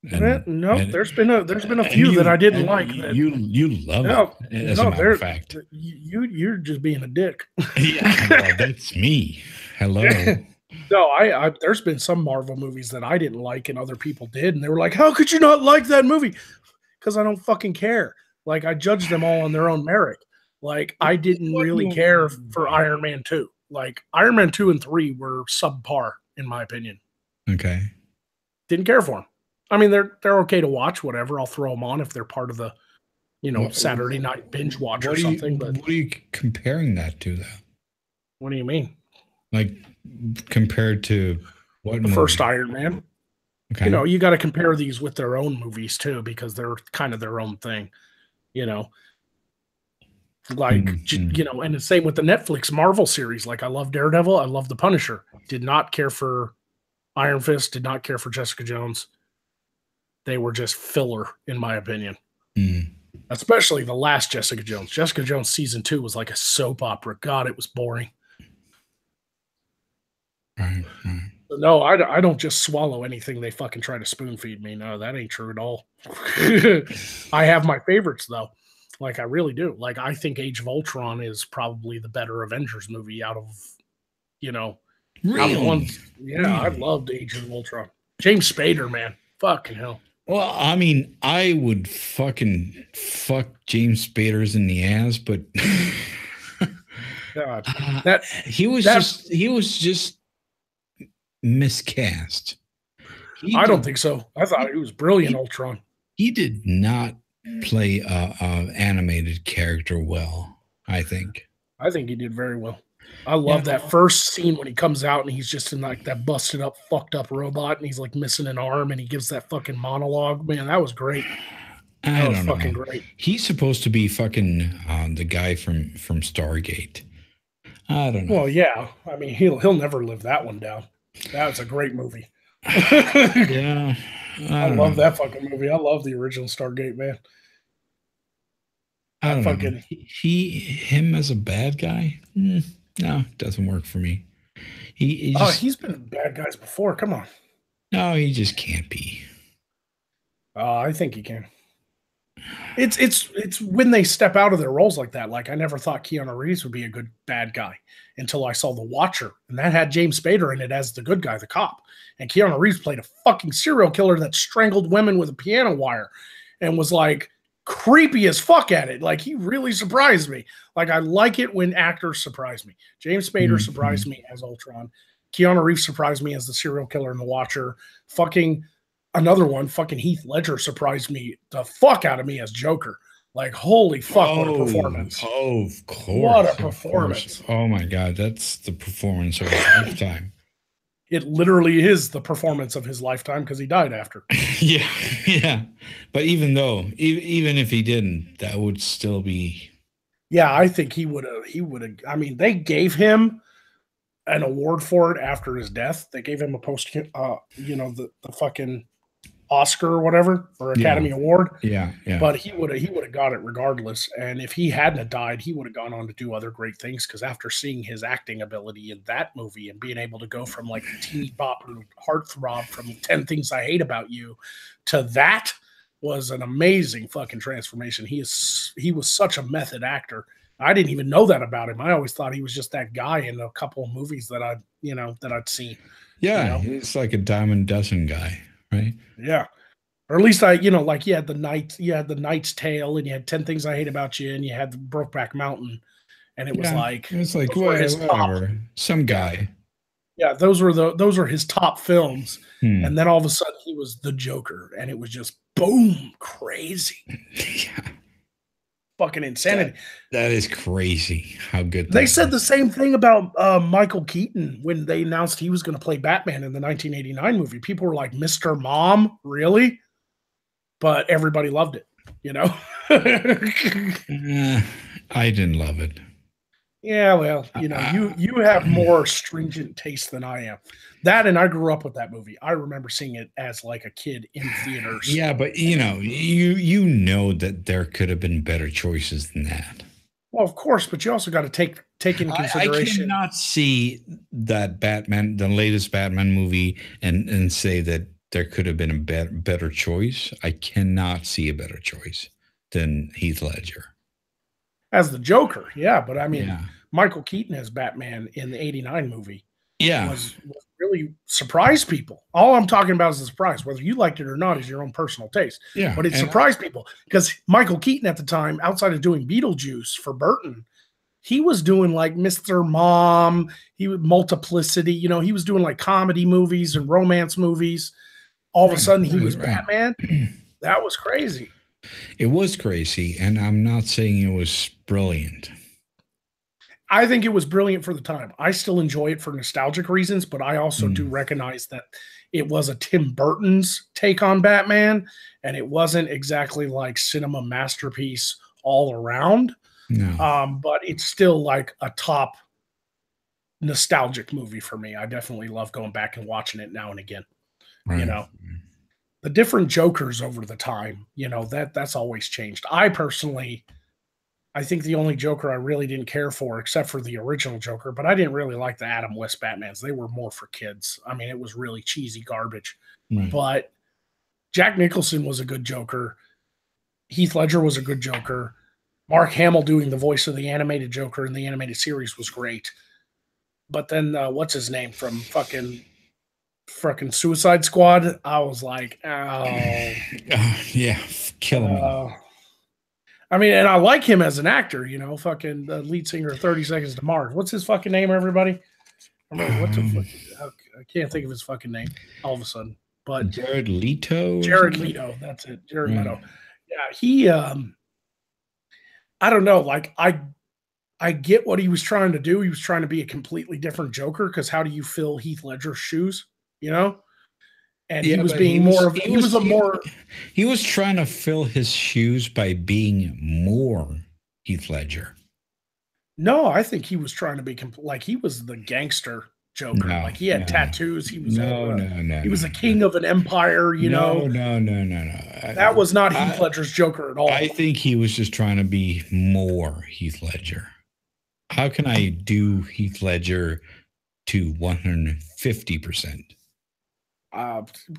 There's been a few that I didn't like. You love it, as a matter of fact. You're just being a dick. Yeah, well, that's me. Hello. No, I there's been some Marvel movies that I didn't like and other people did, and they were like, "How could you not like that movie?" Because I don't fucking care. Like, I judge them all on their own merit. Like, I didn't really care for Iron Man 2. Like, Iron Man 2 and 3 were subpar, in my opinion. Okay. Didn't care for them. I mean, they're okay to watch, whatever. I'll throw them on if they're part of the, Saturday night binge watch or something. But what are you comparing that to, though? What do you mean? Like, compared to what? The first Iron Man. Okay. You got to compare these with their own movies, too, because they're kind of their own thing, Like, and the same with the Netflix Marvel series. Like, I love Daredevil. I love The Punisher. Did not care for Iron Fist. Did not care for Jessica Jones. They were just filler, in my opinion. Especially the last Jessica Jones. Jessica Jones season 2 was like a soap opera. God, it was boring. Right. No, I don't just swallow anything they fucking try to spoon feed me. No, that ain't true at all. I have my favorites, though. Like, I really do. Like, I think Age of Ultron is probably the better Avengers movie out of, really? Out of ones. Yeah, really? I loved Age of Ultron. James Spader, man. Fucking hell. Well, I mean, I would fucking fuck James Spader's in the ass, but God, he was just miscast. I don't think so. I thought he was brilliant, Ultron. He did not play a animated character well, I think. I think he did very well. I love that first scene when he comes out and he's just in like that busted up, fucked up robot and he's like missing an arm and he gives that fucking monologue. Man, that was great. That was fucking great. He's supposed to be fucking the guy from Stargate. I don't know. Well, yeah. I mean, he'll never live that one down. That's a great movie. Yeah. I love that fucking movie. I love the original Stargate, man. I don't know. Him as a bad guy? No, doesn't work for me. He's been bad guys before. Come on. No, he just can't be. I think he can. It's when they step out of their roles like that. Like, I never thought Keanu Reeves would be a good bad guy until I saw The Watcher, and that had James Spader in it as the good guy, the cop. And Keanu Reeves played a fucking serial killer that strangled women with a piano wire and was like creepy as fuck at it. Like, he really surprised me. Like, I like it when actors surprise me. James Spader surprised me as Ultron. Keanu Reeves surprised me as the serial killer in The Watcher. Fucking another one, fucking Heath Ledger surprised me the fuck out of me as Joker. Like, holy fuck, what a performance. Oh, of course. What a performance. Oh my God, that's the performance of his lifetime. It literally is the performance of his lifetime because he died after. Yeah. But even if he didn't, that would still be. Yeah, I think he would have. I mean, they gave him an award for it after his death. They gave him a the fucking Oscar or whatever, or Academy Award. Yeah. But he would have got it regardless. And if he hadn't have died, he would have gone on to do other great things. Because after seeing his acting ability in that movie and being able to go from like the teeny bopper heartthrob from 10 Things I Hate About You to that was an amazing fucking transformation. He was such a method actor. I didn't even know that about him. I always thought he was just that guy in a couple of movies that I'd seen. Yeah, he's like a dime a dozen guy. Right. Yeah. Or at least like you had the Knight's Tale and you had 10 Things I Hate About You and you had the Brokeback Mountain. And it was whatever. Some guy. Yeah, those were his top films. And then all of a sudden he was the Joker and it was just boom, crazy. Yeah. Fucking insanity. That is crazy how good they said the same thing about Michael Keaton when they announced he was going to play Batman in the 1989 movie. People were like, Mr. Mom, really? But everybody loved it, I didn't love it. Yeah, well, you have more stringent taste than I am. That, and I grew up with that movie. I remember seeing it as like a kid in theaters. Yeah, but you know that there could have been better choices than that. Well, of course, but you also got to take into consideration. I cannot see that Batman, the latest Batman movie, and say that there could have been a better choice. I cannot see a better choice than Heath Ledger as the Joker. Yeah, but I mean, yeah Michael Keaton as Batman in the '89 movie yeah was really surprised people. All I'm talking about is the surprise. Whether you liked it or not is your own personal taste. yeah But it surprised people because Michael Keaton at the time, outside of doing Beetlejuice for Burton, he was doing like Mr. Mom, he was Multiplicity, you know, he was doing like comedy movies and romance movies. All of a sudden he was Batman. That was crazy. It was crazy, and I'm not saying it was brilliant. I think it was brilliant for the time. I still enjoy it for nostalgic reasons, but I also do recognize that it was a Tim Burton's take on Batman, and it wasn't exactly like cinema masterpiece all around. No. But it's still like a top nostalgic movie for me. I definitely love going back and watching it now and again. Right. You know, the different Jokers over the time, you know, that's always changed. I think the only Joker I really didn't care for, except for the original Joker, but I didn't really like the Adam West Batmans. They were more for kids. I mean, it was really cheesy garbage. Right. But Jack Nicholson was a good Joker. Heath Ledger was a good Joker. Mark Hamill doing the voice of the animated Joker in the animated series was great. But then, what's his name from fucking Suicide Squad? I was like, oh. Yeah, killing me. I mean, and I like him as an actor, you know, fucking the lead singer of 30 Seconds to Mars. What's his fucking name, everybody? I can't think of his fucking name all of a sudden. But Jared Leto? Jared Leto, that's it. Jared Leto. Yeah, he I don't know, like I get what he was trying to do. He was trying to be a completely different Joker, because how do you fill Heath Ledger's shoes, you know? And he was being more of he was trying to fill his shoes by being more Heath Ledger. No, I think he was trying to be like he was the gangster Joker. Like he had tattoos. He was he was a king of an empire, you know. No. That was not Heath Ledger's Joker at all. I think he was just trying to be more Heath Ledger. How can I do Heath Ledger to 150%?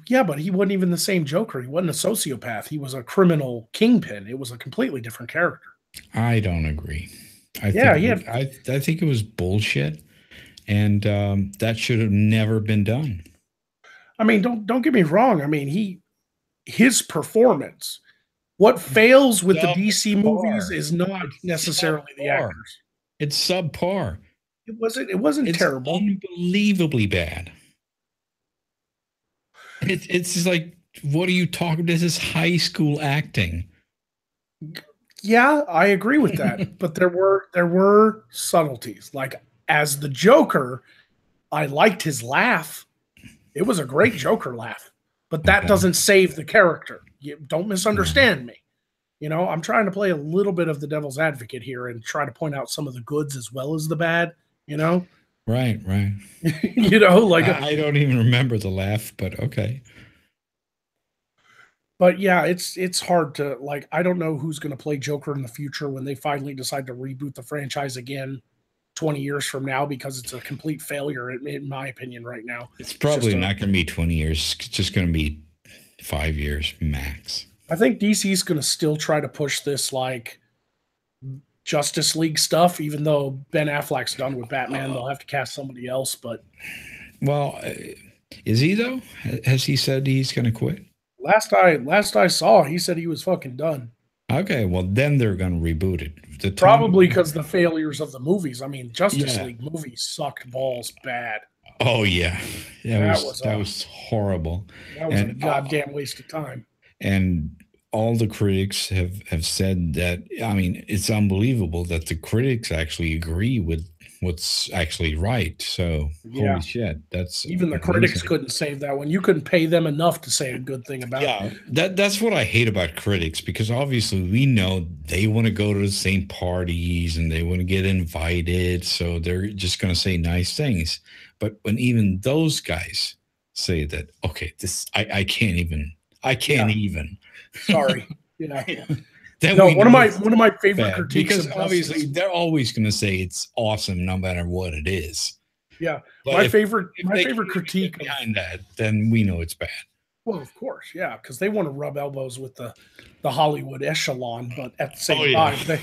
Yeah, but he wasn't even the same Joker. He wasn't a sociopath. He was a criminal kingpin. It was a completely different character. I don't agree. I think it was bullshit, and that should have never been done. I mean, don't get me wrong. I mean, his performance. What fails with the DC movies is not necessarily the actors. It's subpar. It wasn't terrible. Unbelievably bad. It's just like, what are you talking? This is high school acting. Yeah, I agree with that. But there were subtleties. Like, as the Joker, I liked his laugh. It was a great Joker laugh. But that doesn't save the character. You don't misunderstand me. You know, I'm trying to play a little bit of the devil's advocate here and try to point out some of the goods as well as the bad, you know? Right. You know, like I don't even remember the laugh, but okay. But yeah, it's hard to, like, I don't know who's going to play Joker in the future when they finally decide to reboot the franchise again 20 years from now, because it's a complete failure in my opinion right now. It's probably not going to be 20 years. It's just going to be 5 years max. I think DC's going to still try to push this like Justice League stuff, even though Ben Affleck's done with Batman. They'll have to cast somebody else. But is he though? Has he said he's going to quit? Last I saw, he said he was fucking done. Okay, well then they're going to reboot it. Probably because the failures of the movies. I mean, Justice League movies sucked balls bad. Oh yeah, that was horrible. That was a goddamn waste of time. And all the critics have said that, I mean, it's unbelievable that the critics actually agree with what's actually right. So, holy shit. That's even the critics couldn't save that one. You couldn't pay them enough to say a good thing about it. Yeah, that's what I hate about critics, because obviously we know they want to go to the same parties and they want to get invited. So they're just going to say nice things. But when even those guys say that, okay, I can't even. Sorry. Yeah. One of my favorite critiques, because obviously they're always going to say it's awesome no matter what it is. Yeah. But my favorite critique behind that, then we know it's bad. Well, of course, yeah, because they want to rub elbows with the Hollywood echelon, but at the same yeah. time,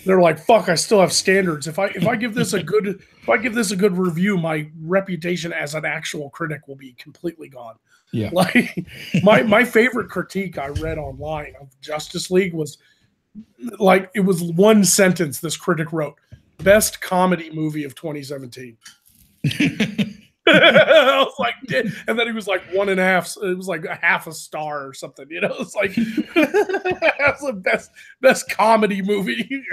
they're like, "Fuck, I still have standards. If I give this a good review, my reputation as an actual critic will be completely gone." Yeah. Like my favorite critique I read online of Justice League was like, it was one sentence this critic wrote: "Best comedy movie of 2017." I was like, and then he was like 1.5. It was like a half a star or something. You know, it's like that's the best comedy movie.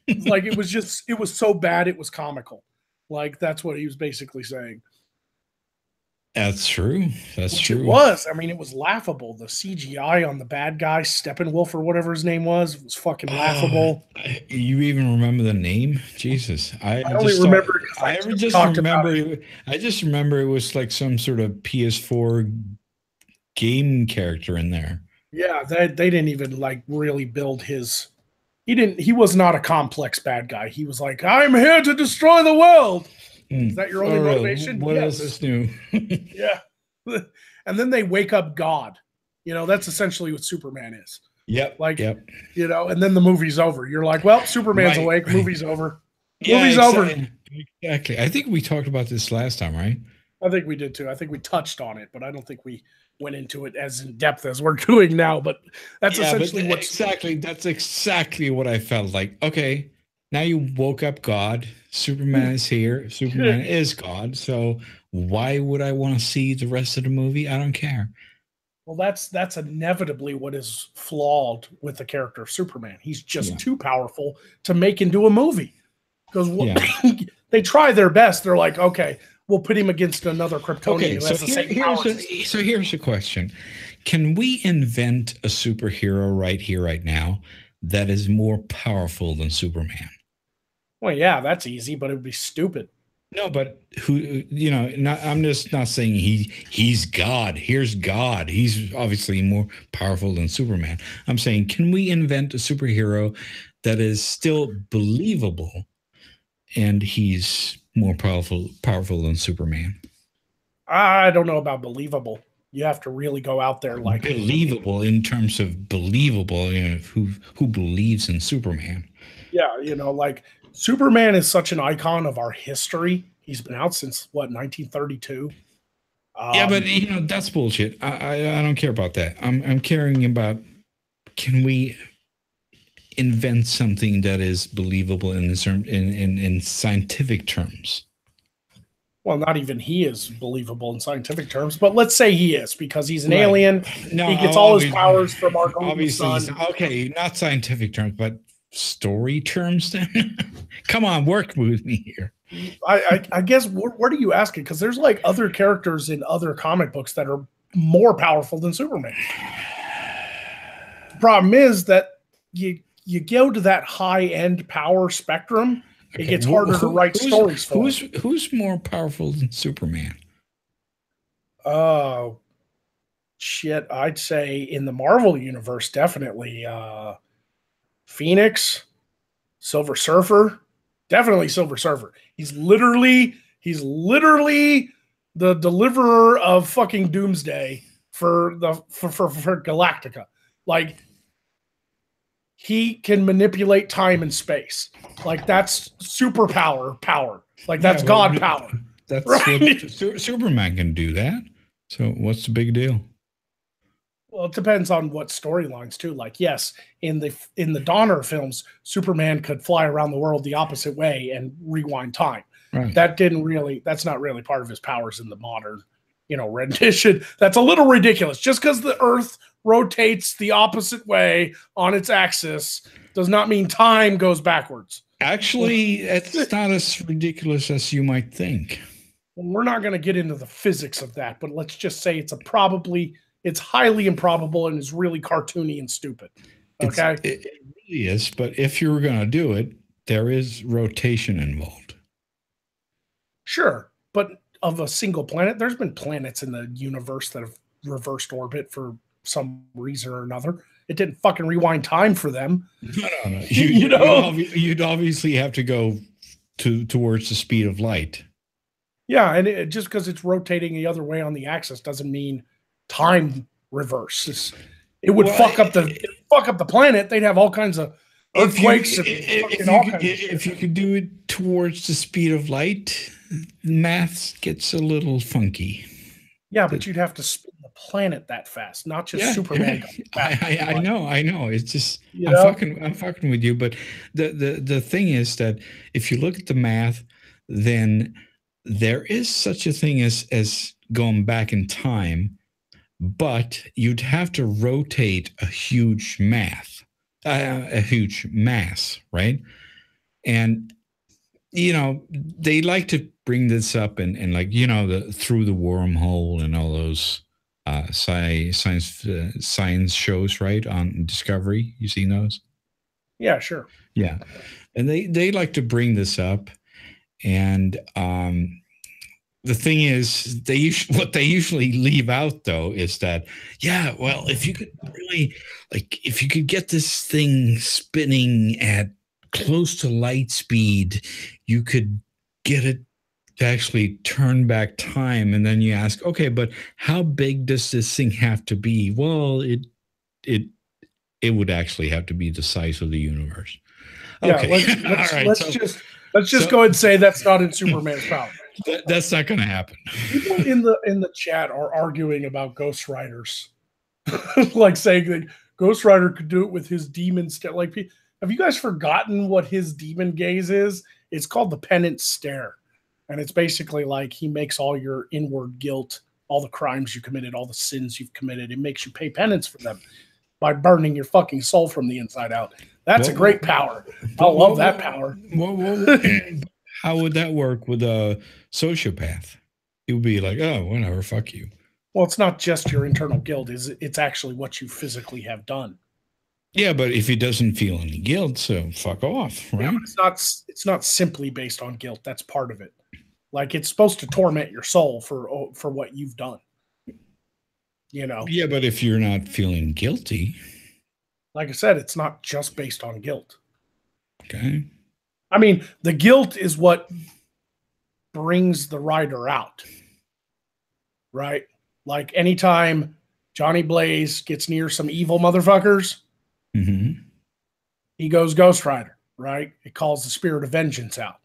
It's like it was so bad it was comical. Like that's what he was basically saying. That's true. That's true. It was. I mean, it was laughable. The CGI on the bad guy, Steppenwolf or whatever his name was fucking laughable. You even remember the name? Jesus, I only remember. I just remember it was like some sort of PS4 game character in there. Yeah, they didn't even like really build his. He was not a complex bad guy. He was like, "I'm here to destroy the world." Is that your only motivation? What else is new? Yeah. And then they wake up God. You know, that's essentially what Superman is. Yep. Like, you know, and then the movie's over. You're like, well, Superman's awake. Movie's over. Yeah, movie's over. Exactly. I think we talked about this last time, right? I think we did too. I think we touched on it, but I don't think we went into it as in depth as we're doing now. But that's essentially that's exactly what I felt like. Okay. Now you woke up God. Superman is here. Superman is God. So why would I want to see the rest of the movie? I don't care. Well, that's inevitably what is flawed with the character of Superman. He's just too powerful to make into a movie. Because they try their best. They're like, okay, we'll put him against another Kryptonian who has the same powers. So here's a question. Can we invent a superhero right here, right now, that is more powerful than Superman? Well, yeah, that's easy, but it would be stupid. No, but who, you know, I'm just not saying he's God. Here's God. He's obviously more powerful than Superman. I'm saying, can we invent a superhero that is still believable and he's more powerful than Superman? I don't know about believable. You have to really go out there like believable in terms of believable, you know, who believes in Superman. Yeah, you know, like Superman is such an icon of our history. He's been out since what, 1932. Yeah, but you know that's bullshit. I don't care about that. I'm caring about, can we invent something that is believable in scientific terms? Well, not even he is believable in scientific terms, but let's say he is, because he's an alien. No, he gets all his powers from our golden sun. Okay, not scientific terms, but story terms then. Come on, work with me here. I guess what are you asking? Because there's like other characters in other comic books that are more powerful than Superman. The problem is that you go to that high end power spectrum, it gets harder to write stories for. Who's more powerful than Superman? Oh shit, I'd say in the Marvel universe, definitely Phoenix, Silver Surfer, definitely Silver Surfer. He's literally the deliverer of fucking Doomsday for Galactica. Like, he can manipulate time and space. Like, that's superpower power. Like, that's God power. That's right? Superman can do that. So what's the big deal? Well, it depends on what storylines too. Like, yes, in the Donner films, Superman could fly around the world the opposite way and rewind time. Right. That's not really part of his powers in the modern, rendition. That's a little ridiculous. Just because the Earth rotates the opposite way on its axis does not mean time goes backwards. Actually, it's not as ridiculous as you might think. Well, we're not going to get into the physics of that, but let's just say it's highly improbable and is really cartoony and stupid. Okay? It really is, but if you were going to do it, there is rotation involved. Sure, but of a single planet, there's been planets in the universe that have reversed orbit for some reason or another. It didn't fucking rewind time for them. No. You'd obviously have to go towards the speed of light. Yeah, and just because it's rotating the other way on the axis doesn't mean time reverse. It would fuck up the planet. They'd have all kinds of earthquakes if you could do it towards the speed of light, math gets a little funky. Yeah, but you'd have to spin the planet that fast, not just Superman. I know. It's just I'm fucking with you. But the thing is that if you look at the math, then there is such a thing as going back in time, but you'd have to rotate a huge mass, right? And they like to bring this up and through the wormhole and all those science shows, right, on Discovery. You seen those? Yeah, sure. Yeah, and they like to bring this up, and the thing is, what they usually leave out though is that, well, if you could really, if you could get this thing spinning at close to light speed, you could get it to actually turn back time. And then you ask, okay, but how big does this thing have to be? Well, it would actually have to be the size of the universe. Okay. Yeah, let's just go and say that's not in Superman's power. That's not going to happen. People in the chat are arguing about Ghost Riders, like saying that Ghost Rider could do it with his demon stare. Like, have you guys forgotten what his demon gaze is? It's called the Penance Stare, and it's basically like he makes all your inward guilt, all the crimes you committed, all the sins you've committed. It makes you pay penance for them by burning your fucking soul from the inside out. That's a great power. I love that power. How would that work with a sociopath? He would be like, oh, whatever, fuck you. Well, it's not just your internal guilt. It's actually what you physically have done. Yeah, but if he doesn't feel any guilt, so fuck off, right? Yeah, it's not simply based on guilt. That's part of it. Like, it's supposed to torment your soul for what you've done. Yeah, but if you're not feeling guilty. Like I said, it's not just based on guilt. Okay. I mean, the guilt is what brings the rider out, right? Like, anytime Johnny Blaze gets near some evil motherfuckers, he goes Ghost Rider, right? It calls the spirit of vengeance out.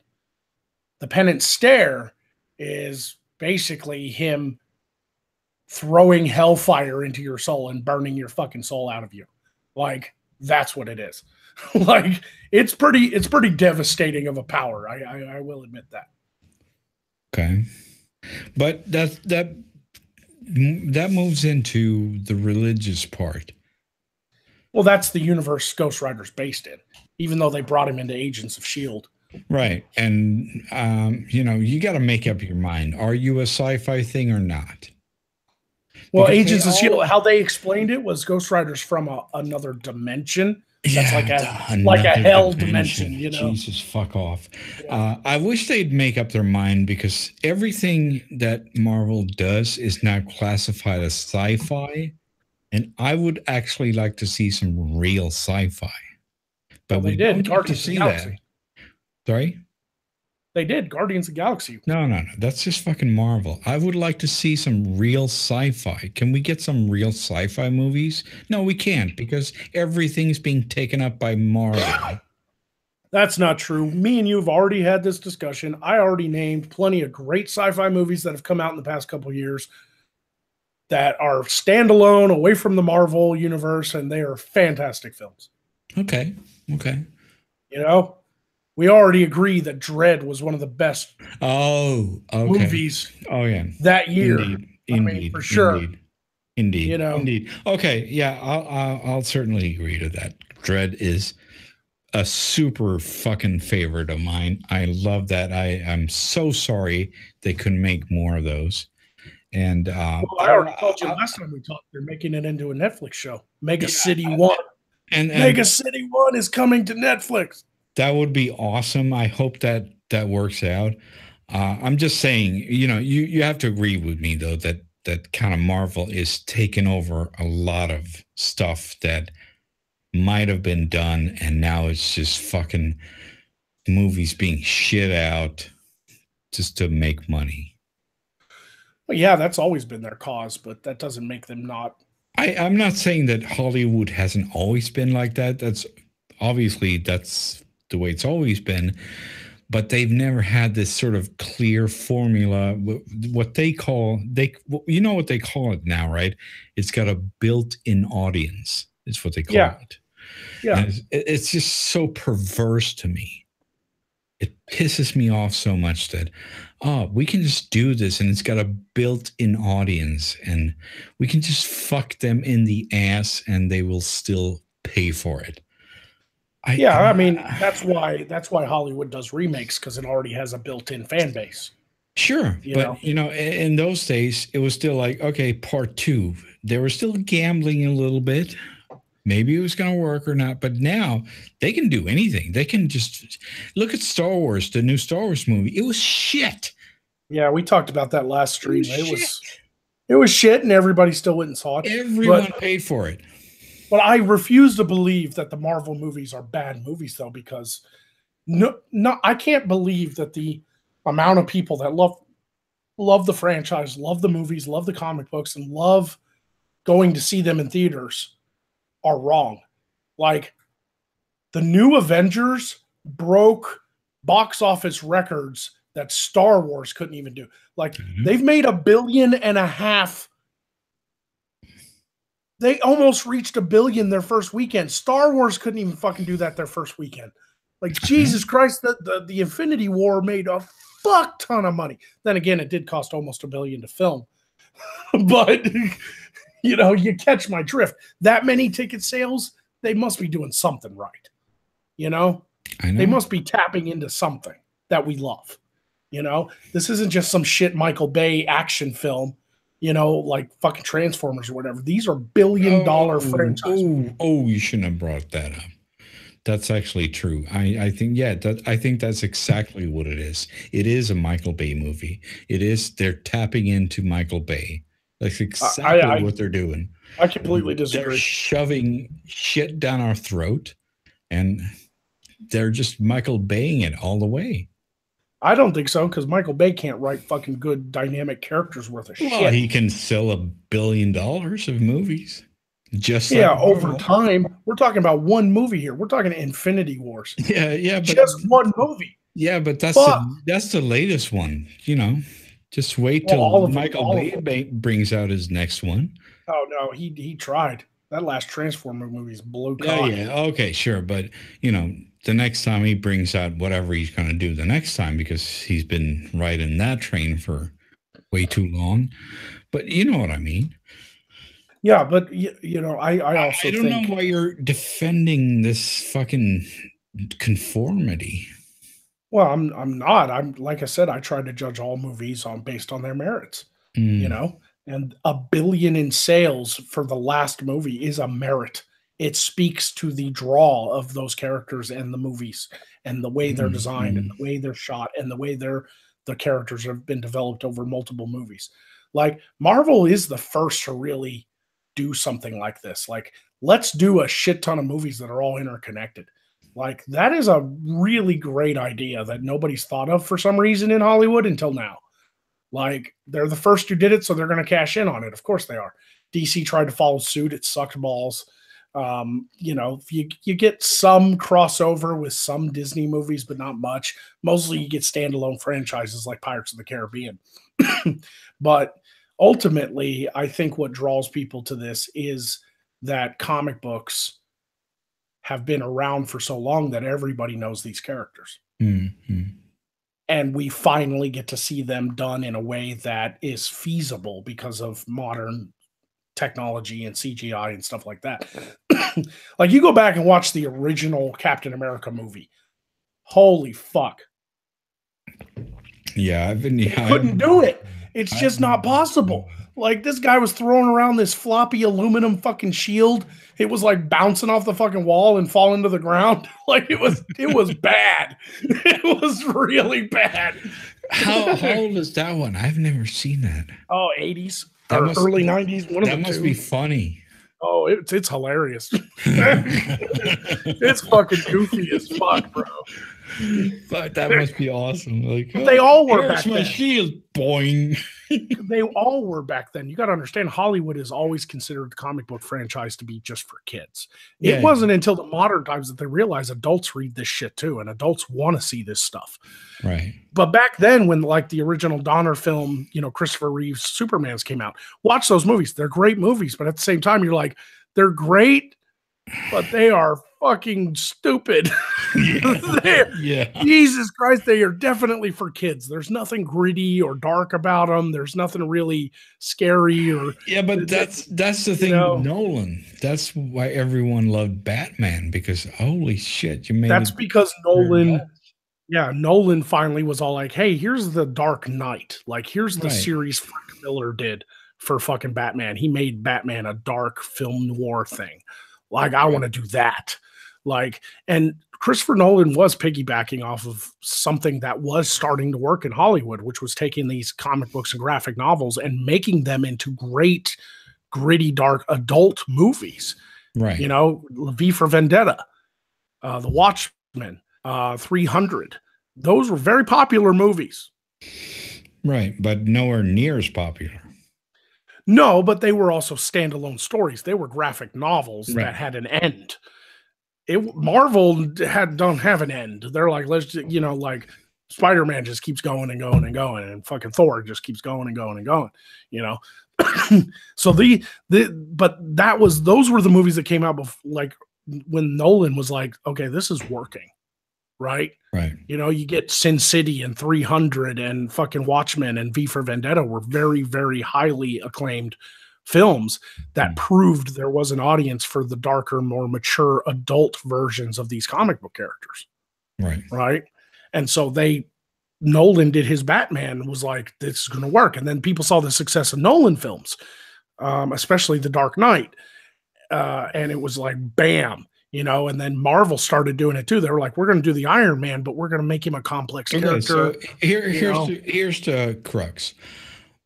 The Penance Stare is basically him throwing hellfire into your soul and burning your fucking soul out of you. Like, that's what it is. Like, it's pretty devastating of a power. I will admit that. Okay, but that moves into the religious part. Well, that's the universe Ghost Rider's based in, even though they brought him into Agents of S.H.I.E.L.D. Right, and you got to make up your mind. Are you a sci-fi thing or not? Well, because Agents of S.H.I.E.L.D., how they explained it was Ghost Rider's from another dimension. That's like a hell dimension, Jesus, fuck off. Yeah. I wish they'd make up their mind, because everything that Marvel does is now classified as sci-fi, and I would actually like to see some real sci-fi. But we don't get to see that. Sorry? They did Guardians of the Galaxy. No. That's just fucking Marvel. I would like to see some real sci-fi. Can we get some real sci-fi movies? No, we can't, because everything's being taken up by Marvel. That's not true. Me and you have already had this discussion. I already named plenty of great sci-fi movies that have come out in the past couple of years that are standalone, away from the Marvel universe, and they are fantastic films. Okay. We already agree that Dredd was one of the best movies that year. Indeed. For sure. Indeed. Okay, yeah, I'll certainly agree to that. Dredd is a super fucking favorite of mine. I love that. I'm so sorry they couldn't make more of those. And I already told you last time we talked, they're making it into a Netflix show. Mega City 1. And Mega City 1 is coming to Netflix. That would be awesome. I hope that works out. I'm just saying, you have to agree with me, though, that kind of Marvel is taking over a lot of stuff that might have been done, and now it's just fucking movies being shit out just to make money. Well, yeah, that's always been their cause, but that doesn't make them not. I'm not saying that Hollywood hasn't always been like that. That's obviously that's the way it's always been, but they've never had this sort of clear formula. What they call you know what they call it now, right? It's got a built-in audience. It's what they call it. Yeah, And it's just so perverse to me. It pisses me off so much that, we can just do this and it's got a built-in audience and we can just fuck them in the ass and they will still pay for it. I mean, that's why Hollywood does remakes, because it already has a built-in fan base. Sure, but in those days, it was still like, okay, part 2. They were still gambling a little bit. Maybe it was going to work or not, but now they can do anything. They can just look at Star Wars, the new Star Wars movie. It was shit. Yeah, we talked about that last stream. It was shit, and everybody still went and saw it. Everyone paid for it. But I refuse to believe that the Marvel movies are bad movies, though, because I can't believe that the amount of people that love the franchise, love the movies, love the comic books, and love going to see them in theaters are wrong. Like, the new Avengers broke box office records that Star Wars couldn't even do. Like, they've made $1.5 billion. They almost reached $1 billion their first weekend. Star Wars couldn't even fucking do that their first weekend. Like, Jesus Christ, the Infinity War made a fuck ton of money. Then again, it did cost almost $1 billion to film. But, you catch my drift. That many ticket sales, they must be doing something right. I know. They must be tapping into something that we love. This isn't just some shit Michael Bay action film, like fucking Transformers or whatever. These are $1 billion franchises. You shouldn't have brought that up. That's actually true. I think, I think that's exactly what it is. It is a Michael Bay movie. They're tapping into Michael Bay. That's exactly what they're doing. I completely disagree. They're shoving shit down our throat, and they're just Michael Baying it all the way. I don't think so, because Michael Bay can't write fucking good dynamic characters worth of shit. Well, he can sell $1 billion of movies. Just over time. We're talking about one movie here. We're talking Infinity Wars. Yeah, but just one movie. Yeah, but that's the latest one. Just wait till Michael Bay brings out his next one. Oh no, he tried. That last Transformer movie is blue cock. Yeah, okay, sure, but the next time he brings out whatever he's going to do the next time, because he's been riding that train for way too long. But you know what I mean. Yeah, but I also don't know why you're defending this fucking conformity. Well, I'm not. I'm, like I said, I try to judge all movies based on their merits. And $1 billion in sales for the last movie is a merit. It speaks to the draw of those characters and the movies and the way they're designed and the way they're shot and the way the characters have been developed over multiple movies. Like, Marvel is the first to really do something like this. Like, let's do a shit ton of movies that are all interconnected. Like, that is a really great idea that nobody's thought of for some reason in Hollywood until now. Like, they're the first who did it, so they're going to cash in on it. Of course they are. DC tried to follow suit. It sucked balls. If you get some crossover with some Disney movies, but not much. Mostly you get standalone franchises like Pirates of the Caribbean. But ultimately, I think what draws people to this is that comic books have been around for so long that everybody knows these characters. And we finally get to see them done in a way that is feasible because of modern technology and CGI and stuff like that. Like, you go back and watch the original Captain America movie. Holy fuck. Yeah, couldn't do it. It's just not possible. Like, this guy was throwing around this floppy aluminum fucking shield. It was like bouncing off the fucking wall and falling to the ground. Like, it was bad. It was really bad. How old is that one? I've never seen that. Oh, 80s or early 90s. One of the two. That must be funny. Oh, it's hilarious. It's fucking goofy as fuck, bro. But that must be awesome. Like, They all were here's back my then. shield, boing. They all were back then. You got to understand, Hollywood has always considered the comic book franchise to be just for kids. Yeah. It wasn't until the modern times that they realized adults read this shit too, and adults want to see this stuff. Right. But back then, when like the original Donner film, Christopher Reeve's Superman's came out, watch those movies. They're great movies, but at the same time, you're like, they're great, but they are fucking stupid. Yeah. Jesus Christ, they are definitely for kids. There's nothing gritty or dark about them. There's nothing really scary or but that's the thing with Nolan. That's why everyone loved Batman, because holy shit, you made that's because Nolan finally was all like, hey, here's the Dark Knight. Like, here's the series Frank Miller did for fucking Batman. He made Batman a dark film noir thing. Like, I want to do that. Like, and Christopher Nolan was piggybacking off of something that was starting to work in Hollywood, which was taking these comic books and graphic novels and making them into great, gritty, dark adult movies. Right. V for Vendetta, The Watchmen, 300. Those were very popular movies. Right, but nowhere near as popular. No, but they were also standalone stories. They were graphic novels that had an end. Marvel don't have an end. They're like, let's like Spider-Man just keeps going and going and going, and fucking Thor just keeps going and going and going. So but those were the movies that came out before, like when Nolan was like, okay, this is working, right? Right. You get Sin City and 300 and fucking Watchmen and V for Vendetta were very, very highly acclaimed films that proved there was an audience for the darker, more mature adult versions of these comic book characters. Right. Right. And so Nolan did his Batman and was like, this is going to work. And then people saw the success of Nolan films, especially The Dark Knight. And it was like, bam, and then Marvel started doing it too. They were like, we're going to do the Iron Man, but we're going to make him a complex character. So here's the crux.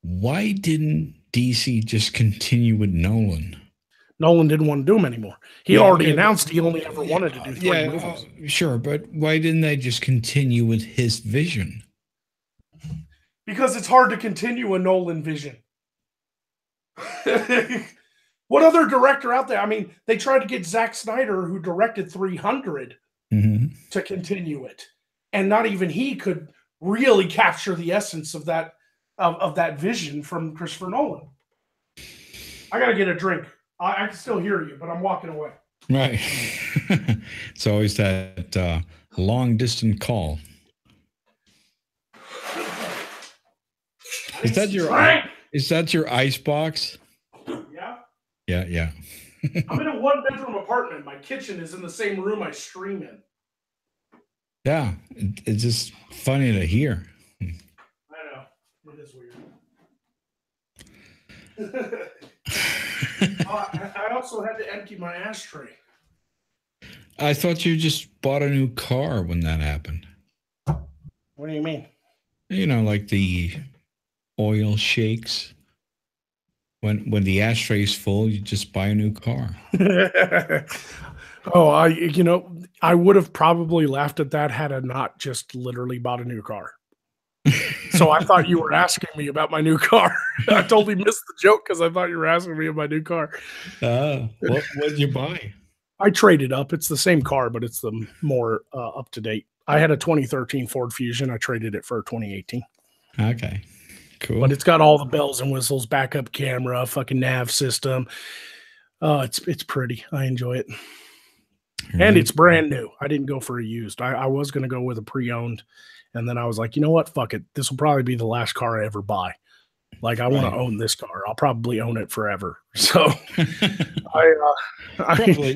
Why didn't DC just continue with Nolan? Nolan didn't want to do them anymore. He already announced he only ever wanted to do 3 movies. Sure, but why didn't they just continue with his vision? Because it's hard to continue a Nolan vision. What other director out there? I mean, they tried to get Zack Snyder, who directed 300, to continue it. And not even he could really capture the essence of that vision from Christopher Nolan. I got to get a drink. I can still hear you, but I'm walking away. Right. It's always that long distance call. Is that your ice box? Yeah. Yeah. I'm in a 1-bedroom apartment. My kitchen is in the same room I stream in. Yeah. It's just funny to hear. I know. It is weird. I also had to empty my ashtray. I thought you just bought a new car when that happened. What do you mean? Like the oil shakes. When the ashtray is full, you just buy a new car. I would have probably laughed at that had I not just literally bought a new car. So I thought you were asking me about my new car. I totally missed the joke because I thought you were asking me about my new car. What did you buy? I traded up. It's the same car, but it's the more up to date. I had a 2013 Ford Fusion. I traded it for a 2018. Okay. Cool. But it's got all the bells and whistles, backup camera, fucking nav system. It's pretty. I enjoy it. Right. And it's brand new. I didn't go for a used. I was going to go with a pre-owned. And then I was like, you know what? Fuck it. This will probably be the last car I ever buy. Like, I want to own this car. I'll probably own it forever. So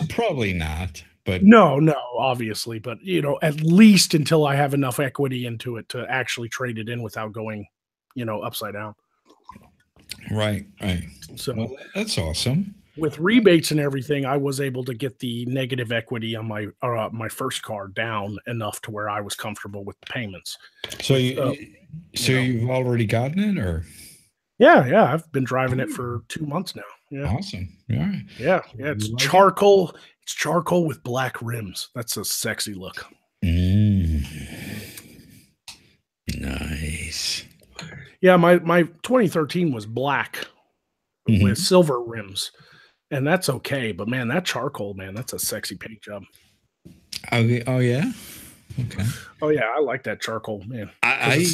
probably not. But no, obviously. But, at least until I have enough equity into it to actually trade it in without going, upside down. Right. So that's awesome. With rebates and everything, I was able to get the negative equity on my first car down enough to where I was comfortable with the payments. So you've already gotten it, or? Yeah. I've been driving it for 2 months now. Yeah. Awesome. All right. Yeah. It's charcoal. It's charcoal with black rims. That's a sexy look. Yeah, my 2013 was black with silver rims, and that's okay. But man, that charcoal, man, that's a sexy paint job. Okay. Oh yeah. Okay. Oh yeah, I like that charcoal, man. I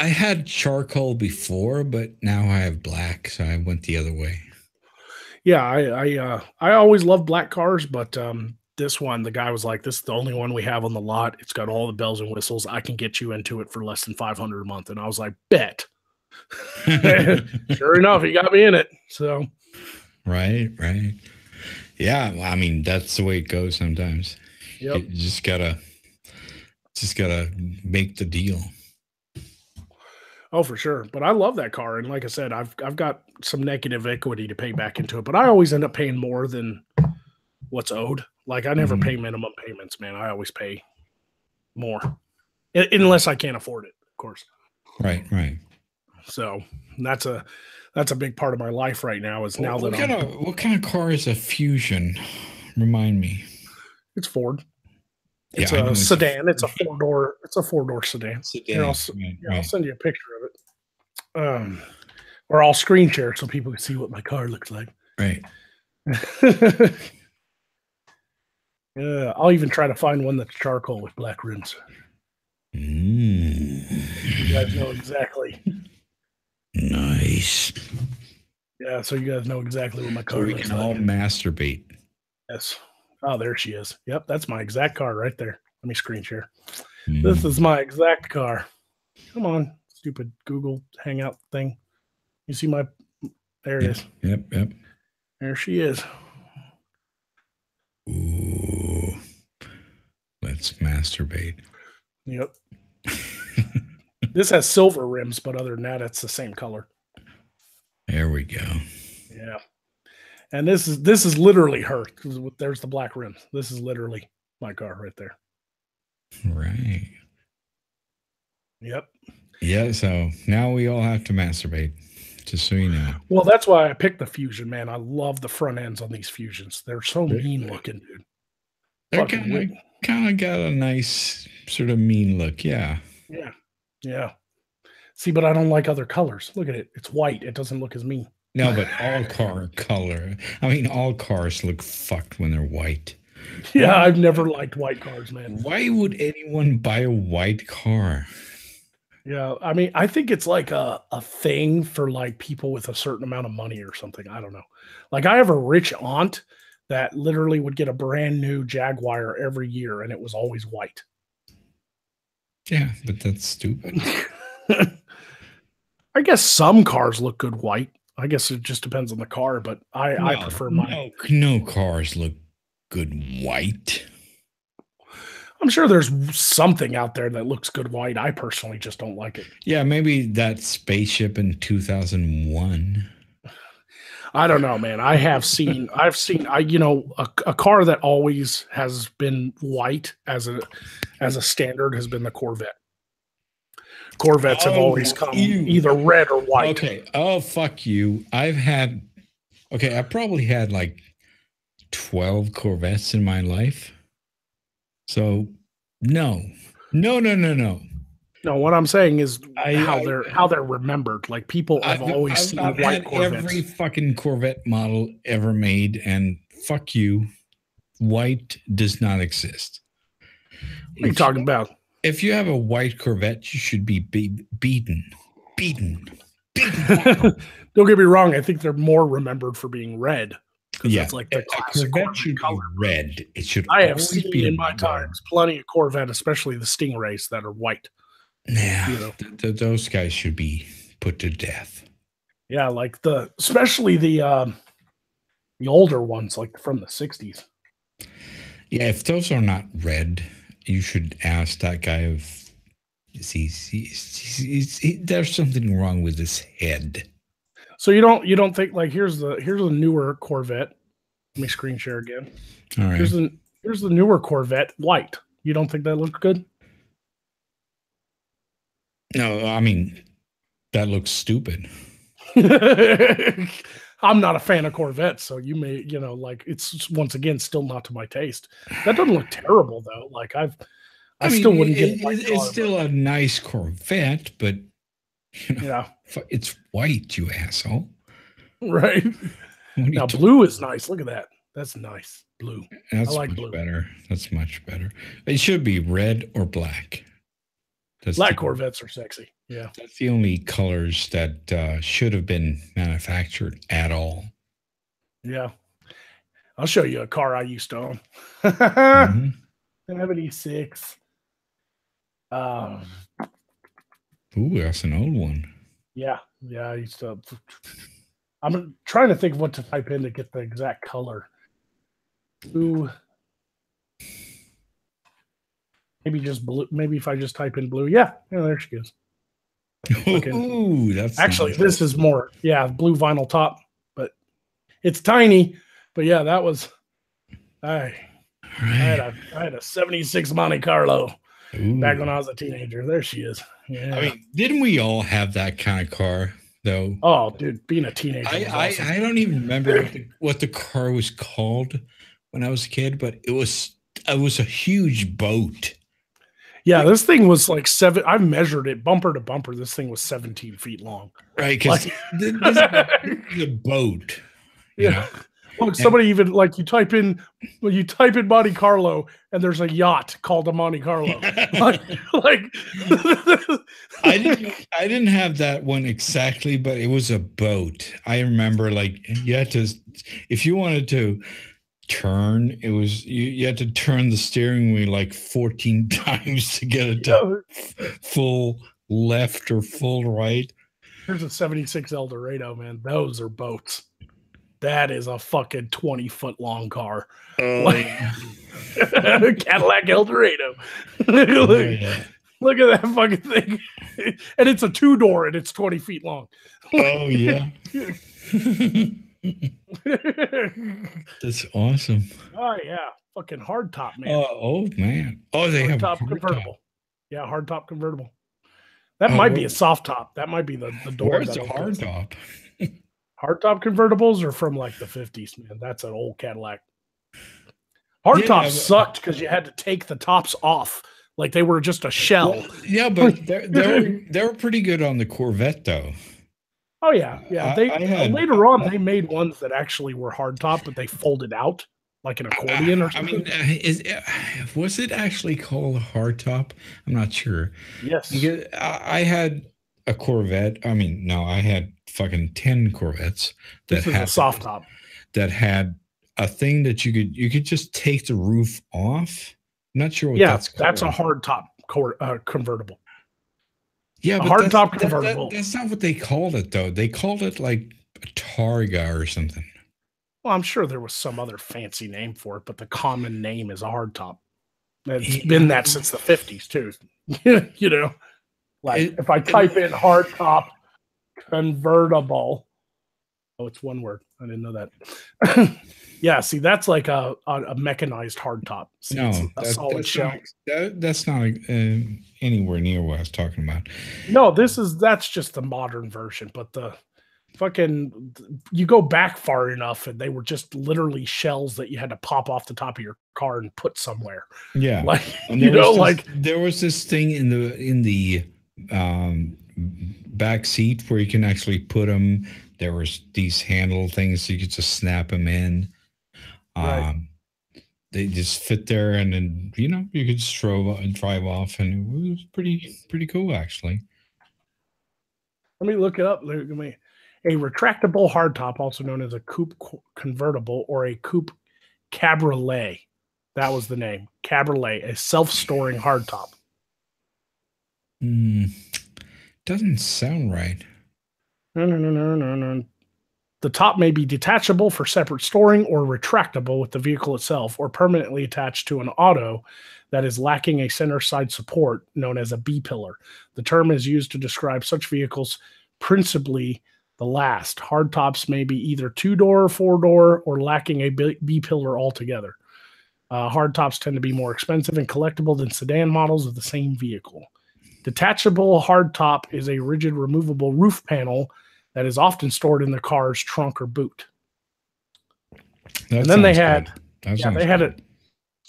had charcoal before, but now I have black, so I went the other way. Yeah, I always loved black cars, but this one, the guy was like, "This is the only one we have on the lot. It's got all the bells and whistles. I can get you into it for less than $500 a month." And I was like, "Bet." Sure enough, he got me in it. So, right. Yeah, well, I mean that's the way it goes sometimes. Yep. You just gotta make the deal. Oh, for sure. But I love that car, and like I said, I've got some negative equity to pay back into it, but I always end up paying more than what's owed. Like I never pay minimum payments, man. I always pay more, unless I can't afford it, of course. Right. So that's a big part of my life right now. Is now what kind of car is a Fusion? Remind me. It's Ford. It's a sedan. It's a four-door. It's a four-door sedan. Here, I'll send you a picture of it. Or I'll screen share so people can see what my car looks like. Right. Yeah, I'll even try to find one that's charcoal with black rims. You guys know exactly. Nice. Yeah, so you guys know exactly what my car looks like. So we can all masturbate. Yes. Oh, there she is. Yep, that's my exact car right there. Let me screen share. This is my exact car. Come on, stupid Google Hangout thing. You see my... There it is. Yep. There she is. Ooh. Let's masturbate. Yep. This has silver rims, but other than that, it's the same color. There we go. Yeah. And this is literally her. There's the black rims. This is literally my car right there. Right. Yep. Yeah, so now we all have to masturbate, just so you know. Well, that's why I picked the Fusion, man. I love the front ends on these Fusions. They're so mean looking, dude. They're kind of got a nice sort of mean look, yeah. Yeah. See, but I don't like other colors. Look at it. It's white. It doesn't look as mean. No, but all cars look fucked when they're white. Yeah, I've never liked white cars, man. Why would anyone buy a white car? Yeah, I mean, I think it's like a thing for like people with a certain amount of money or something. I don't know. Like I have a rich aunt that literally would get a brand new Jaguar every year, and it was always white. Yeah, but that's stupid. I guess some cars look good white. I guess it just depends on the car, but I prefer mine. No cars look good white. I'm sure there's something out there that looks good white. I personally just don't like it. Yeah, maybe that spaceship in 2001. I don't know, man. I've seen a car that always has been white as a standard has been the Corvette. Corvettes have always come either red or white. Okay. Oh, fuck you. I probably had like 12 Corvettes in my life. So no. No, what I'm saying is how they're remembered. Like people, I've always seen white Corvettes. Every fucking Corvette model ever made, and fuck you, white does not exist. What are you talking about? If you have a white Corvette, you should be beaten. Don't get me wrong. I think they're more remembered for being red. Yeah, that's like the classic Corvette should be red. It should. I have seen in my times plenty of Corvette, especially the Stingrays, that are white. Yeah, those guys should be put to death. Yeah, like especially the older ones, like from the 60s. Yeah, if those are not red, you should ask that guy if there's something wrong with his head. So you don't think like here's the newer Corvette. Let me screen share again. All right. Here's the newer Corvette, white. You don't think that looks good? No, I mean that looks stupid. I'm not a fan of Corvettes, so you may, like it's once again still not to my taste. That doesn't look terrible though. Like I still wouldn't get. It's still a nice Corvette, but You know, Yeah. it's white, you asshole. Right. Now, blue is nice. Look at that. That's nice. Blue. That's I like much blue. better. That's much better. It should be red or black. Black Corvettes are sexy. Yeah. That's the only colors that should have been manufactured at all. Yeah. I'll show you a car I used to own. Mm-hmm. 76. Ooh, that's an old one. Yeah. I used to. I'm trying to think of what to type in to get the exact color. Blue. Maybe just blue. Maybe if I just type in blue. Yeah, there she goes. Ooh, that's actually nice. This is more. Yeah, blue vinyl top, but it's tiny. But yeah, that was. I had a 76 Monte Carlo. Ooh. Back when I was a teenager. There she is. Yeah. I mean, didn't we all have that kind of car, though? Oh, dude, being a teenager. Awesome. I don't even remember what the car was called when I was a kid, but it was a huge boat. Yeah, this thing was like I've measured it bumper to bumper. This thing was 17 feet long. Right, because this is a boat. Yeah. Look, somebody even like you type in Monte Carlo and there's a yacht called a Monte Carlo. like I didn't have that one exactly, but it was a boat. I remember like you had to, if you wanted to turn, it was you had to turn the steering wheel like 14 times to get it to full left or full right. Here's a 76 Eldorado, man. Those are boats. That is a fucking 20-foot long car. Cadillac Eldorado. Look at that fucking thing. And it's a 2-door and it's 20 feet long. Oh, yeah. That's awesome. Oh, yeah. Fucking hardtop, man. Oh, man. Oh, they have hardtop convertible. Yeah, hardtop convertible. That might be a soft top. That might be the door. Where's the hardtop? Hardtop convertibles are from like the 50s, man. That's an old Cadillac. Hardtops sucked because you had to take the tops off. Like they were just a shell. Well, yeah, but they were pretty good on the Corvette, though. Oh, yeah. Yeah. Later on, they made ones that actually were hardtop, but they folded out like an accordion or something. I mean, was it actually called a hardtop? I'm not sure. Yes. Because I had a Corvette. I mean, no, I had fucking 10 Corvettes that had a soft top that had a thing that you could just take the roof off. I'm not sure what that's called. That's a hard top convertible. Yeah, but hard top convertible. That's not what they called it though. They called it like a Targa or something. Well, I'm sure there was some other fancy name for it, but the common name is a hard top. It's been that since the 50s too. You know, like if I type in hard top convertible. Oh, it's one word. I didn't know that. Yeah, see, that's like a mechanized hardtop. No, a solid shell. That's not anywhere near what I was talking about. No, that's just the modern version. But the fucking you go back far enough, and they were just literally shells that you had to pop off the top of your car and put somewhere. Yeah, like there was this thing in the back seat where you can actually put them. There was these handle things so you could just snap them in. Right. They just fit there, and then you could just drive off, and it was pretty cool actually. Let me look it up. A retractable hardtop, also known as a coupe convertible or a coupe cabriolet. That was the name. Cabriolet, a self-storing hardtop. Doesn't sound right. No. The top may be detachable for separate storing or retractable with the vehicle itself or permanently attached to an auto that is lacking a center side support known as a B-pillar. The term is used to describe such vehicles, principally the last. Hardtops may be either 2-door, 4-door, or lacking a B-pillar altogether. Hardtops tend to be more expensive and collectible than sedan models of the same vehicle. Detachable hardtop is a rigid removable roof panel that is often stored in the car's trunk or boot. And then they had it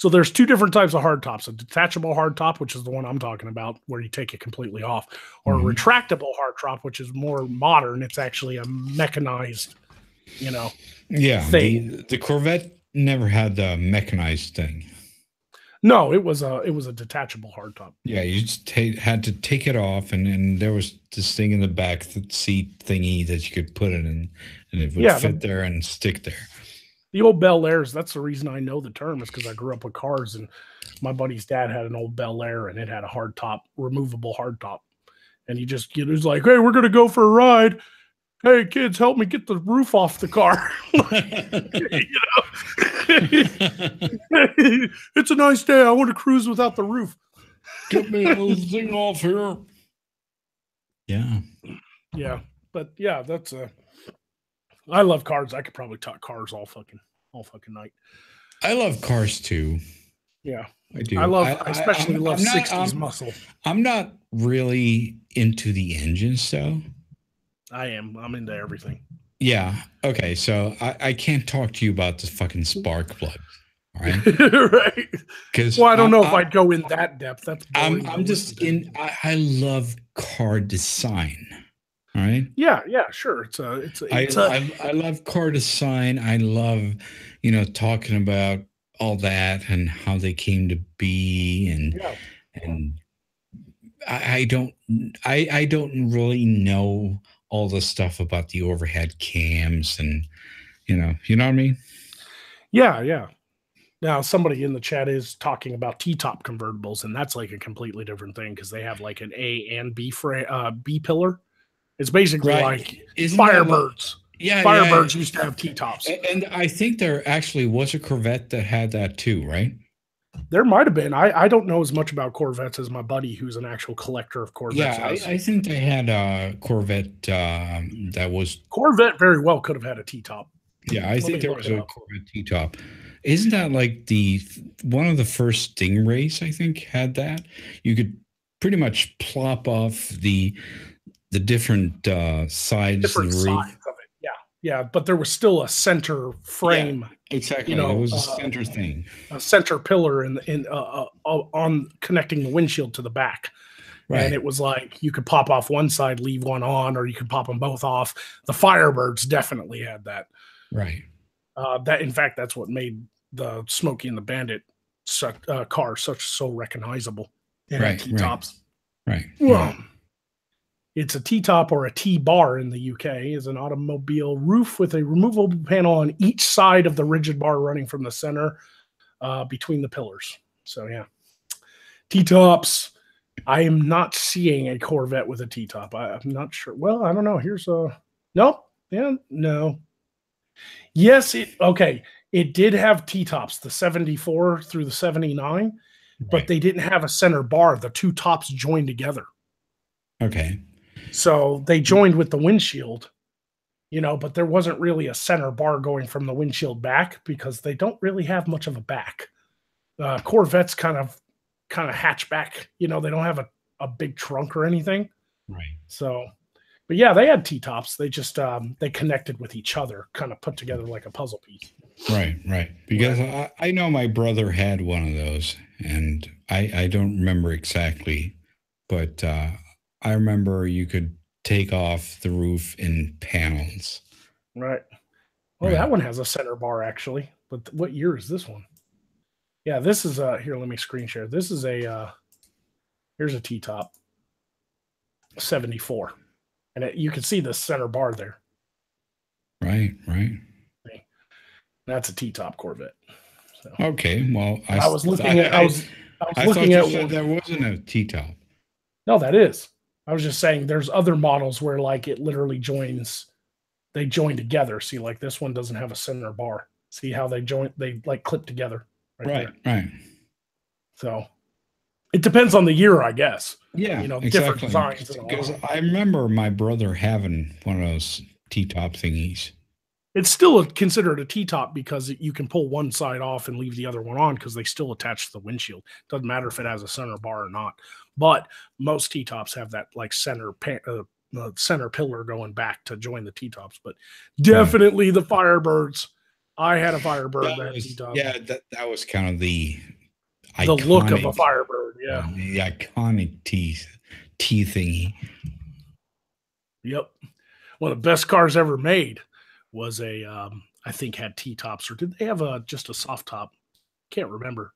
So there's two different types of hardtops: a detachable hardtop, which is the one I'm talking about, where you take it completely off, or a retractable hardtop, which is more modern. It's actually a mechanized, thing. The Corvette never had the mechanized thing. No, it was a detachable hardtop. Yeah, you just had to take it off, and there was this thing in the back, the seat thingy that you could put it in, and it would fit there and stick there. The old Bel Airs, that's the reason I know the term, is because I grew up with cars, and my buddy's dad had an old Bel Air, and it had a hardtop, removable hardtop. And he was like, hey, we're going to go for a ride. Hey, kids, help me get the roof off the car. It's a nice day. I want to cruise without the roof. Get me a thing off here. Yeah. Yeah. But yeah, that's I love cars. I could probably talk cars all fucking night. I love cars too. Yeah. I do. I especially love 60s muscle. I'm not really into the engines though. I'm into everything. Yeah. Okay. So I can't talk to you about the fucking spark plugs. All right. Right. Because I don't know if I'd go in that depth. That's I'm just in. I love car design. All right. Yeah. Sure. I love car design. I love, talking about all that and how they came to be, and I don't really know all the stuff about the overhead cams, and you know what I mean? Yeah. Now somebody in the chat is talking about T-top convertibles, and that's like a completely different thing because they have like an A and B B pillar. It's basically like Firebirds. Firebirds used to have T-tops. And I think there actually was a Corvette that had that too, right? There might have been. I don't know as much about Corvettes as my buddy who's an actual collector of Corvettes. Yeah, I think they had a Corvette that was... Corvette very well could have had a T-top. Yeah, I think there was a Corvette T-top. Isn't that like one of the first Stingrays, I think, had that? You could pretty much plop off the different sides of the roof. Sides of it. Yeah, but there was still a center frame. Yeah, exactly. It was a center thing. A center pillar on connecting the windshield to the back. Right. And it was like you could pop off one side, leave one on, or you could pop them both off. The Firebirds definitely had that. Right. In fact, that's what made the Smokey and the Bandit car so recognizable. Right. T-tops. Right. Well, it's a T-top or a T-bar in the UK, is an automobile roof with a removable panel on each side of the rigid bar running from the center between the pillars. So, yeah. T-tops. I am not seeing a Corvette with a T-top. I'm not sure. Well, I don't know. Here's a... Nope. Yeah, no. Yes, it did have T-tops, the 74 through the 79, but they didn't have a center bar. The two tops joined together. Okay. So they joined with the windshield, but there wasn't really a center bar going from the windshield back because they don't really have much of a back. Corvettes kind of hatchback, they don't have a big trunk or anything. Right. So, but yeah, they had T-tops. They just, they connected with each other, kind of put together like a puzzle piece. Right. Because I know my brother had one of those, and I don't remember exactly, but I remember you could take off the roof in panels. Right. Well, that one has a center bar, actually. But what year is this one? Yeah, this is here, let me screen share. This is here's a T-top. 74. And you can see the center bar there. Right. That's a T-top Corvette. So. Okay, well, I was looking at one. There wasn't a T-top. No, that is. I was just saying there's other models where like it literally they join together. See, like this one doesn't have a center bar. See how they like clip together. Right. So it depends on the year, I guess. Yeah, exactly. Different designs. Because I remember my brother having one of those T-top thingies. It's still considered a T-top because you can pull one side off and leave the other one on because they still attach to the windshield. Doesn't matter if it has a center bar or not. But most T-tops have that like center pillar going back to join the T-tops. But definitely the Firebirds. I had a Firebird that had T-top. Yeah, that was kind of the the look of a Firebird. Yeah, the iconic T thingy. Yep. One of the best cars ever made was a, I think had T-tops, or did they have just a soft top? Can't remember.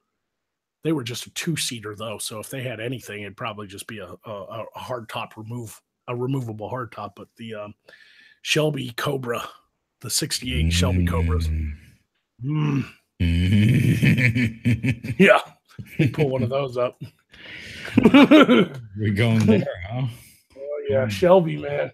They were just a 2-seater though, so if they had anything, it'd probably just be a hard top removable hard top. But the Shelby Cobra, the 68 Shelby Cobras. Yeah, pull one of those up. We're going there, huh? Oh yeah, Shelby, man.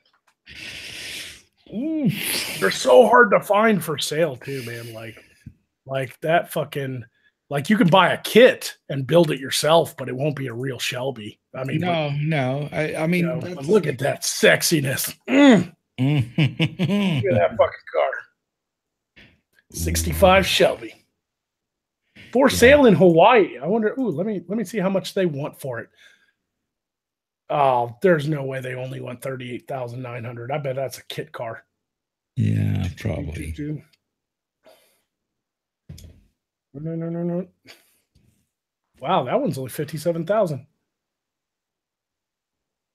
They're so hard to find for sale too, man. Like that fucking, like you can buy a kit and build it yourself, but it won't be a real Shelby. I mean, no. I mean, you know, look at that sexiness. Look at that fucking car. 65 Shelby. For sale in Hawaii. I wonder, let me see how much they want for it. Oh, there's no way they only want $38,900. I bet that's a kit car. Yeah, probably. No. Wow, that one's only $57,000.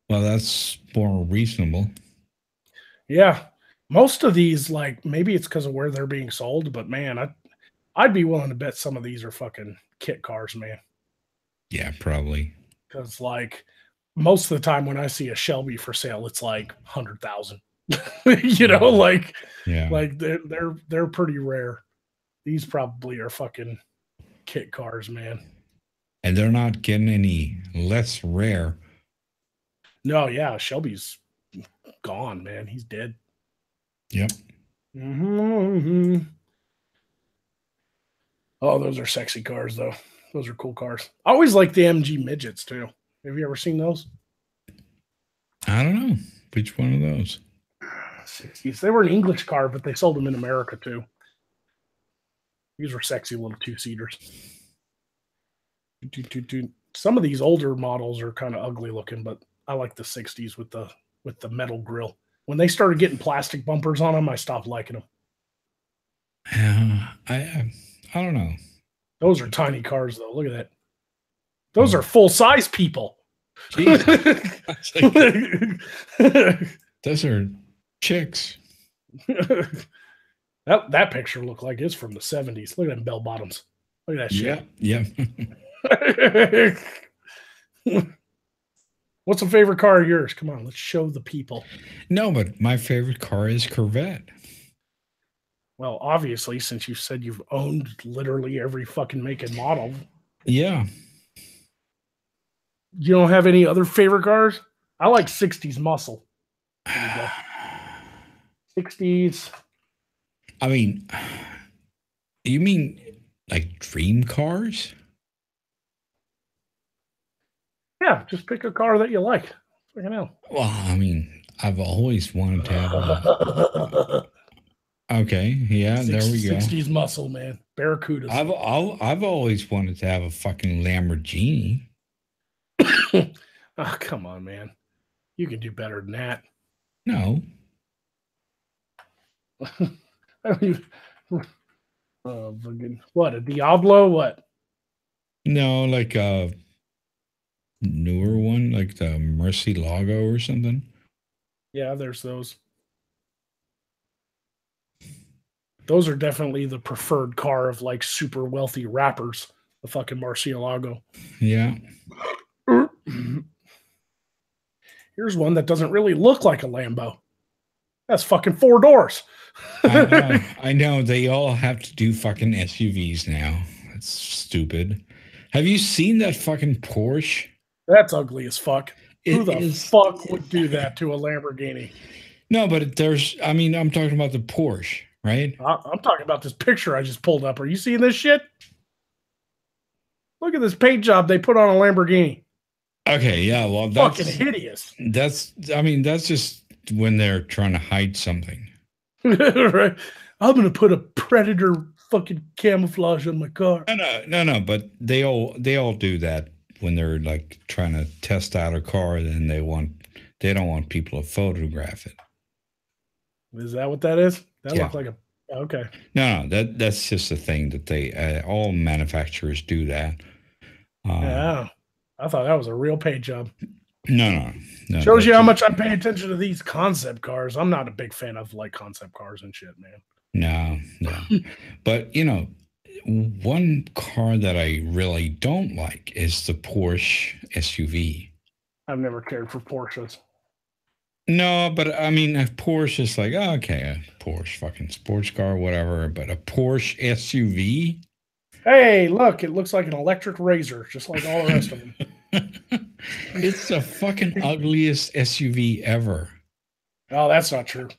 Well, that's more reasonable. Yeah, most of these, like, maybe it's because of where they're being sold, but man, I'd be willing to bet some of these are fucking kit cars, man. Yeah, probably. Because like most of the time when I see a Shelby for sale, it's like 100,000. You know, like they're pretty rare. These probably are fucking kit cars, man. And they're not getting any less rare. No, yeah, Shelby's gone, man. He's dead. Yep. Oh, those are sexy cars, though. Those are cool cars. I always like the MG midgets too. Have you ever seen those? I don't know. Which one of those? 60s. They were an English car, but they sold them in America too. These were sexy little 2-seaters. Some of these older models are kind of ugly looking, but I like the 60s with the metal grill. When they started getting plastic bumpers on them, I stopped liking them. I don't know. Those are tiny cars, though. Look at that. Those are full-size people. Those are chicks. That picture looked like it's from the 70s. Look at them bell bottoms. Look at that shit. Yeah. What's a favorite car of yours? Come on, let's show the people. No, but my favorite car is Corvette. Well, obviously, since you said you've owned literally every fucking make and model. Yeah. You don't have any other favorite cars? I like 60s muscle. 60s. I mean, you mean like dream cars? Yeah, just pick a car that you like. Fucking hell. Well, I mean, I've always wanted to have okay, yeah, there we go. 60s muscle, man. Barracudas. I've always wanted to have a fucking Lamborghini. Oh, come on, man. You can do better than that. No. I mean, what, a Diablo? What? No, like a newer one, like the Murcielago or something. Yeah, there's those. Those are definitely the preferred car of like super wealthy rappers. The fucking Murcielago. Yeah. Here's one that doesn't really look like a Lambo. That's fucking 4 doors. I know. They all have to do fucking SUVs now. That's stupid. Have you seen that fucking Porsche? That's ugly as fuck. Who the fuck would do that to a Lamborghini? No, but I'm talking about the Porsche, right? I'm talking about this picture I just pulled up. Are you seeing this shit? Look at this paint job they put on a Lamborghini. Okay, yeah, well, that's fucking hideous. That's just when they're trying to hide something. Right. I'm gonna put a Predator fucking camouflage on my car. No, but they all do that when they're like trying to test out a car, then they don't want people to photograph it. Is that what that is? That looks like a okay. No, that's just a thing that they all manufacturers do that. Yeah. I thought that was a real paint job. No. Shows you how much I pay attention to these concept cars. I'm not a big fan of like concept cars and shit, man. No. But one car that I really don't like is the Porsche SUV. I've never cared for Porsches. No, but I mean, a Porsche is like, oh, okay, a Porsche, fucking sports car, whatever. But a Porsche SUV? Hey, look, it looks like an electric razor, just like all the rest of them. It's the fucking ugliest SUV ever. Oh, that's not true.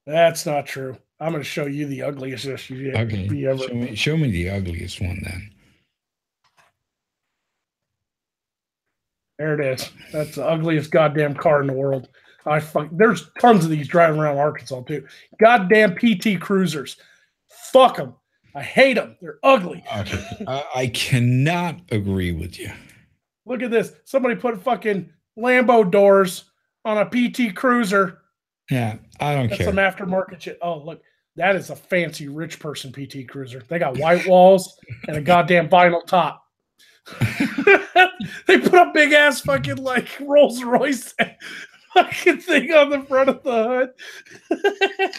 That's not true. I'm going to show you the ugliest SUV ever. Show me the ugliest one then. There it is. That's the ugliest goddamn car in the world. There's tons of these driving around Arkansas too. Goddamn PT Cruisers. Fuck them. I hate them. They're ugly. Okay. I cannot agree with you. Look at this. Somebody put fucking Lambo doors on a PT Cruiser. Yeah, I don't care. That's some aftermarket shit. Oh, look. That is a fancy rich person PT Cruiser. They got white walls and a goddamn vinyl top. They put a big ass fucking like Rolls Royce fucking thing on the front of the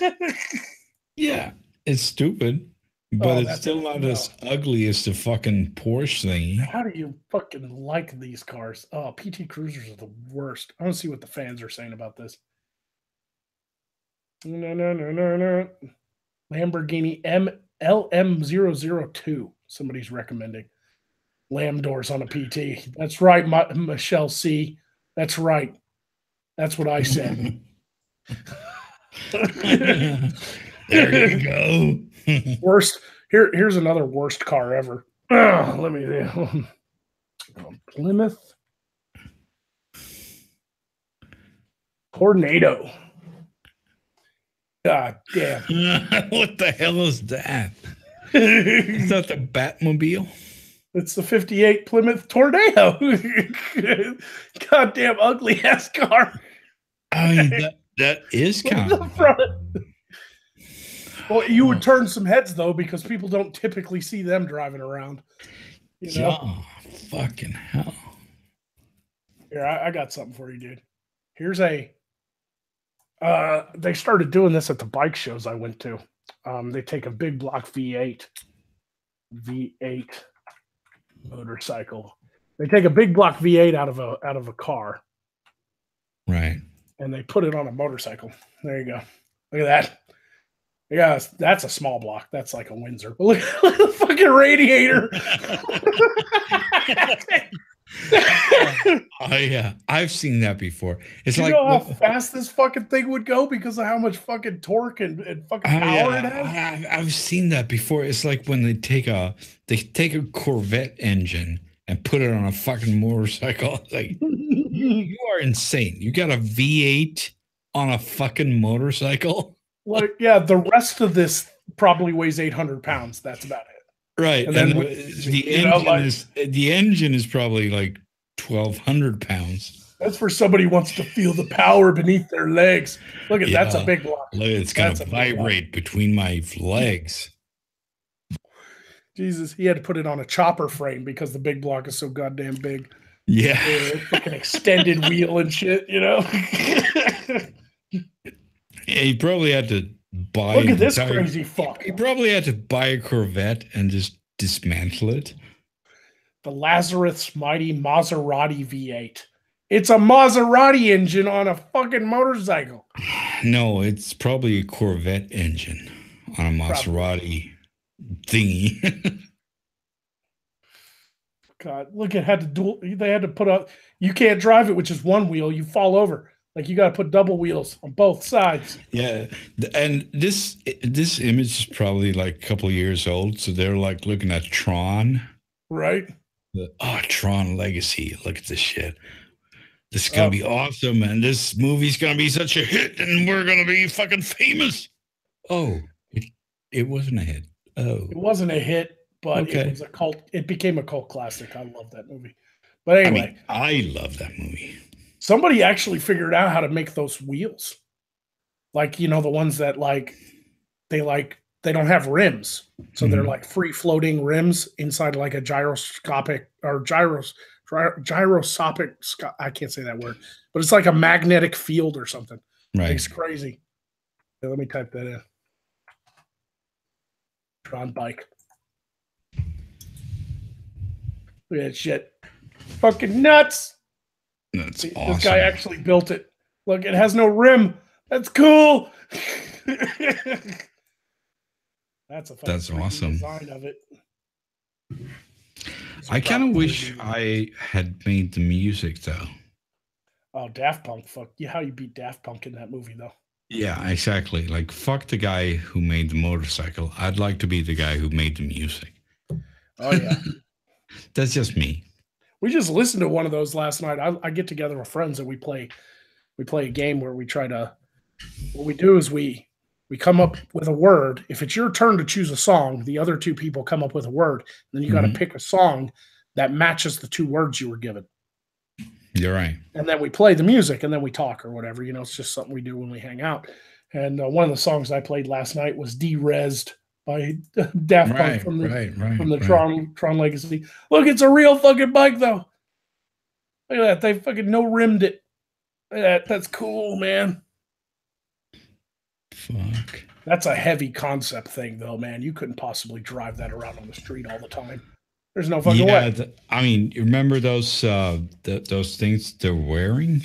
hood. Yeah, it's stupid, but it's still not as ugly as the fucking Porsche thing. How do you fucking like these cars? Oh, PT Cruisers are the worst. I want to see what the fans are saying about this. No. Lamborghini LM002. Somebody's recommending. Lamb doors on a PT. That's right, Michelle C. That's right. That's what I said. There you go. Worst. Here's another worst car ever. Let me see. Plymouth Tornado. God damn. What the hell is that? Is that the Batmobile? It's the 58 Plymouth Tornado. Goddamn ugly ass car. I mean, that is kind of front. Well, you would turn some heads though, because people don't typically see them driving around. You know? Oh, fucking hell. Here, I got something for you, dude. Here's a they started doing this at the bike shows I went to. They take a big block V8 motorcycle. They take a big block V8 out of a car. Right. And they put it on a motorcycle. There you go. Look at that. Yeah, that's a small block. That's like a Windsor. But look at the fucking radiator. Oh yeah, I've seen that before. It's you like, know how fast this fucking thing would go because of how much fucking torque and fucking power it has. I've seen that before. It's like when they take a Corvette engine and put it on a fucking motorcycle. It's like you are insane. You got a V8 on a fucking motorcycle. Like, yeah, the rest of this probably weighs 800 pounds. That's about it. Right. And then the engine is probably like 1,200 pounds. That's for somebody who wants to feel the power beneath their legs. Look at that's a big block. Look, it's going to vibrate between my legs. Jesus, he had to put it on a chopper frame because the big block is so goddamn big. Yeah. Fucking extended wheel and shit, you know? Yeah, he probably had to buy. Look at this crazy fuck. He probably had to buy a Corvette and just dismantle it. The Lazarus Mighty Maserati V8. It's a Maserati engine on a fucking motorcycle. No, it's probably a Corvette engine on a Maserati thingy. God, look, they had to put up. You can't drive it with just one wheel. You fall over. Like you got to put double wheels on both sides. Yeah, and this image is probably like a couple of years old, so they're like looking at Tron, right? Tron Legacy. Look at this shit. This is gonna be awesome, and this movie's gonna be such a hit, and we're gonna be fucking famous. Oh, it wasn't a hit. Oh, it wasn't a hit, but it was a cult. It became a cult classic. I love that movie. But anyway, I love that movie. Somebody actually figured out how to make those wheels. Like, you know, the ones that like, they like they don't have rims. So they're like free floating rims inside like a gyroscopic or gyroscopic. I can't say that word, but it's like a magnetic field or something. Right. It's crazy. Yeah, let me type that in. Tron bike. Look at that shit. Fucking nuts. That's awesome. This guy actually built it. Look, it has no rim. That's cool. That's awesome design of it. I kind of wish I had made the music though. Oh, Daft Punk. Fuck yeah, how you beat Daft Punk in that movie though. Yeah, exactly. Like, fuck the guy who made the motorcycle. I'd like to be the guy who made the music. Oh yeah. That's just me. We just listened to one of those last night. I get together with friends and we play a game where we try to, what we do is we come up with a word. If it's your turn to choose a song, the other two people come up with a word. Then you got to pick a song that matches the two words you were given. You're right. And then we play the music and then we talk or whatever. You know, it's just something we do when we hang out. And one of the songs I played last night was De-Rezzed by Daft Punk from the Tron Legacy. Look, it's a real fucking bike though. Look at that. They fucking no-rimmed it. Look at that. That's cool, man. Fuck. That's a heavy concept thing though, man. You couldn't possibly drive that around on the street all the time. There's no fucking way. I mean, you remember those things they're wearing?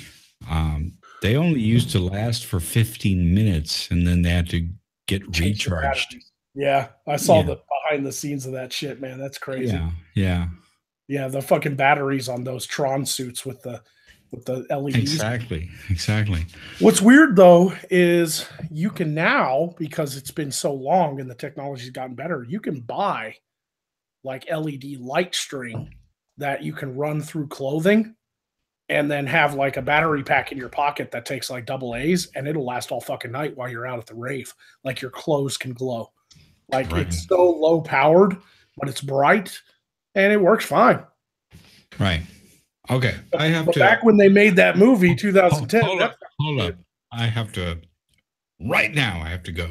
They only used to last for 15 minutes, and then they had to get recharged. Yeah, I saw the behind the scenes of that shit, man. That's crazy. Yeah. The fucking batteries on those Tron suits with the LEDs. Exactly. What's weird though is you can now, because it's been so long and the technology's gotten better, you can buy like LED light string that you can run through clothing and then have like a battery pack in your pocket that takes like AA's and it'll last all fucking night while you're out at the rave. Like your clothes can glow. Like it's so low powered, but it's bright and it works fine. Right. Okay. Back when they made that movie, 2010. Hold up. I have to go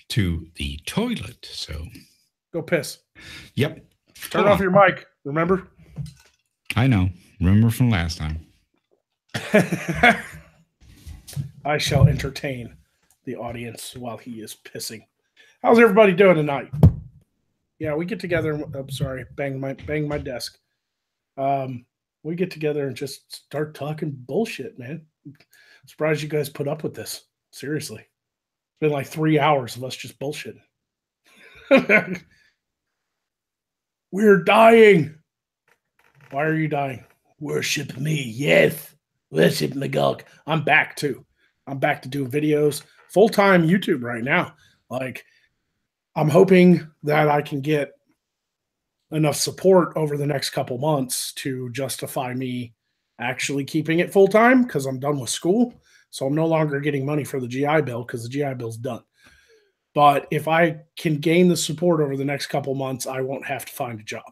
to the toilet. So go piss. Yep. Turn off your mic. Remember? I know. Remember from last time. I shall entertain the audience while he is pissing. How's everybody doing tonight? Yeah, we get together. I'm sorry, bang my desk. We get together and just start talking bullshit, man. I'm surprised you guys put up with this. Seriously. It's been like 3 hours of us just bullshitting. We're dying. Why are you dying? Worship me. Yes. Worship Magog. I'm back too. I'm back to doing videos. Full-time YouTube right now. Like, I'm hoping that I can get enough support over the next couple months to justify me actually keeping it full-time because I'm done with school. So I'm no longer getting money for the GI Bill because the GI Bill's done. But if I can gain the support over the next couple months, I won't have to find a job.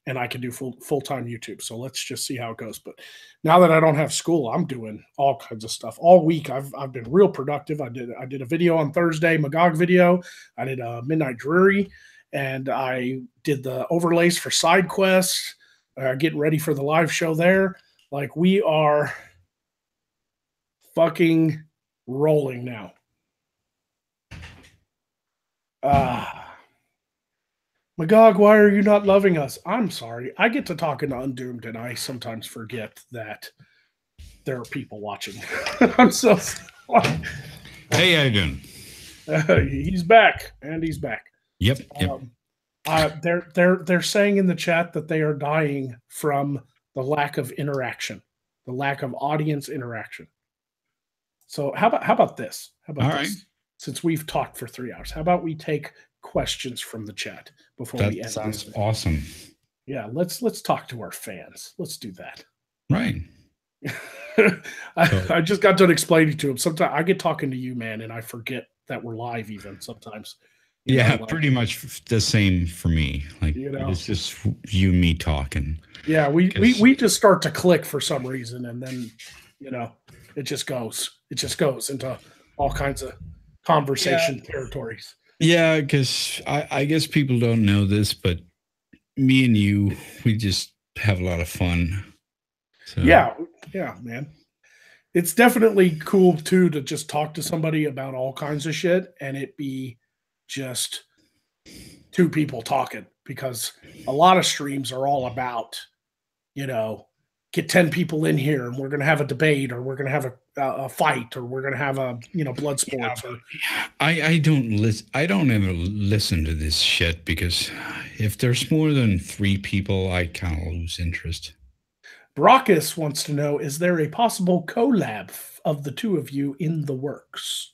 And I can do full-time YouTube. So let's just see how it goes. But now that I don't have school, I'm doing all kinds of stuff. All week, I've been real productive. I did a video on Thursday, Magog video. I did a Midnight Drury. And I did the overlays for side quests, getting ready for the live show there. Like, we are fucking rolling now. Magog, why are you not loving us? I'm sorry. I get to talking to Undoomed, and I sometimes forget that there are people watching. I'm so sorry. Hey, how you doing? He's back, and he's back. Yep. They're saying in the chat that they are dying from the lack of interaction, the lack of audience interaction. So how about this? How about this? Right. Since we've talked for 3 hours, how about we take questions from the chat before we end? That sounds awesome. Yeah, let's talk to our fans. Let's do that. Right. I just got done explaining to him. Sometimes I get talking to you, man, and I forget that we're live even sometimes. Yeah, pretty much the same for me. Like, it's just you and me talking. Yeah, we just start to click for some reason, and then it just goes. It just goes into all kinds of conversation territories. Yeah, because I guess people don't know this, but me and you, we just have a lot of fun. So Yeah, yeah, man. It's definitely cool too to just talk to somebody about all kinds of shit and it be just two people talking because a lot of streams are all about, you know, get 10 people in here and we're going to have a debate or we're going to have a fight or we're going to have a, blood yeah, sports or I don't listen. I don't ever listen to this shit because if there's more than three people, I kind of lose interest. Brockus wants to know, is there a possible collab of the two of you in the works?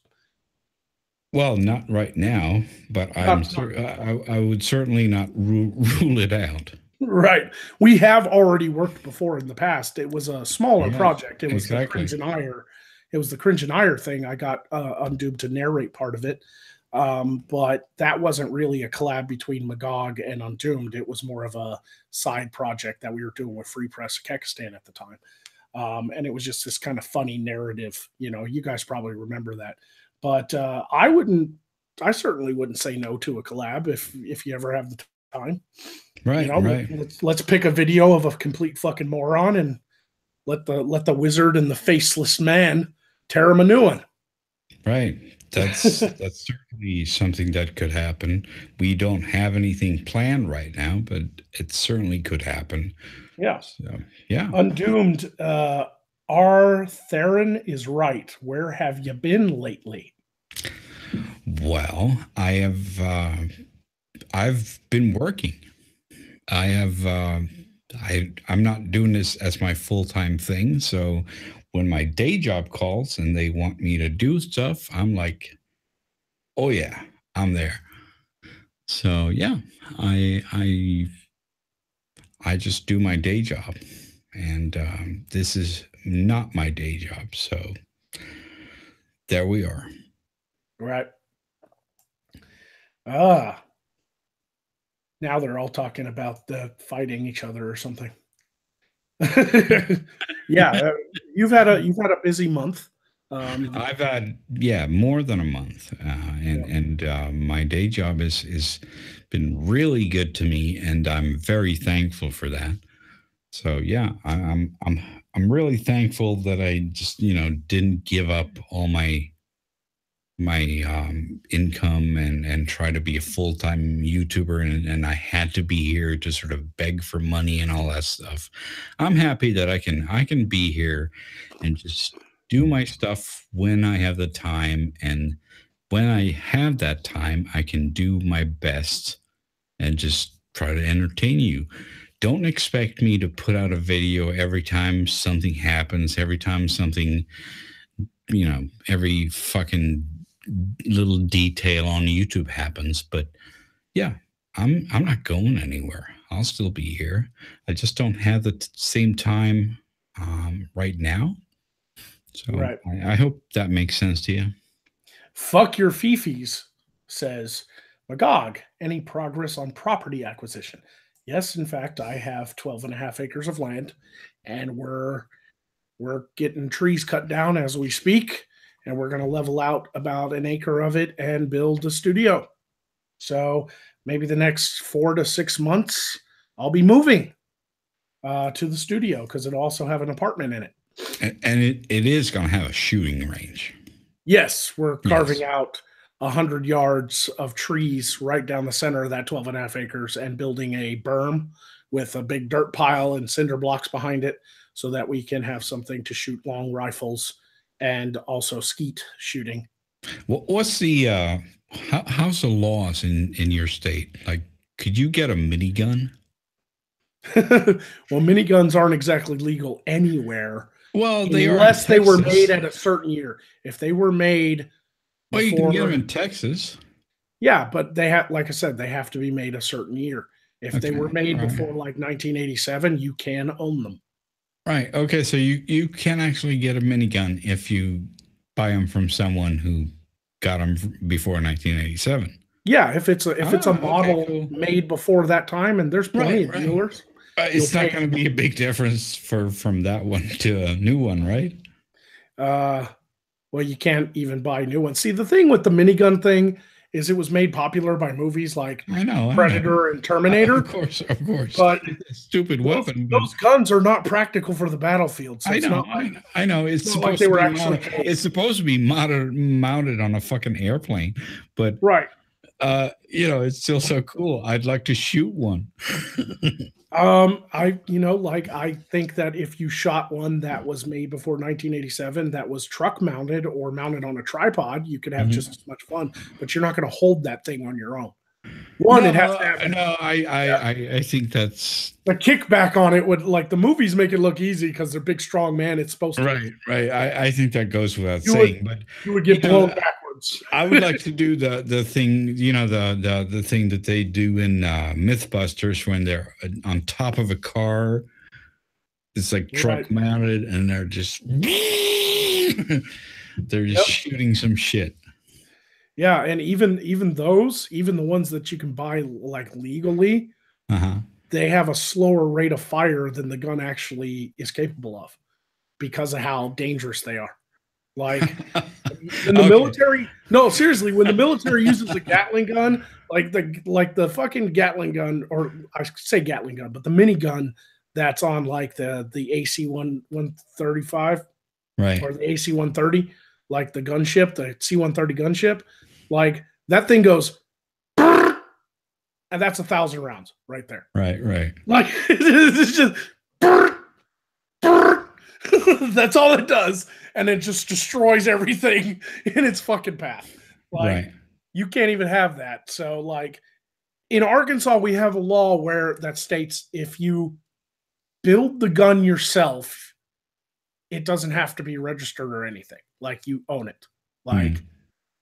Well, not right now, but Not I would certainly not rule it out. right. We have already worked before in the past. It was a smaller Yeah, project. It was the exactly. Cringe and Ire. It was the Cringe and Ire thing. I got Undoomed to narrate part of it. But that wasn't really a collab between Magog and Undoomed. It was more of a side project that we were doing with Free Press Kekistan at the time. And it was just this kind of funny narrative. You guys probably remember that. But I certainly wouldn't say no to a collab if you ever have the time. Right, right, Let's pick a video of a complete fucking moron and let the wizard and the faceless man tear him a new one. right. That's certainly something that could happen. We don't have anything planned right now, but it certainly could happen. Yeah. So, yeah. Undoomed. R. Theron is right. Where have you been lately? Well, I've been working. I have I'm not doing this as my full-time thing, so when my day job calls and they want me to do stuff, I'm like, "Oh yeah, I'm there." So, yeah, I I just do my day job, and this is not my day job. So there we are. Right. Ah. Now they're all talking about fighting each other or something. Yeah, you've had a busy month. I've had more than a month, and my day job is been really good to me, and I'm very thankful for that. So yeah, I'm really thankful that I just didn't give up all my income and try to be a full-time YouTuber, and I had to be here to sort of beg for money and all that stuff. I'm happy that I can be here and just do my stuff when I have the time, and when I have that time I can do my best and just try to entertain you. Don't expect me to put out a video every time something happens, every time something, every fucking little detail on YouTube happens. But yeah, I'm not going anywhere. I'll still be here. I just don't have the same time right now. So right. I hope that makes sense to you. Fuck your fifis, says Magog. Any progress on property acquisition? Yes, in fact, I have 12 and a half acres of land, and we're getting trees cut down as we speak, and we're going to level out about an acre of it and build a studio. So maybe the next 4 to 6 months, I'll be moving to the studio because it'll also have an apartment in it. And it is going to have a shooting range. Yes, we're carving out 100 yards of trees right down the center of that 12 and a half acres and building a berm with a big dirt pile and cinder blocks behind it so that we can have something to shoot long rifles and also skeet shooting. What's the how's the laws in your state? Like, could you get a minigun? Well, miniguns aren't exactly legal anywhere. Well, unless they were made at a certain year. If they were made well, you can get them in Texas. Yeah, but they have, like I said, they have to be made a certain year. If they were made before like 1987, you can own them. Right. Okay. So you can actually get a minigun if you buy them from someone who got them before 1987. Yeah, if it's a model made before that time, and there's plenty of dealers. It's not going to be a big difference from that one to a new one, right? Well, you can't even buy new ones. See, the thing with the minigun thing is it was made popular by movies like I know. Predator and Terminator. Of course. But stupid weapon. Those guns are not practical for the battlefield. So I know. I know. It's supposed to be mounted. It's supposed to be mounted on a fucking airplane, but right. It's still so cool. I'd like to shoot one. I think that if you shot one that was made before 1987 that was truck mounted or mounted on a tripod, you could have just as much fun, but you're not going to hold that thing on your own. It has to have. No, I think that's the kickback on it would, like, the movies make it look easy because they're big, strong man. It's supposed to. Right. I think that goes without saying, but you would get blown backwards. I would like to do the thing, the thing that they do in Mythbusters when they're on top of a car. It's like truck mounted, and they're just shooting some shit. Yeah, and even the ones that you can buy like legally, they have a slower rate of fire than the gun actually is capable of because of how dangerous they are. Like in the military, no, seriously, when the military uses a Gatling gun, like the fucking Gatling gun, or I say Gatling gun, but the minigun that's on like the AC 135, right, or the AC 130, like the gunship, the C-130 gunship. Like that thing goes, and that's 1,000 rounds right there. Right. Like it's just, that's all it does, and it just destroys everything in its fucking path. Like you can't even have that. So like in Arkansas, we have a law that states if you build the gun yourself, it doesn't have to be registered or anything. Like you own it. Like.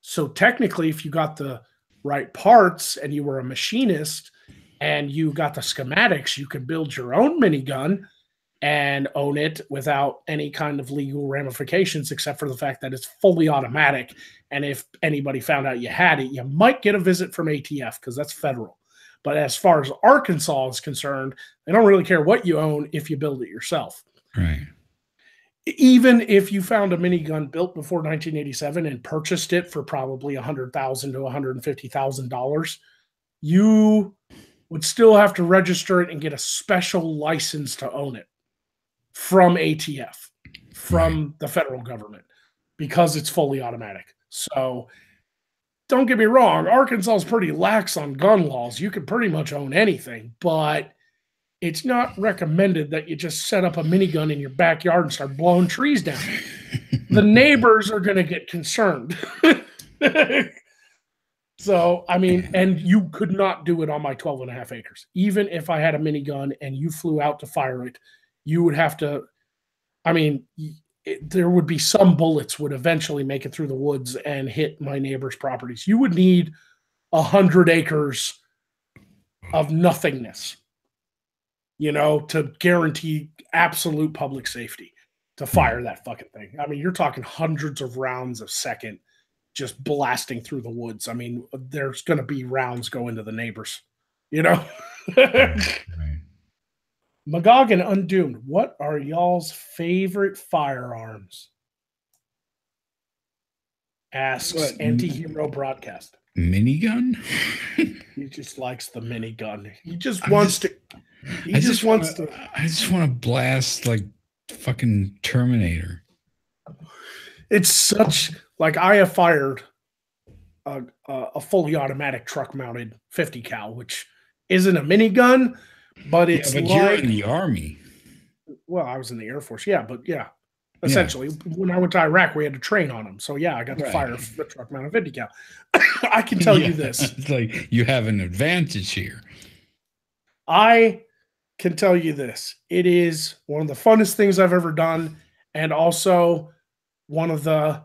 So technically, if you got the right parts and you were a machinist and you got the schematics, you could build your own minigun and own it without any kind of legal ramifications, except for the fact that it's fully automatic. And if anybody found out you had it, you might get a visit from ATF because that's federal. But as far as Arkansas is concerned, they don't really care what you own if you build it yourself. Right. Even if you found a minigun built before 1987 and purchased it for probably $100,000 to $150,000, you would still have to register it and get a special license to own it from ATF, from the federal government, because it's fully automatic. So don't get me wrong, Arkansas is pretty lax on gun laws. You can pretty much own anything, but it's not recommended that you just set up a minigun in your backyard and start blowing trees down. The neighbors are going to get concerned. So, I mean, and you could not do it on my 12.5 acres. Even if I had a minigun and you flew out to fire it, you would have to, there would be some bullets would eventually make it through the woods and hit my neighbor's properties. You would need 100 acres of nothingness, to guarantee absolute public safety to fire that fucking thing. I mean, you're talking hundreds of rounds a second just blasting through the woods. I mean, there's going to be rounds go into the neighbors, Right. Magog and Undoomed, what are y'all's favorite firearms? Asks Anti-Hero Broadcast. Minigun? He just likes the minigun. He just wants to. I just want to blast like fucking Terminator. It's such like I have fired a fully automatic truck mounted 50 cal, which isn't a minigun, but it's but you're in the Army. Well, I was in the Air Force, essentially. When I went to Iraq, we had to train on them. So I got to fire the truck mounted 50 cal. I can tell you this. It's like you have an advantage here. I can tell you this. It is one of the funnest things I've ever done, and also one of the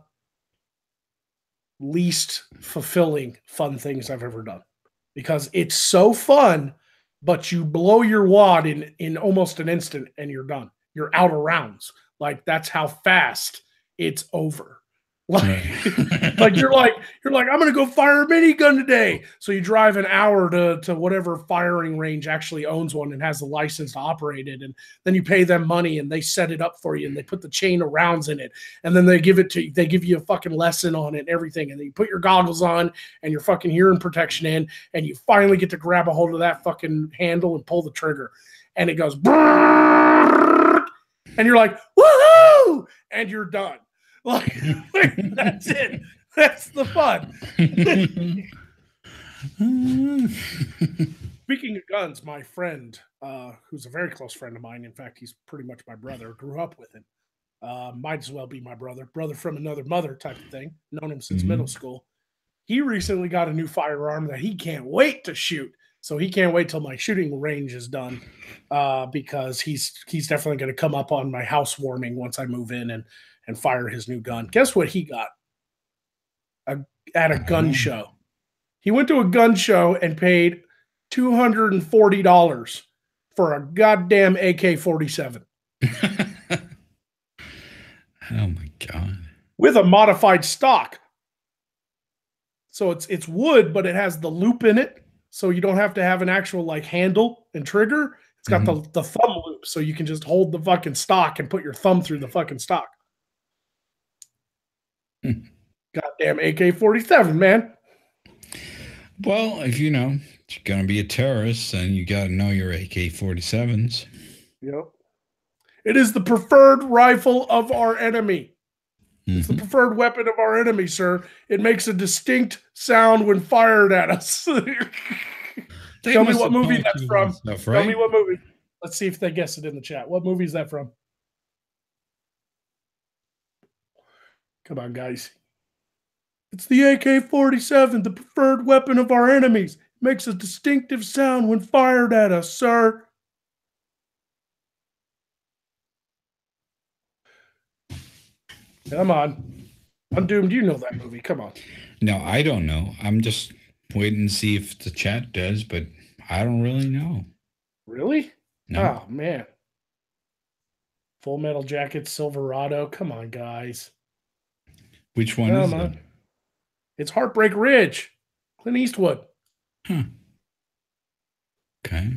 least fulfilling fun things I've ever done, because it's so fun, but you blow your wad in almost an instant and you're done. You're out of rounds. Like, that's how fast it's over. Like you're like I'm gonna go fire a minigun today. So you drive an hour to whatever firing range actually owns one and has the license to operate it, and then you pay them money and they set it up for you and they put the chain of rounds in it, and then they give you a fucking lesson on it and everything, and then you put your goggles on and your fucking hearing protection in, and you finally get to grab a hold of that fucking handle and pull the trigger, and it goes, and you're like, woohoo, and you're done. Like that's it. That's the fun. Speaking of guns, my friend, who's a very close friend of mine, in fact, he's pretty much my brother, grew up with him. Might as well be my brother from another mother type of thing. Known him since middle school. He recently got a new firearm that he can't wait to shoot. So he can't wait till my shooting range is done, because he's definitely going to come up on my housewarming once I move in and fire his new gun. Guess what he got at a gun show? He went to a gun show and paid $240 for a goddamn AK-47. Oh my God. With a modified stock. So it's wood, but it has the loop in it. So you don't have to have an actual like handle and trigger. It's got the thumb loop. So you can just hold the fucking stock and put your thumb through the fucking stock. Goddamn AK-47, man. Well, if you're going to be a terrorist, then you got to know your AK-47s. Yep. It is the preferred rifle of our enemy. It's the preferred weapon of our enemy, sir. It makes a distinct sound when fired at us. Tell me what movie that's from. Stuff, right? Tell me what movie. Let's see if they guess it in the chat. What movie is that from? Come on, guys. It's the AK-47, the preferred weapon of our enemies. It makes a distinctive sound when fired at us, sir. Come on. Undoomed, you know that movie. Come on. No, I don't know. I'm just waiting to see if the chat does, but I don't really know. Really? No. Oh, man. Full Metal Jacket, Silverado. Come on, guys. Which one is it? It's Heartbreak Ridge. Clint Eastwood. Okay.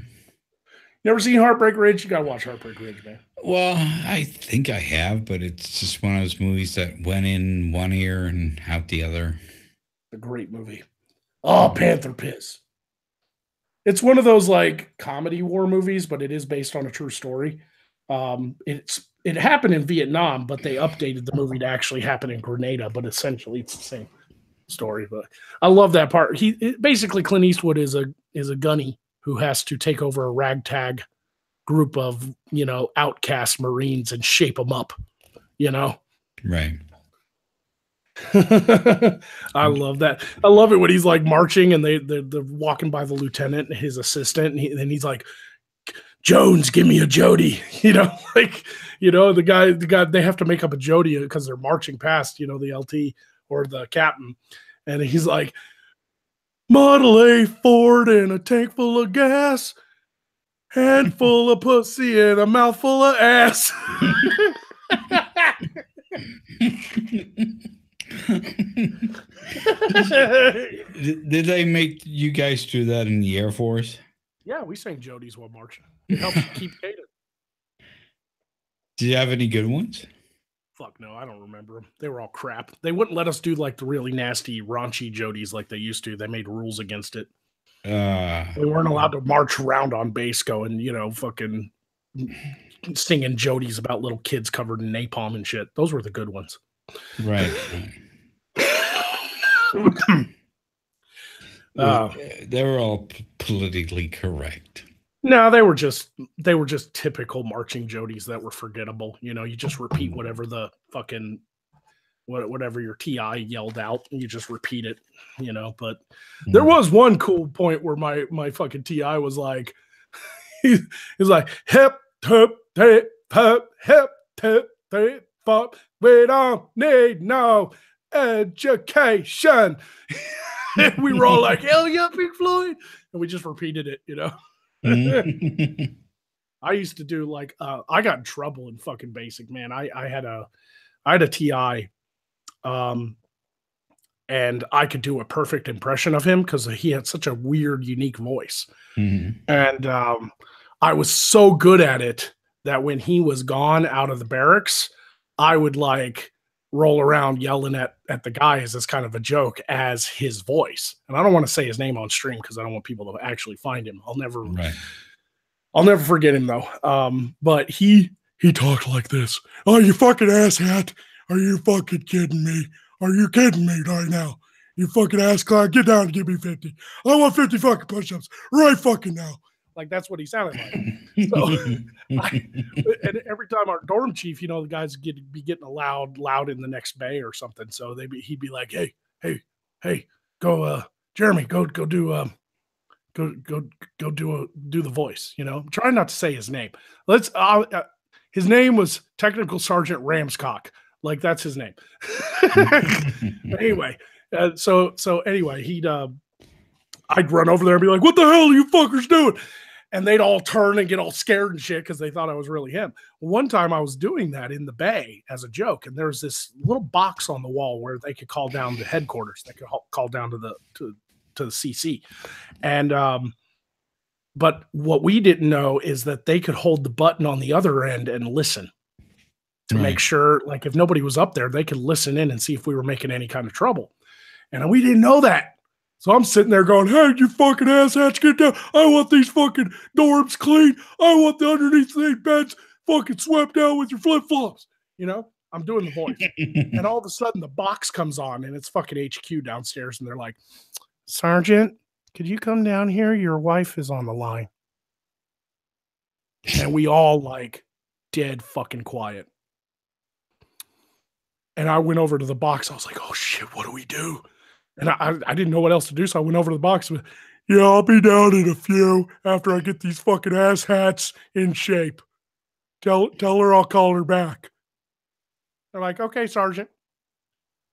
Never seen Heartbreak Ridge? You got to watch Heartbreak Ridge, man. Well, I think I have, but it's just one of those movies that went in one ear and out the other. A great movie. Oh, Panther Piss. It's one of those like comedy war movies, but it is based on a true story. It happened in Vietnam, but they updated the movie to actually happen in Grenada, but essentially it's the same story. But I love that part. Basically Clint Eastwood is a gunny who has to take over a ragtag group of, outcast Marines and shape them up, Right. I love that. I love it when he's like marching and they're walking by the lieutenant and his assistant, and he's like, Jones, give me a Jody. The guy, they have to make up a Jody because they're marching past, the LT or the captain. And he's like, Model A Ford and a tank full of gas, handful of pussy and a mouthful of ass. Did they make you guys do that in the Air Force? Yeah, we sang Jody's while marching. It helps you keep cadence. Do you have any good ones? Fuck no, I don't remember them. They were all crap. They wouldn't let us do like the really nasty, raunchy Jodies like they used to. They made rules against it. We weren't allowed to march around on base going, fucking singing Jodies about little kids covered in napalm and shit. Those were the good ones. Right. They were all politically correct. No, they were just typical marching Jodies that were forgettable. You just repeat whatever the fucking whatever your TI yelled out, and you just repeat it. But there was one cool point where my fucking TI was like, he's like hip hip hip hip hip hip hip hop. We don't need no education. We were all like, hell yeah, Pink Floyd, and we just repeated it. I used to do like I got in trouble in fucking basic, man. I had a TI And I could do a perfect impression of him because he had such a weird, unique voice. Mm-hmm. And I was so good at it that when he was gone out of the barracks, I would like roll around yelling at the guys as kind of a joke as his voice. And I don't want to say his name on stream because I don't want people to actually find him. I'll never forget him though. But he talked like this. Oh, you fucking asshat. Are you fucking kidding me? Are you kidding me right now? You fucking ass clown, get down and give me 50. I want 50 fucking push-ups right fucking now. Like, that's what he sounded like. So, and every time our dorm chief, you know, the guys be getting loud in the next bay or something. So he'd be like, hey, go, Jeremy, go do the voice. You know, I'm trying not to say his name. His name was Technical Sergeant Ramscock. Like, that's his name. Anyway, so anyway, I'd run over there and be like, "What the hell are you fuckers doing?" And they'd all turn and get all scared and shit because they thought I was really him. One time I was doing that in the bay as a joke, and there was this little box on the wall where they could call down to headquarters. They could call down to the CC, and but what we didn't know is that they could hold the button on the other end and listen to make sure, like, if nobody was up there, they could listen in and see if we were making any kind of trouble. And we didn't know that. So I'm sitting there going, "Hey, you fucking asshats, get down. I want these fucking dorms clean. I want the underneath these beds fucking swept down with your flip-flops." You know, I'm doing the voice. And all of a sudden the box comes on and it's fucking HQ downstairs. And they're like, "Sergeant, could you come down here? Your wife is on the line." And we all like dead fucking quiet. And I went over to the box. I was like, "Oh shit, what do we do?" And I didn't know what else to do. So I went over to the box. And, "Yeah, I'll be down in a few after I get these fucking ass hats in shape. Tell her I'll call her back." They're like, "Okay, Sergeant."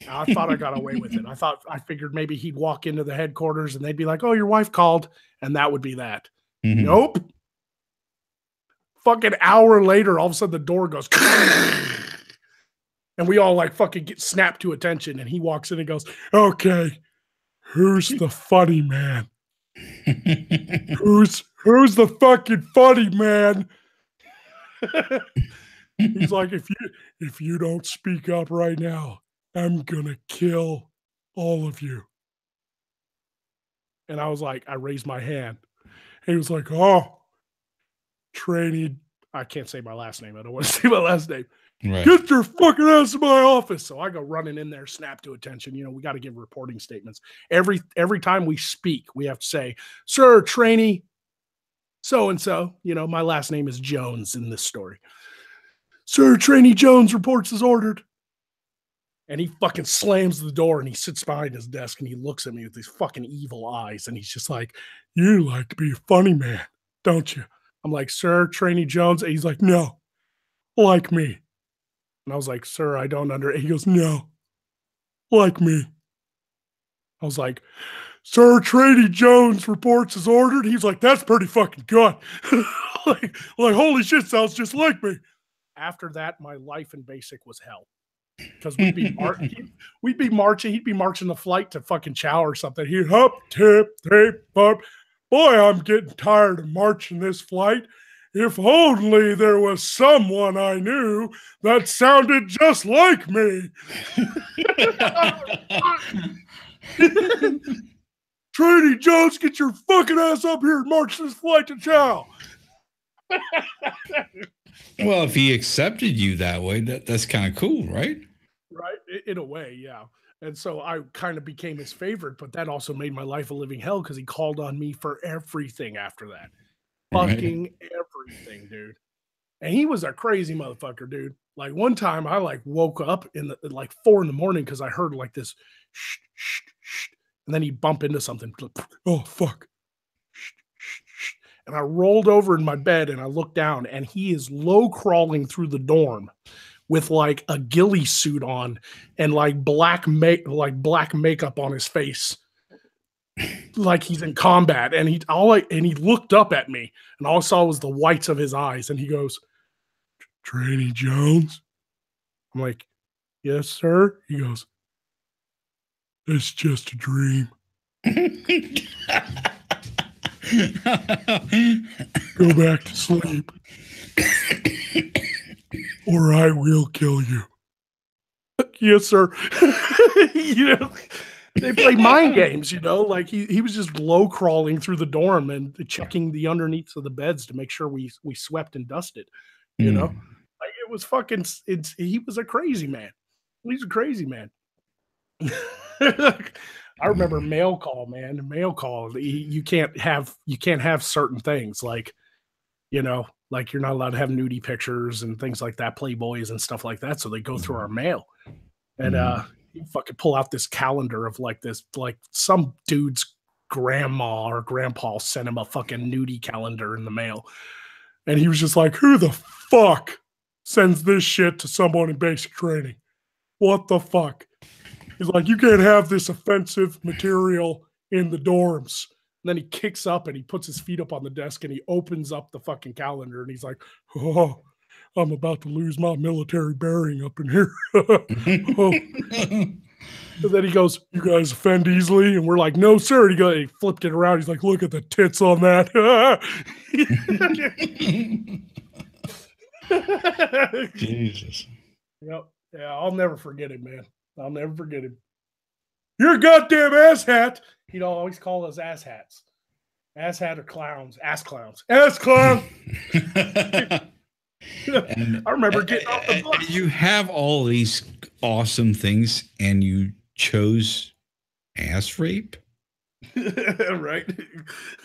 I thought I got away with it. I figured maybe he'd walk into the headquarters and they'd be like, "Oh, your wife called." And that would be that. Mm-hmm. Nope. Fucking hour later, all of a sudden the door goes and we all like fucking get snapped to attention. And he walks in and goes, "Okay, who's the funny man? Who's the fucking funny man?" He's like, if you don't speak up right now, I'm gonna kill all of you." And I was like, I raised my hand. He was like, "Oh, trainee," I can't say my last name. I don't want to say my last name. Right. "Get your fucking ass to my office." So I go running in there, snap to attention. You know, we got to give reporting statements. Every time we speak, we have to say, "Sir, trainee, so-and-so." You know, my last name is Jones in this story. "Sir, trainee Jones reports as ordered." And he fucking slams the door and he sits behind his desk and he looks at me with these fucking evil eyes. And he's just like, "You like to be a funny man, don't you?" I'm like, "Sir, trainee Jones." And he's like, "No, like me." And I was like, "Sir, I don't He goes, "No, like me." I was like, "Sir, trainee Jones reports as ordered." He's like, "That's pretty fucking good." like, holy shit, sounds just like me. After that, my life in basic was hell. Because we'd be marching. He'd be marching the flight to fucking chow or something. He'd hop, tip, tape, pop. "Boy, I'm getting tired of marching this flight. If only there was someone I knew that sounded just like me." "Trainee Jones, get your fucking ass up here and march this flight to chow." Well, if he accepted you that way, that's kind of cool, right? Right, in a way, yeah. And so I kind of became his favorite, but that also made my life a living hell because he called on me for everything after that. Fucking everything, dude. And he was a crazy motherfucker, dude. Like one time I like woke up in like 4 a.m. because I heard like this shh, shh, shh, and then he'd bump into something. "Oh, fuck. Shh, shh, shh." And I rolled over in my bed and I looked down and he is low crawling through the dorm with like a ghillie suit on and like black makeup on his face. Like he's in combat. And he looked up at me and all I saw was the whites of his eyes. And he goes, "Trainee Jones?" I'm like, "Yes, sir." He goes, It's just a dream. Go back to sleep, or I will kill you. Yes, sir. You know, they play mind games, you know, like he was just low crawling through the dorm and checking the underneaths of the beds to make sure we swept and dusted, you know. Like, it was fucking he was a crazy man. He's a crazy man. I remember mail call, man. Mail call. You can't have certain things like, you know, like you're not allowed to have nudie pictures and things like that, Playboys and stuff like that. So they go through our mail. And you fucking pull out this calendar of like this, like some dude's grandma or grandpa sent him a fucking nudie calendar in the mail. And he was just like, who the fuck sends this shit to someone in basic training? What the fuck? He's like, you can't have this offensive material in the dorms. And then he kicks up and he puts his feet up on the desk and he opens up the fucking calendar and he's like, oh, I'm about to lose my military bearing up in here. Oh. And then he goes, you guys offend easily? And we're like, no, sir. And he flipped it around. He's like, look at the tits on that. Jesus. Yep. Yeah, I'll never forget him, man. I'll never forget him. You're a goddamn asshat. He'd always call us asshats. Asshat or clowns. Ass clowns. Ass clown. And, I remember getting off the bus. You have all these awesome things and you chose ass rape? Right.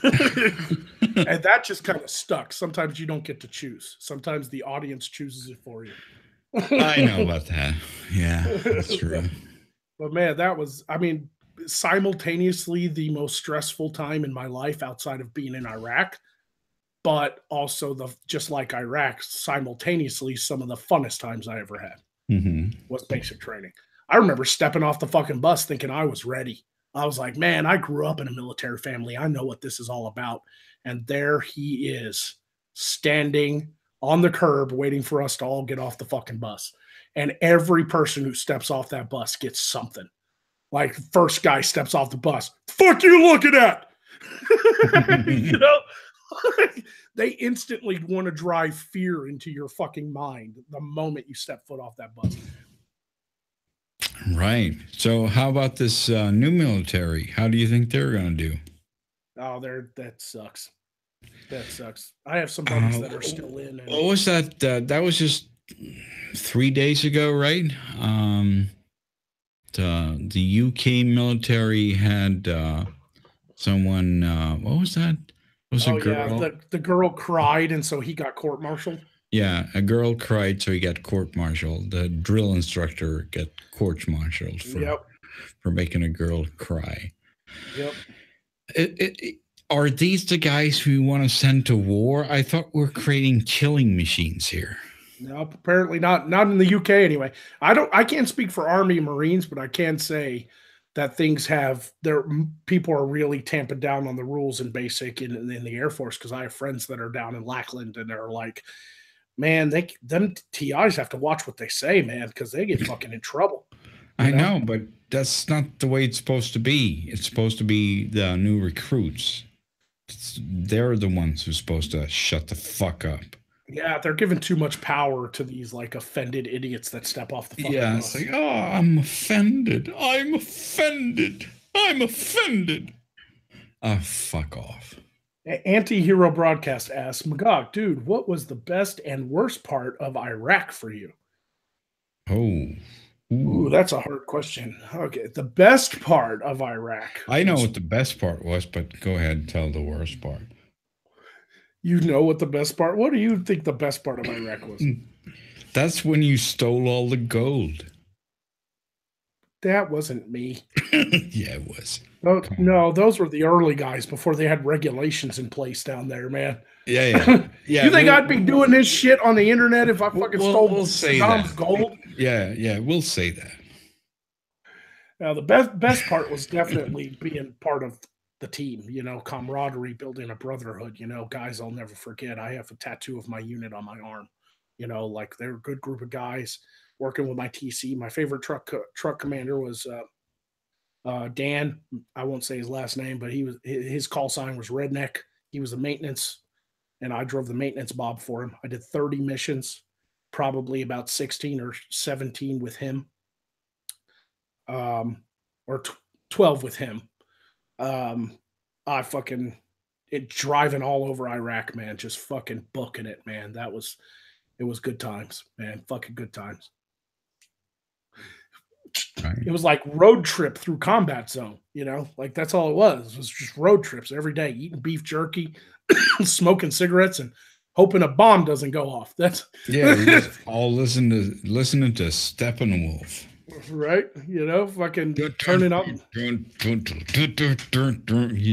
And that just kind of stuck. Sometimes you don't get to choose. Sometimes the audience chooses it for you. I know about that. Yeah, that's true. But man, that was, I mean, simultaneously the most stressful time in my life outside of being in Iraq, but also just like Iraq, simultaneously some of the funnest times I ever had was basic training. I remember stepping off the fucking bus thinking I was ready. I was like, man, I grew up in a military family. I know what this is all about. And there he is, standing on the curb waiting for us to all get off the fucking bus. And every person who steps off that bus gets something. Like, first guy steps off the bus. Fuck you looking at? You know? They instantly want to drive fear into your fucking mind the moment you step foot off that bus. Right. So how about this new military? How do you think they're going to do? Oh, that sucks. That sucks. I have some buddies that are still in. What was that? That was just 3 days ago, right? The UK military had someone. What was that? It was a girl. Yeah, the girl cried, and so he got court-martialed. Yeah, a girl cried, so he got court-martialed. The drill instructor got court-martialed for making a girl cry. Yep. Are these the guys who want to send to war? I thought we're creating killing machines here. No, apparently not. Not in the UK anyway. I can't speak for Army and Marines, but I can say that people are really tamping down on the rules in basic in the Air Force, because I have friends that are down in Lackland and they're like, man, them TIs have to watch what they say, man, because they get fucking in trouble. I know, but that's not the way it's supposed to be. It's supposed to be the new recruits. They're the ones who're supposed to shut the fuck up. Yeah, they're giving too much power to these like offended idiots that step off the fucking bus. It's like, oh, I'm offended. I'm offended. I'm offended. Fuck off. Anti-Hero Broadcast asks, Magog, dude, what was the best and worst part of Iraq for you? Oh. Ooh, that's a hard question. Okay, the best part of Iraq. I know what the best part was, but go ahead and tell the worst part. You know what the best part? What do you think the best part of Iraq was? That's when you stole all the gold. That wasn't me. Yeah, it was. No, those were the early guys before they had regulations in place down there, man. Yeah. You think I'd be doing this shit on the internet if I fucking stole Saddam's gold? Yeah, we'll say that. Now, the best part was definitely being part of the team, you know, camaraderie, building a brotherhood, you know, guys I'll never forget. I have a tattoo of my unit on my arm, you know, like they're a good group of guys working with my TC. My favorite truck commander was Dan, I won't say his last name, but his call sign was Redneck. He was the maintenance, and I drove the maintenance bob for him. I did 30 missions, probably about 16 or 17 with him, or 12 with him. I fucking driving all over Iraq, man, just fucking booking it, man. It was good times, man. Fucking good times. Right. It was like road trip through combat zone, you know, like that's all it was. It was just road trips every day, eating beef jerky, smoking cigarettes, and hoping a bomb doesn't go off. That's all listening to Steppenwolf. Right, you know, fucking turning up. You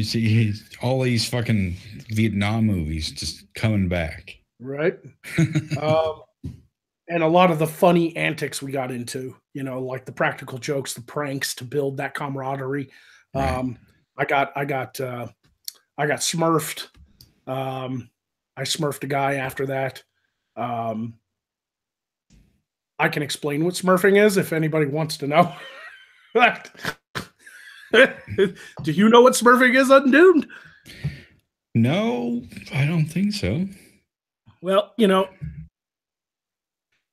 see all these fucking Vietnam movies just coming back. Right. And a lot of the funny antics we got into, you know, like the practical jokes, the pranks to build that camaraderie. Right. I got smurfed. I smurfed a guy after that. I can explain what smurfing is if anybody wants to know. Do you know what smurfing is, Undoomed? No, I don't think so. Well, you know,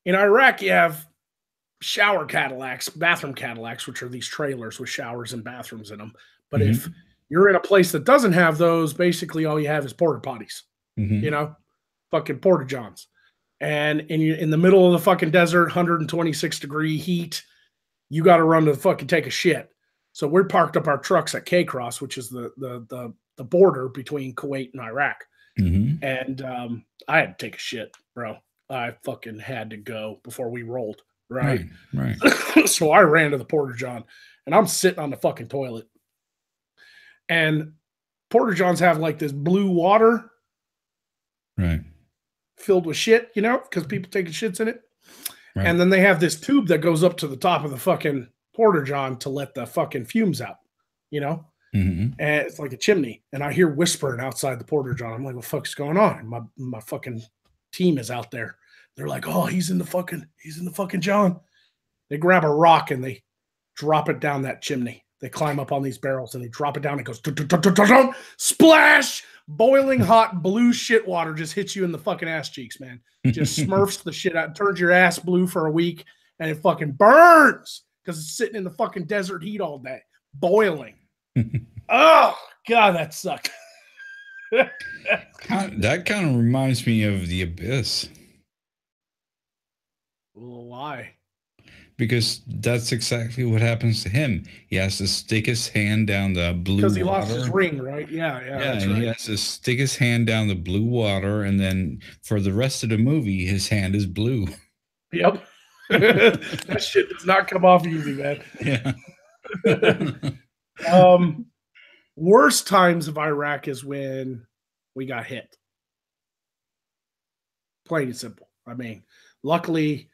in Iraq, you have shower Cadillacs, bathroom Cadillacs, which are these trailers with showers and bathrooms in them. But if you're in a place that doesn't have those, basically all you have is porta potties, you know, fucking porta johns. And in the middle of the fucking desert, 126-degree heat, you got to run to fucking take a shit. So we parked up our trucks at K-Cross, which is the border between Kuwait and Iraq. And I had to take a shit, bro. I fucking had to go before we rolled, right? So I ran to the porta john, and I'm sitting on the fucking toilet. And porta johns have like this blue water, right, filled with shit, you know, because people taking shits in it. Right. And then they have this tube that goes up to the top of the fucking porta john to let the fucking fumes out, you know. And it's like a chimney. And I hear whispering outside the porta john. I'm like, what the fuck's going on? And my fucking team is out there. They're like, oh, he's in the fucking john. They grab a rock and they drop it down that chimney. They climb up on these barrels and they drop it down. It goes splash. Boiling hot blue shit water just hits you in the fucking ass cheeks, man. Just smurfs the shit out, turns your ass blue for a week, and it fucking burns because it's sitting in the fucking desert heat all day, boiling. Oh God, that sucked. That kind of reminds me of The Abyss. Well, why? Because that's exactly what happens to him. He has to stick his hand down the blue water. Because he lost his ring, right? Yeah. And right. He has to stick his hand down the blue water, and then for the rest of the movie, his hand is blue. Yep. That shit does not come off easy, man. Yeah. Worst times of Iraq is when we got hit. Plain and simple. I mean, luckily,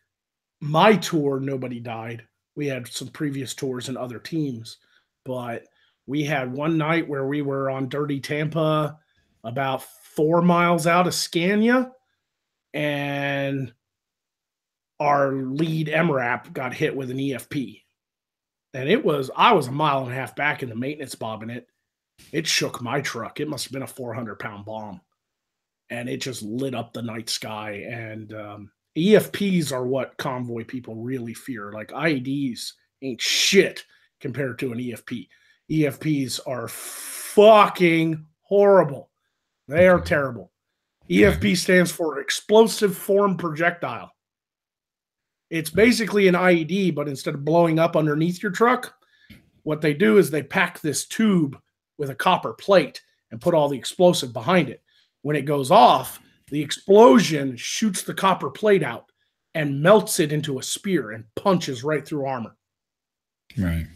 my tour, nobody died. We had some previous tours and other teams, but we had one night where we were on Dirty Tampa, about 4 miles out of Scania, and our lead MRAP got hit with an EFP. And I was a mile and a half back in the maintenance bob, and it shook my truck. It must have been a 400-pound bomb. And it just lit up the night sky. And EFPs are what convoy people really fear. Like IEDs ain't shit compared to an EFP. EFPs are fucking horrible. They are terrible. EFP stands for Explosive Form Projectile. It's basically an IED, but instead of blowing up underneath your truck, what they do is they pack this tube with a copper plate and put all the explosive behind it. When it goes off, the explosion shoots the copper plate out and melts it into a spear and punches right through armor. Right.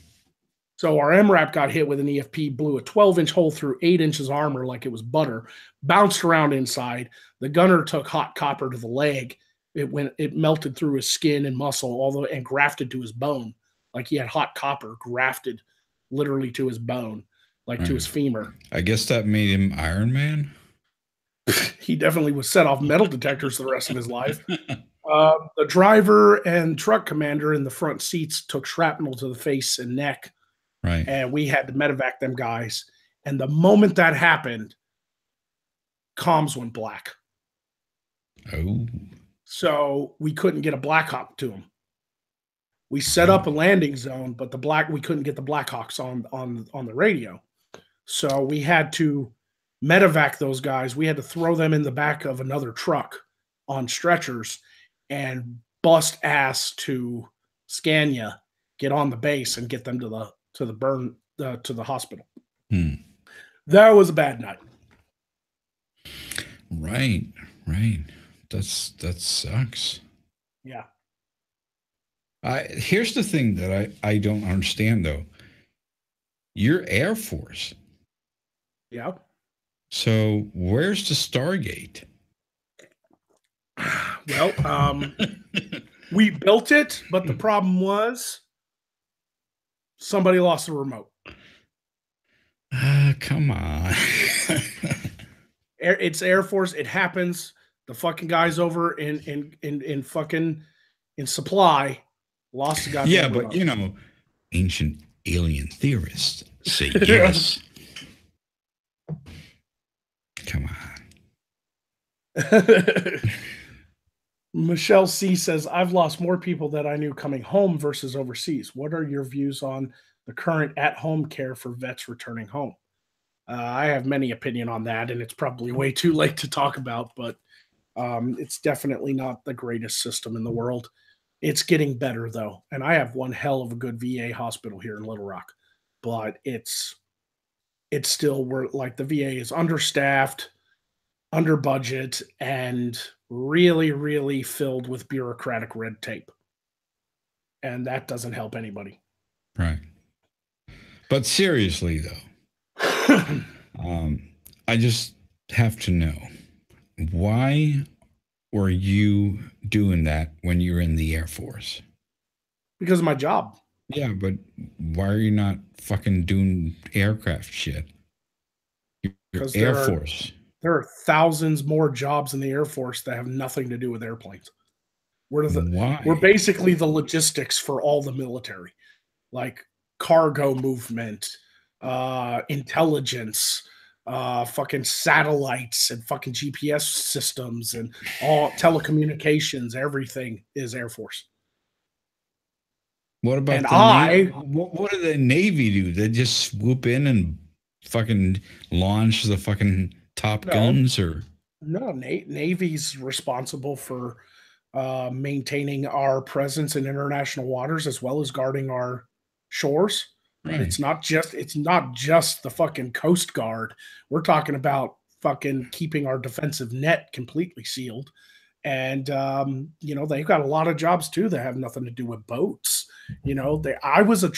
So our MRAP got hit with an EFP, blew a 12-inch hole through 8 inches of armor like it was butter, bounced around inside. The gunner took hot copper to the leg. It melted through his skin and muscle, and grafted to his bone. Like he had hot copper grafted literally to his bone, like to his femur. I guess that made him Iron Man. He definitely was set off metal detectors the rest of his life. The driver and truck commander in the front seats took shrapnel to the face and neck Right. And we had to medevac them guys. And the moment that happened, comms went black. Oh. So we couldn't get a Blackhawk to them. We set up a landing zone, but we couldn't get the Blackhawks on the radio. So we had to medevac those guys. We had to throw them in the back of another truck on stretchers and bust ass to Scania, get on the base and get them to the hospital. That was a bad night. Right. That sucks. Yeah. Here's the thing that I don't understand though. You're Air Force. Yeah. So where's the Stargate? Well, we built it, but the problem was somebody lost the remote. Come on. It's Air Force. It happens. The fucking guys over in supply lost the goddamn remote. But you know, ancient alien theorists say yes. Come on. Michelle C says, I've lost more people that I knew coming home versus overseas. What are your views on the current at-home care for vets returning home? I have many opinion on that, and it's probably way too late to talk about, but it's definitely not the greatest system in the world. It's getting better, though, and I have one hell of a good VA hospital here in Little Rock, but it's still, the VA is understaffed, under budget, and really, really filled with bureaucratic red tape. And that doesn't help anybody. Right. But seriously, though, I just have to know, why were you doing that when you were in the Air Force? Because of my job. Yeah, but why are you not fucking doing aircraft shit? You're Air Force. There are thousands more jobs in the Air Force that have nothing to do with airplanes. We're basically the logistics for all the military, like cargo movement, intelligence, fucking satellites and fucking GPS systems and all telecommunications. Everything is Air Force. What about what do the Navy do? They just swoop in and fucking launch the fucking Top Guns, or no? Navy's responsible for maintaining our presence in international waters as well as guarding our shores. Right. It's not just the fucking Coast Guard. We're talking about fucking keeping our defensive net completely sealed. And they've got a lot of jobs too that have nothing to do with boats. I was in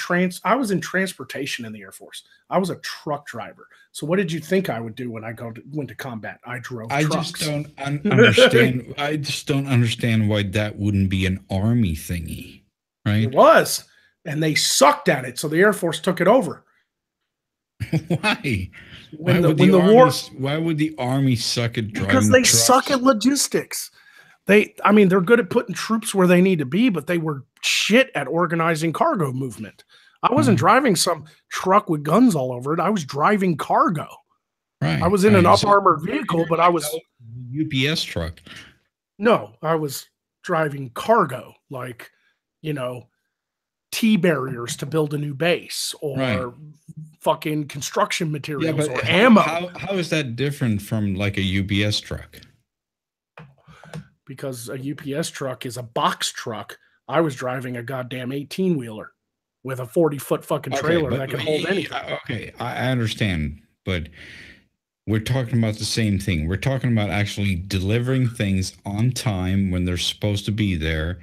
transportation in the Air Force. I was a truck driver. So what did you think I would do when I went to combat? I drove trucks. I just don't understand. I just don't understand why that wouldn't be an Army thingy, right? It was, and they sucked at it, so the Air Force took it over. Why? Why would the Army suck at driving? Because they trucks? suck at logistics. They're good at putting troops where they need to be, but they were shit at organizing cargo movement. I wasn't driving some truck with guns all over it. I was driving cargo. Right. I was in an up-armored vehicle, but I was UPS truck. No, I was driving cargo, like, T barriers to build a new base, or fucking construction materials, or ammo. How is that different from like a UPS truck? Because a UPS truck is a box truck. I was driving a goddamn 18-wheeler with a 40-foot fucking trailer that can hold anything. Okay, I understand, but we're talking about the same thing. We're talking about actually delivering things on time when they're supposed to be there.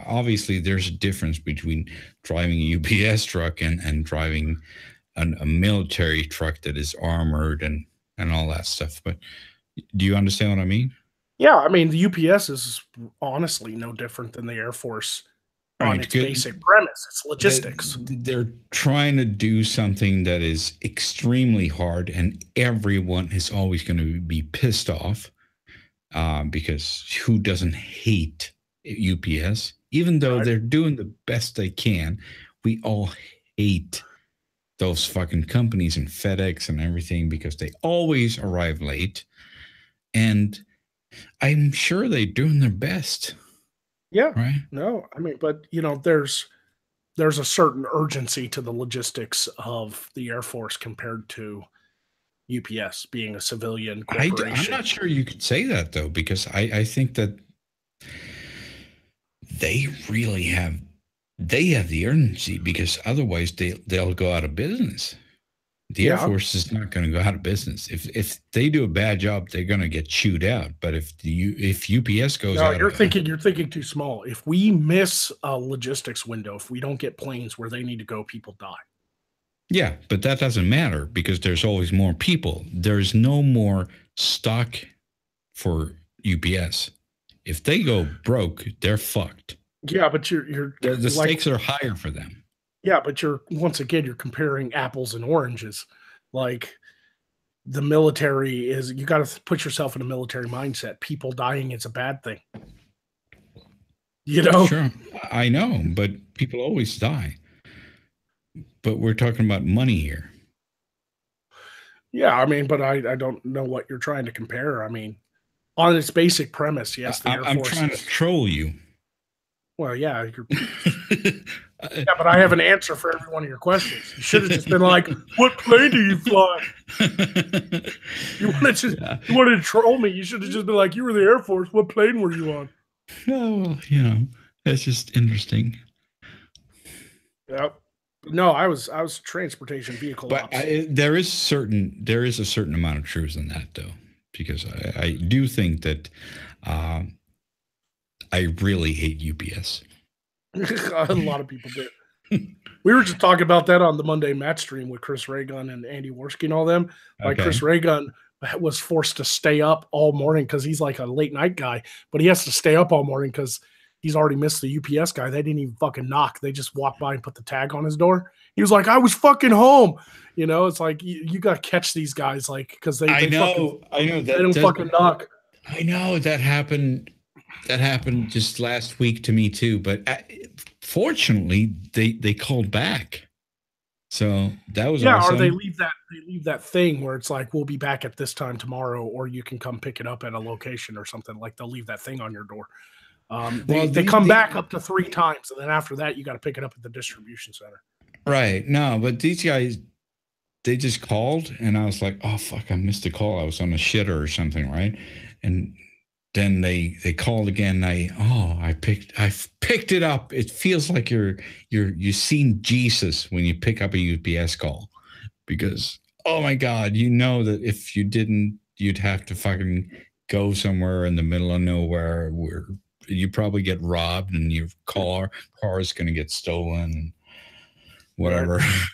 Obviously there's a difference between driving a UPS truck and driving a military truck that is armored and all that stuff. But do you understand what I mean? Yeah, the UPS is honestly no different than the Air Force on its basic premise. It's logistics. They're trying to do something that is extremely hard, and everyone is always going to be pissed off because who doesn't hate UPS? Even though they're doing the best they can, we all hate those fucking companies and FedEx and everything because they always arrive late. And I'm sure they're doing their best. Yeah. Right. No, I mean, but you know, there's a certain urgency to the logistics of the Air Force compared to UPS being a civilian corporation. I'm not sure you could say that though, because I think that they really have the urgency, because otherwise they'll go out of business. The Air Force is not going to go out of business. If they do a bad job, they're going to get chewed out. But if UPS goes out, you're thinking too small. If we miss a logistics window, if we don't get planes where they need to go, people die. Yeah, but that doesn't matter because there's always more people. There's no more stock for UPS. If they go broke, they're fucked. Yeah, but you're the stakes are higher for them. Yeah, but you're comparing apples and oranges. Like the military is, you got to put yourself in a military mindset. People dying is a bad thing. You know? Sure. I know, but people always die. But we're talking about money here. Yeah, I mean, but I don't know what you're trying to compare. I mean, on its basic premise, yes, the Air Force. I'm trying to troll you. Well, yeah. Yeah, but I have an answer for every one of your questions. You should have just been like, what plane do you fly? You wanted to troll me. You should have just been like, you were the Air Force. What plane were you on? Oh, you know, that's just interesting. Yep. No, I was transportation vehicle. But there is a certain amount of truth in that, though, because I do think that I really hate UPS. A lot of people do. We were just talking about that on the Monday match stream with Chris Raygun and Andy Worski and all them. Like, Chris Raygun was forced to stay up all morning because he's like a late night guy, but he has to stay up all morning because he's already missed the UPS guy. They didn't even fucking knock. They just walked by and put the tag on his door. He was like, I was fucking home. You know, it's like, you got to catch these guys, like, because they know they don't fucking knock. I know that happened. That happened just last week to me too. But fortunately, they called back. So that was awesome. Or they leave that thing where it's like, we'll be back at this time tomorrow, or you can come pick it up at a location or something. Like, they'll leave that thing on your door. They come back up to 3 times, and then after that, you got to pick it up at the distribution center. Right. No, but these guys, they just called, and I was like, oh fuck, I missed a call. I was on a shitter or something, right? And then they called again. I picked it up. It feels like you've seen Jesus when you pick up a UPS call, because oh my God, you know that if you didn't, you'd have to fucking go somewhere in the middle of nowhere where you probably get robbed and your car is going to get stolen, whatever. Right.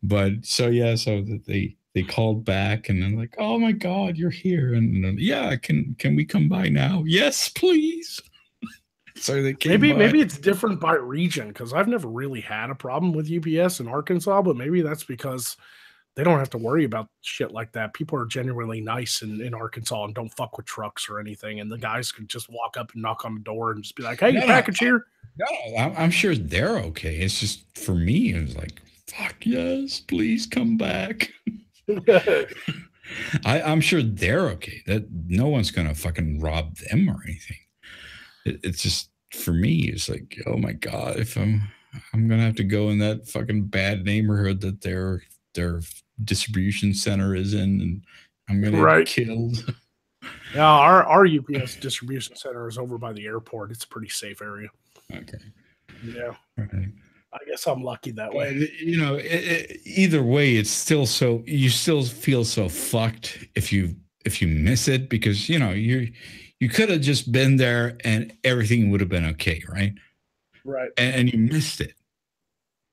But so they called back, and then like, oh my God, you're here. And yeah, can we come by now? Yes, please. So they came maybe it's different by region, because I've never really had a problem with UPS in Arkansas, but maybe that's because they don't have to worry about shit like that. People are genuinely nice in Arkansas and don't fuck with trucks or anything. And the guys can just walk up and knock on the door and just be like, hey, package here. No, I'm sure they're okay. It's just, for me, it was like, fuck yes, please come back. I'm sure they're okay. That no one's going to fucking rob them or anything. It's just, for me, it's like, oh my God, if I'm going to have to go in that fucking bad neighborhood that their distribution center is in, and I'm going to get killed. Yeah, our UPS distribution center is over by the airport. It's a pretty safe area. Okay. Yeah. Right. I guess I'm lucky that way. You know, either way, it's still so, you still feel so fucked if you miss it, because, you know, you could have just been there and everything would have been okay, right? Right. And you missed it.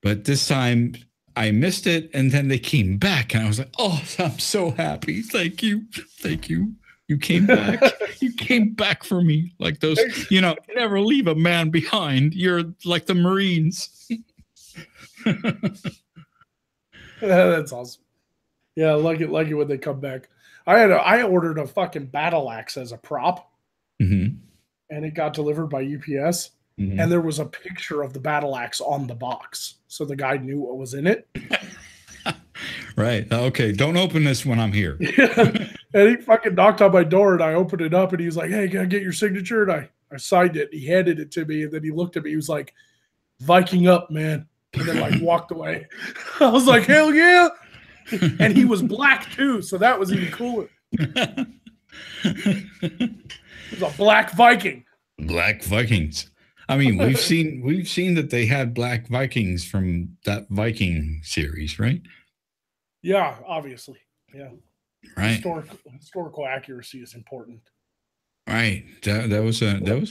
But this time I missed it, and then they came back, and I was like, oh, I'm so happy. Thank you. Thank you. You came back. You came back for me. Like those, you know, never leave a man behind. You're like the Marines. That's awesome. Yeah, I like it when they come back. I ordered a fucking battle axe as a prop, and it got delivered by UPS. and there was a picture of the battle axe on the box, so the guy knew what was in it. Right. Okay. Don't open this when I'm here. And he fucking knocked on my door, and I opened it up, and he was like, "Hey, can I get your signature?" And I signed it. He handed it to me, and then he looked at me. He was like, "Viking up, man," and then like walked away. I was like, "Hell yeah!" And he was black too, so that was even cooler. He was a black Viking. Black Vikings. I mean, we've seen that they had black Vikings from that Viking series, right? Yeah, obviously. Yeah. Right. Historical accuracy is important. Right. That was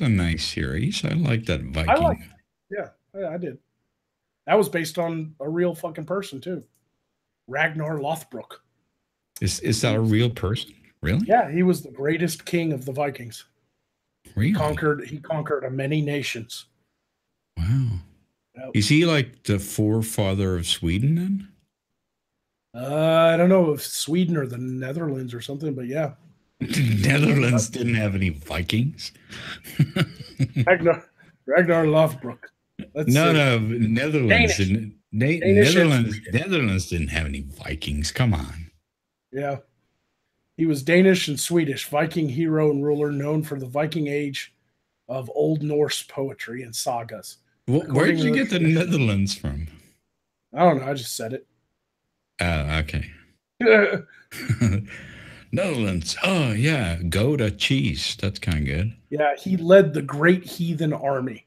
a nice series. I like that Viking. Yeah, I did. That was based on a real fucking person too. Ragnar Lothbrok. Is that a real person? Really? Yeah, he was the greatest king of the Vikings. Really? He conquered many nations. Wow. Yep. Is he like the forefather of Sweden then? I don't know if Sweden or the Netherlands or something, but yeah. Netherlands didn't have any Vikings. Ragnar Lothbrok. No, Netherlands didn't. Netherlands didn't have any Vikings. Come on. Yeah. He was Danish and Swedish, Viking hero and ruler known for the Viking age of Old Norse poetry and sagas. Where did you get the Netherlands from? I don't know. I just said it. Okay. Netherlands. Oh, yeah. Gouda cheese. That's kind of good. Yeah, he led the great heathen army.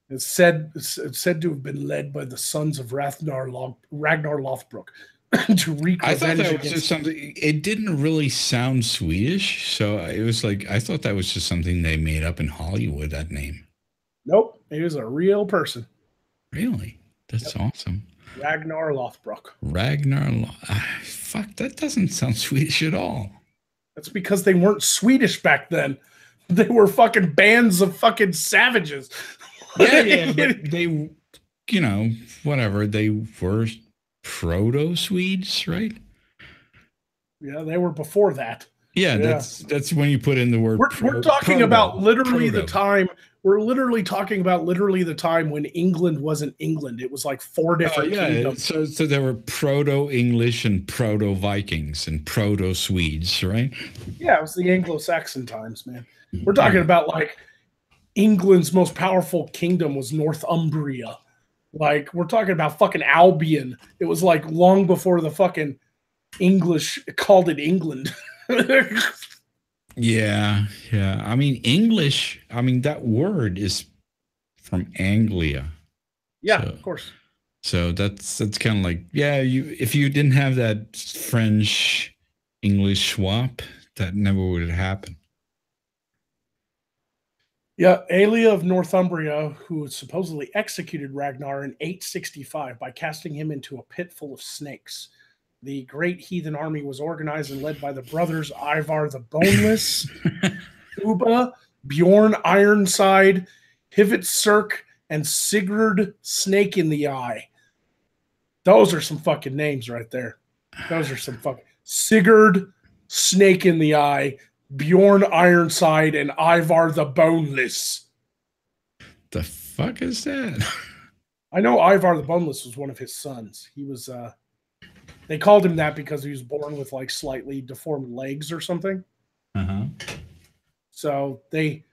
It's said to have been led by the sons of Ragnar Lothbrok to wreak revenge. I thought that was just something. It didn't really sound Swedish, so it was like I thought that was just something they made up in Hollywood. That name. Nope, he was a real person. Really? That's awesome. Ragnar Lothbrok. Fuck, that doesn't sound Swedish at all. That's because they weren't Swedish back then. They were fucking bands of fucking savages. Yeah, but they, whatever. They were proto-Swedes, right? Yeah, they were before that. Yeah, that's when you put in the word. We're talking about literally the time. We're literally talking about the time when England wasn't England. It was like 4 different kingdoms. So there were proto-English and proto-Vikings and proto-Swedes, right? Yeah, it was the Anglo-Saxon times, man. We're talking about like England's most powerful kingdom was Northumbria. Like we're talking about fucking Albion. It was like long before the fucking English called it England. Yeah. I mean, English. I mean, that word is from Anglia. Yeah, of course. So that's kind of like if you didn't have that French English swap, that never would have happened. Yeah, Aelia of Northumbria, who supposedly executed Ragnar in 865 by casting him into a pit full of snakes. The great heathen army was organized and led by the brothers Ivar the Boneless, Uba, Bjorn Ironside, Hivitsirk, and Sigurd Snake in the Eye. Those are some fucking names right there. Those are some fucking... Sigurd Snake in the Eye, Bjorn Ironside, and Ivar the Boneless. The fuck is that? I know Ivar the Boneless was one of his sons. He was... They called him that because he was born with like slightly deformed legs or something. So they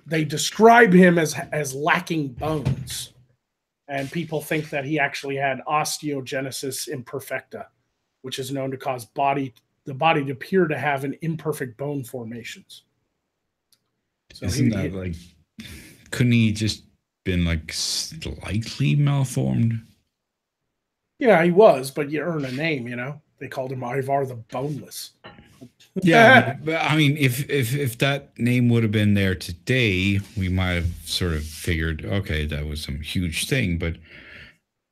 describe him as lacking bones, and people think that he actually had osteogenesis imperfecta, which is known to cause the body to appear to have an imperfect bone formations. So couldn't he just been like slightly malformed? Yeah, he was, but you earn a name, They called him Ivar the Boneless. Yeah, but I mean, if that name would have been there today, we might have sort of figured, okay, that was some huge thing. But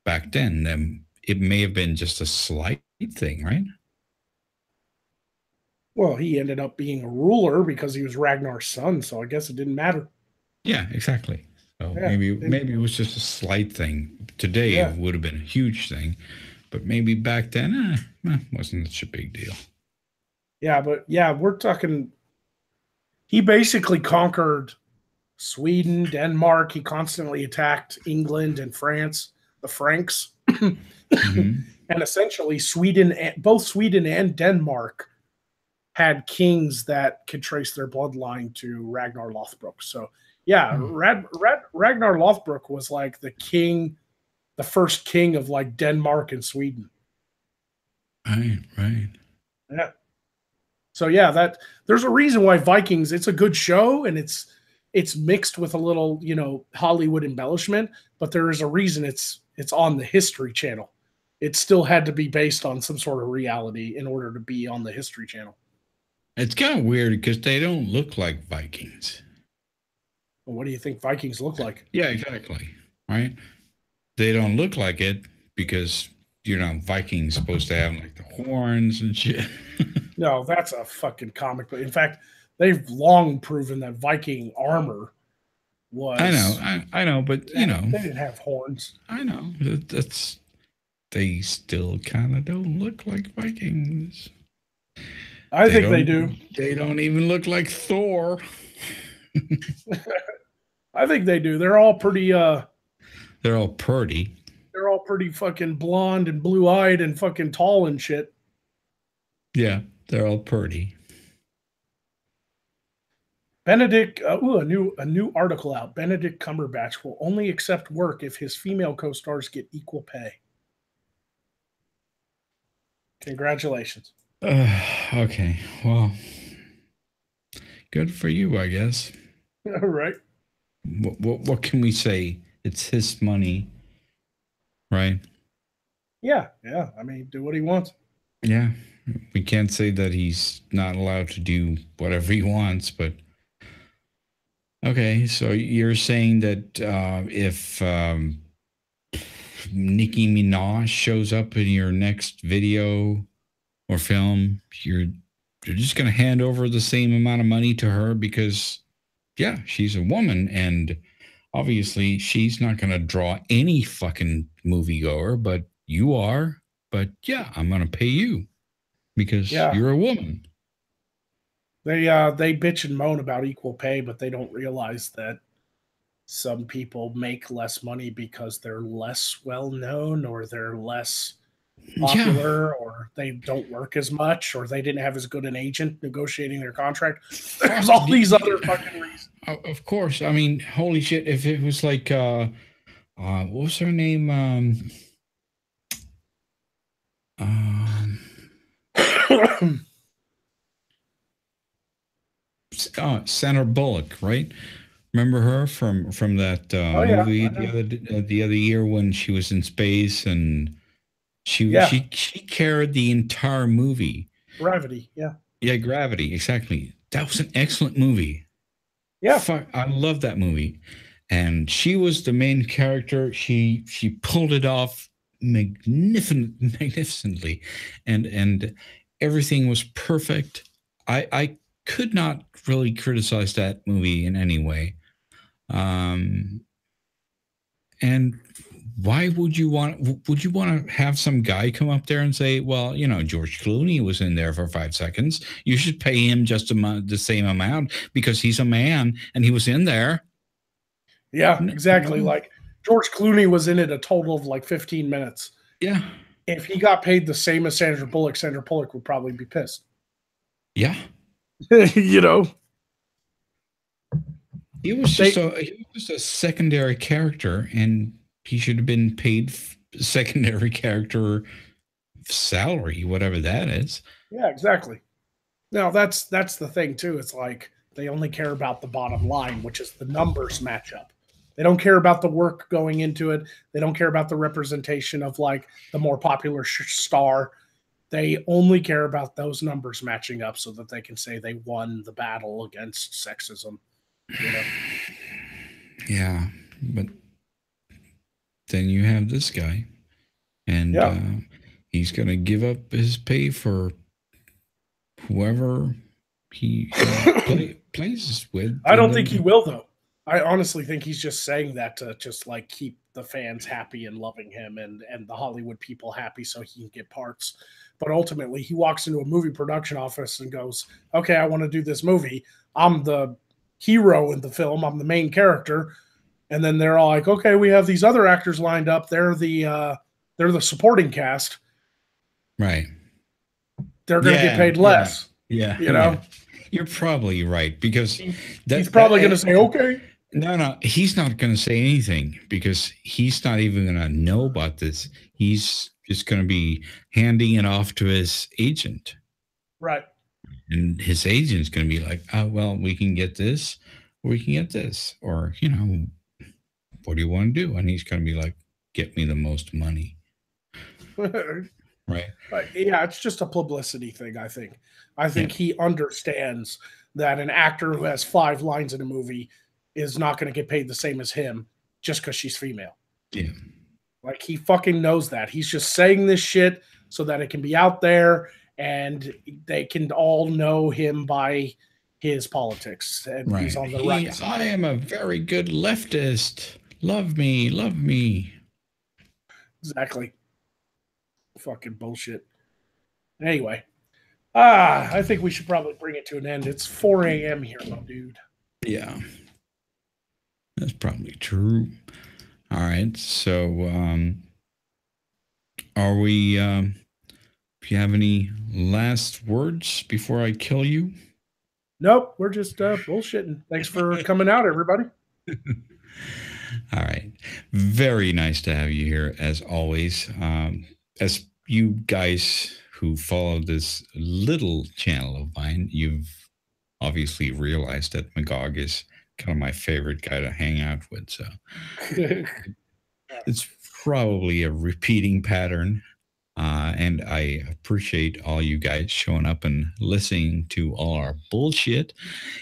back then, it may have been just a slight thing, right? Well, he ended up being a ruler because he was Ragnar's son, so I guess it didn't matter. Yeah, exactly. So maybe it was just a slight thing. Today it would have been a huge thing, but maybe back then, wasn't such a big deal. Yeah, but we're talking He basically conquered Sweden, Denmark. He constantly attacked England and France, the Franks. Mhm. And essentially both Sweden and Denmark had kings that could trace their bloodline to Ragnar Lothbrok. So yeah, Ragnar Lothbrok was like the king, the first king of like Denmark and Sweden. Right. Yeah. So yeah, that there's a reason why Vikings, it's a good show and it's mixed with a little, Hollywood embellishment, but there is a reason it's on the History Channel. It still had to be based on some sort of reality in order to be on the History Channel. It's kind of weird because they don't look like Vikings. Well, what do you think Vikings look like? Yeah, exactly. Right? They don't look like it because, Vikings supposed to have like the horns and shit. No, that's a fucking comic book. In fact, they've long proven that Viking armor was. I know, but they didn't have horns. I know they still kind of don't look like Vikings. I think they do. They don't even look like Thor. I think they do. They're all pretty. They're all pretty. They're all pretty fucking blonde and blue-eyed and fucking tall and shit. Yeah, they're all pretty. Benedict, a new article out. Benedict Cumberbatch will only accept work if his female co-stars get equal pay. Congratulations. Okay, well, good for you, I guess. All right. What can we say? It's his money, right? Yeah. I mean, do what he wants. Yeah, we can't say that he's not allowed to do whatever he wants, but okay. So you're saying that if Nicki Minaj shows up in your next video or film, you're just going to hand over the same amount of money to her because, yeah, she's a woman and obviously she's not going to draw any fucking moviegoer, but you are. But yeah, I'm going to pay you because you're a woman. They bitch and moan about equal pay, but they don't realize that some people make less money because they're less well known or they're less popular or they don't work as much or they didn't have as good an agent negotiating their contract. There's all these other fucking reasons. Of course. I mean, holy shit, if it was like what was her name? Sandra Bullock, right? Remember her from that movie the other year when she was in space and she carried the entire movie. Gravity, yeah, Gravity, exactly. That was an excellent movie. Yeah, I love that movie, and she was the main character. She pulled it off magnificently, and everything was perfect. I could not really criticize that movie in any way. And why would you want to have some guy come up there and say, well, George Clooney was in there for 5 seconds. You should pay him just the same amount because he's a man and he was in there. Yeah, exactly. Like George Clooney was in it a total of like 15 minutes. Yeah. If he got paid the same as Sandra Bullock would probably be pissed. Yeah. He was just a secondary character, and he should have been paid secondary character salary, whatever that is. Yeah, exactly. Now that's the thing too. It's like they only care about the bottom line, which is the numbers match up. They don't care about the work going into it. They don't care about the representation of like the more popular star. They only care about those numbers matching up so that they can say they won the battle against sexism. Yeah, but then you have this guy, and he's going to give up his pay for whoever he plays with. I don't think he will, though. I honestly think he's just saying that to just like keep the fans happy and loving him and the Hollywood people happy so he can get parts. But ultimately, he walks into a movie production office and goes, "Okay, I want to do this movie. I'm the hero in the film. I'm the main character." And then they're all like, "Okay, we have these other actors lined up. They're the supporting cast. Right. They're going to get paid less." Yeah. You know, You're probably right, because he's probably going to say, "Okay." No, he's not going to say anything, because he's not even going to know about this. He's just going to be handing it off to his agent. Right. And his agent's going to be like, "Oh, well, we can get this, or we can get this, or, you know, what do you want to do?" And he's going to be like, "Get me the most money." Right. But yeah, it's just a publicity thing, I think. I think he understands that an actor who has 5 lines in a movie is not going to get paid the same as him just because she's female. Yeah. Like, he fucking knows that. He's just saying this shit so that it can be out there and they can all know him by his politics. And he's on the right side. I am a very good leftist. Love me, love me. Exactly. Fucking bullshit. Anyway, I think we should probably bring it to an end. It's 4 a.m. here, my dude. Yeah. That's probably true. All right. So, are we, if you have any last words before I kill you? Nope. We're just bullshitting. Thanks for coming out, everybody. All right. Very nice to have you here, as always. As you guys who follow this little channel of mine, you've obviously realized that Magog is kind of my favorite guy to hang out with. So it's probably a repeating pattern. And I appreciate all you guys showing up and listening to all our bullshit,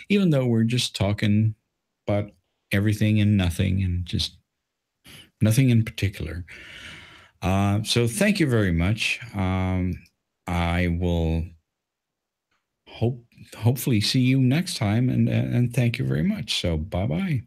even though we're just talking about everything and nothing, and just nothing in particular. So thank you very much. I will hopefully see you next time, and thank you very much. So bye-bye.